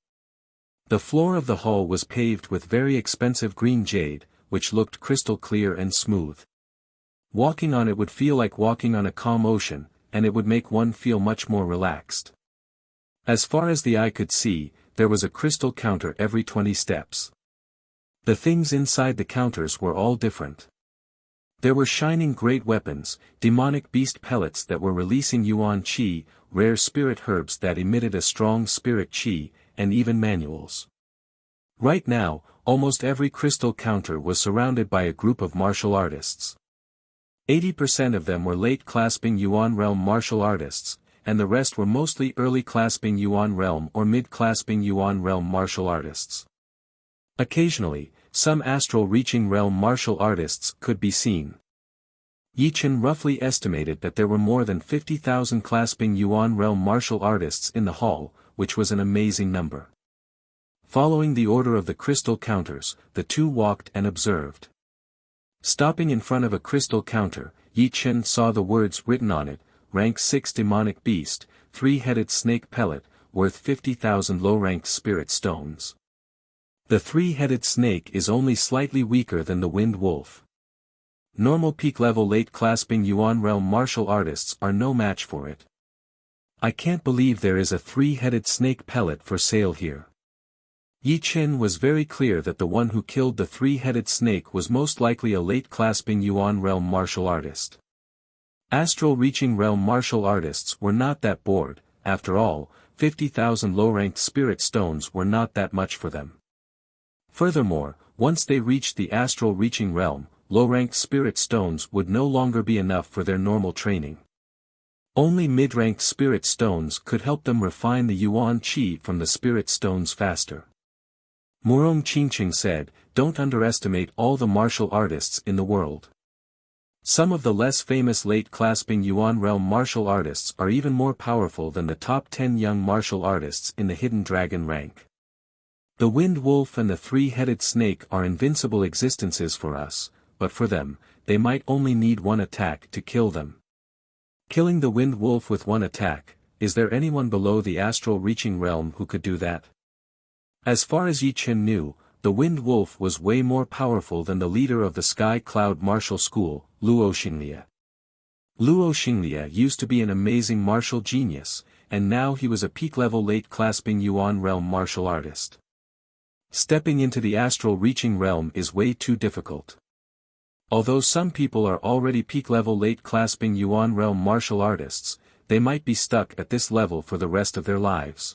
The floor of the hall was paved with very expensive green jade, which looked crystal clear and smooth. Walking on it would feel like walking on a calm ocean, and it would make one feel much more relaxed. As far as the eye could see, there was a crystal counter every 20 steps. The things inside the counters were all different. There were shining great weapons, demonic beast pellets that were releasing Yuan Qi, rare spirit herbs that emitted a strong spirit Qi, and even manuals. Right now, almost every crystal counter was surrounded by a group of martial artists. 80% of them were late clasping Yuan realm martial artists, and the rest were mostly early clasping Yuan realm or mid clasping Yuan realm martial artists. Occasionally, some astral reaching realm martial artists could be seen. Yi Chen roughly estimated that there were more than 50,000 clasping Yuan realm martial artists in the hall, which was an amazing number. Following the order of the crystal counters, the two walked and observed. Stopping in front of a crystal counter, Yi Chen saw the words written on it, Rank 6 Demonic Beast, 3-headed snake pellet, worth 50,000 low-ranked spirit stones. The 3-headed snake is only slightly weaker than the winged wolf. Normal peak-level late-clasping Yuan realm martial artists are no match for it. I can't believe there is a 3-headed snake pellet for sale here. Yi Chen was very clear that the one who killed the 3-headed snake was most likely a late-clasping Yuan realm martial artist. Astral-reaching realm martial artists were not that bored, after all, 50,000 low-ranked spirit stones were not that much for them. Furthermore, once they reached the astral-reaching realm, low-ranked spirit stones would no longer be enough for their normal training. Only mid-ranked spirit stones could help them refine the Yuan Qi from the spirit stones faster. Murong Qingqing said, "Don't underestimate all the martial artists in the world. Some of the less famous late-clasping Yuan realm martial artists are even more powerful than the top 10 young martial artists in the Hidden Dragon rank. The Wind Wolf and the 3-headed snake are invincible existences for us, but for them, they might only need one attack to kill them. Killing the Wind Wolf with one attack, is there anyone below the astral-reaching realm who could do that?" As far as Yi Chen knew, the Wind Wolf was way more powerful than the leader of the Sky Cloud Martial School, Luo Xinglia. Luo Xinglia used to be an amazing martial genius, and now he was a peak-level late-clasping Yuan realm martial artist. Stepping into the astral-reaching realm is way too difficult. Although some people are already peak-level late-clasping Yuan realm martial artists, they might be stuck at this level for the rest of their lives.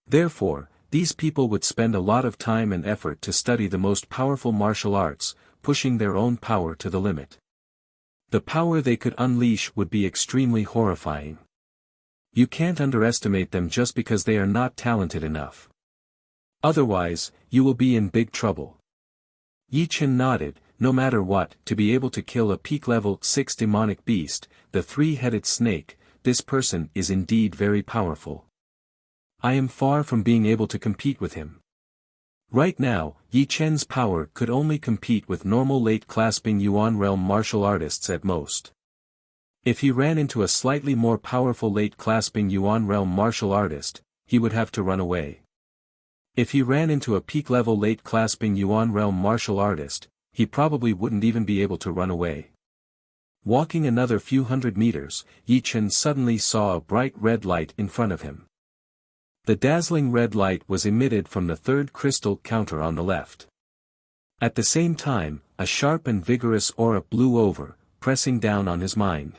Therefore, these people would spend a lot of time and effort to study the most powerful martial arts, pushing their own power to the limit. The power they could unleash would be extremely horrifying. You can't underestimate them just because they are not talented enough. Otherwise, you will be in big trouble. Yi Chen nodded, no matter what, to be able to kill a peak-level 6 demonic beast, the 3-headed snake, this person is indeed very powerful. I am far from being able to compete with him. Right now, Yi Chen's power could only compete with normal late-clasping Yuan realm martial artists at most. If he ran into a slightly more powerful late-clasping Yuan realm martial artist, he would have to run away. If he ran into a peak-level late-clasping Yuan realm martial artist, he probably wouldn't even be able to run away. Walking another few hundred meters, Yi Chen suddenly saw a bright red light in front of him. The dazzling red light was emitted from the third crystal counter on the left. At the same time, a sharp and vigorous aura blew over, pressing down on his mind.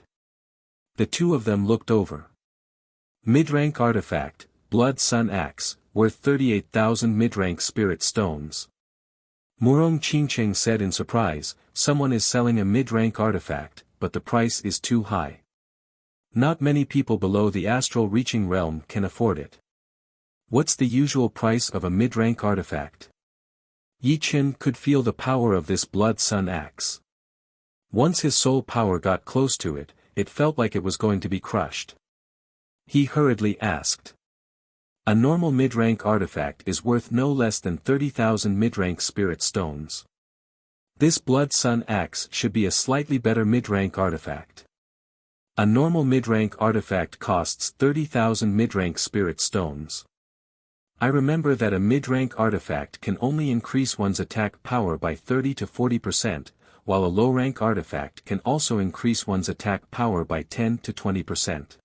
The two of them looked over. Mid-rank artifact, Blood Sun Axe, worth 38,000 mid-rank spirit stones. Murong Qingqing said in surprise, "Someone is selling a mid-rank artifact, but the price is too high. Not many people below the astral-reaching realm can afford it. What's the usual price of a mid-rank artifact?" Yi Chen could feel the power of this Blood Sun Axe. Once his soul power got close to it, it felt like it was going to be crushed. He hurriedly asked. A normal mid-rank artifact is worth no less than 30,000 mid-rank spirit stones. This Blood Sun Axe should be a slightly better mid-rank artifact. A normal mid-rank artifact costs 30,000 mid-rank spirit stones. I remember that a mid-rank artifact can only increase one's attack power by 30 to 40%, while a low-rank artifact can also increase one's attack power by 10 to 20%.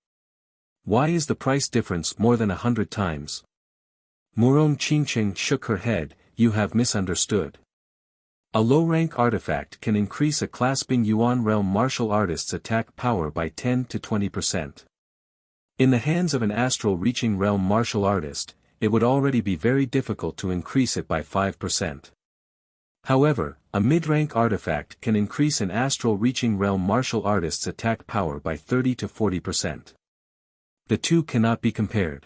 Why is the price difference more than 100 times? Murong Qingqing shook her head, "You have misunderstood. A low-rank artifact can increase a clasping Yuan realm martial artist's attack power by 10 to 20%. In the hands of an astral-reaching realm martial artist, it would already be very difficult to increase it by 5%. However, a mid-rank artifact can increase an astral-reaching realm martial artist's attack power by 30 to 40%. The two cannot be compared.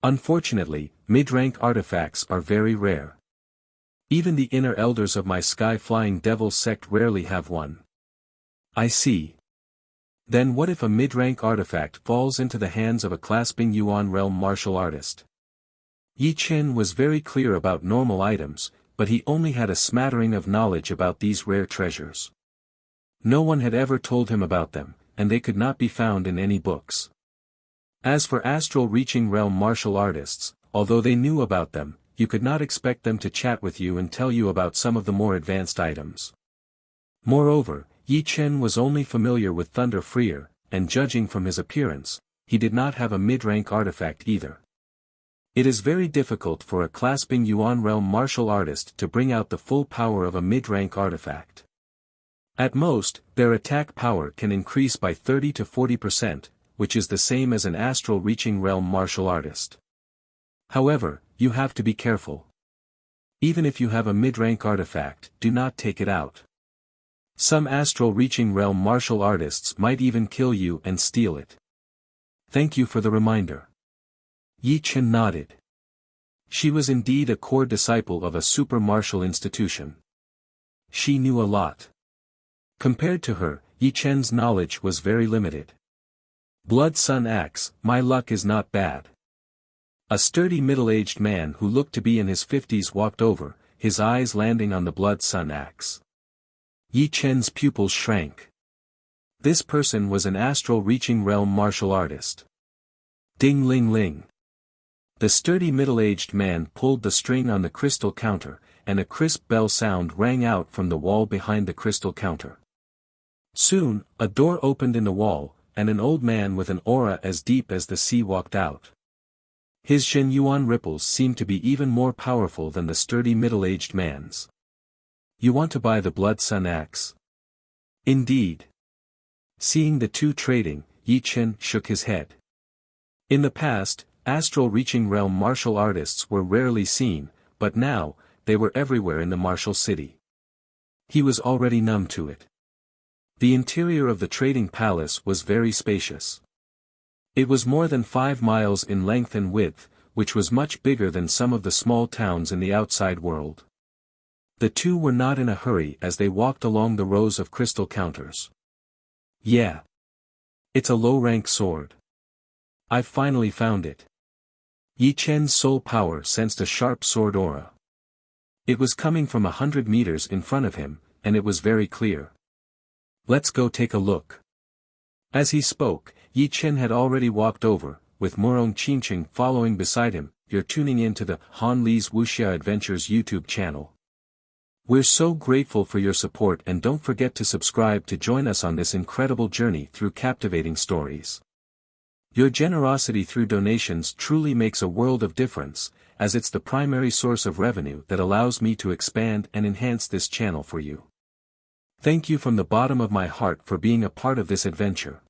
Unfortunately, mid-rank artifacts are very rare. Even the inner elders of my Sky-Flying Devil sect rarely have one." "I see. Then what if a mid-rank artifact falls into the hands of a clasping Yuan realm martial artist?" Yi Chen was very clear about normal items, but he only had a smattering of knowledge about these rare treasures. No one had ever told him about them, and they could not be found in any books. As for astral reaching realm martial artists, although they knew about them, you could not expect them to chat with you and tell you about some of the more advanced items. Moreover, Yi Chen was only familiar with Thunder Freer, and judging from his appearance, he did not have a mid-rank artifact either. It is very difficult for a clasping Yuan realm martial artist to bring out the full power of a mid-rank artifact. At most, their attack power can increase by 30 to 40%, which is the same as an astral reaching realm martial artist. However, you have to be careful. Even if you have a mid-rank artifact, do not take it out. Some astral reaching realm martial artists might even kill you and steal it. Thank you for the reminder. Yi Chen nodded. She was indeed a core disciple of a super martial institution. She knew a lot. Compared to her, Yi Chen's knowledge was very limited. Blood Sun Axe, my luck is not bad. A sturdy middle-aged man who looked to be in his 50s walked over, his eyes landing on the Blood Sun Axe. Yi Chen's pupils shrank. This person was an astral reaching realm martial artist. Ding ling ling. The sturdy middle-aged man pulled the string on the crystal counter, and a crisp bell sound rang out from the wall behind the crystal counter. Soon, a door opened in the wall, and an old man with an aura as deep as the sea walked out. His Zhenyuan ripples seemed to be even more powerful than the sturdy middle-aged man's. You want to buy the Blood Sun Axe? Indeed. Seeing the two trading, Yi Chen shook his head. In the past, astral reaching realm martial artists were rarely seen, but now, they were everywhere in the martial city. He was already numb to it. The interior of the trading palace was very spacious. It was more than 5 miles in length and width, which was much bigger than some of the small towns in the outside world. The two were not in a hurry as they walked along the rows of crystal counters. Yeah. It's a low-rank sword. I've finally found it. Yi Chen's soul power sensed a sharp sword aura. It was coming from 100 meters in front of him, and it was very clear. Let's go take a look. As he spoke, Yi Chen had already walked over, with Murong Qingqing following beside him. You're tuning in to the Han Li's Wuxia Adventures YouTube channel. We're so grateful for your support, and don't forget to subscribe to join us on this incredible journey through captivating stories. Your generosity through donations truly makes a world of difference, as it's the primary source of revenue that allows me to expand and enhance this channel for you. Thank you from the bottom of my heart for being a part of this adventure.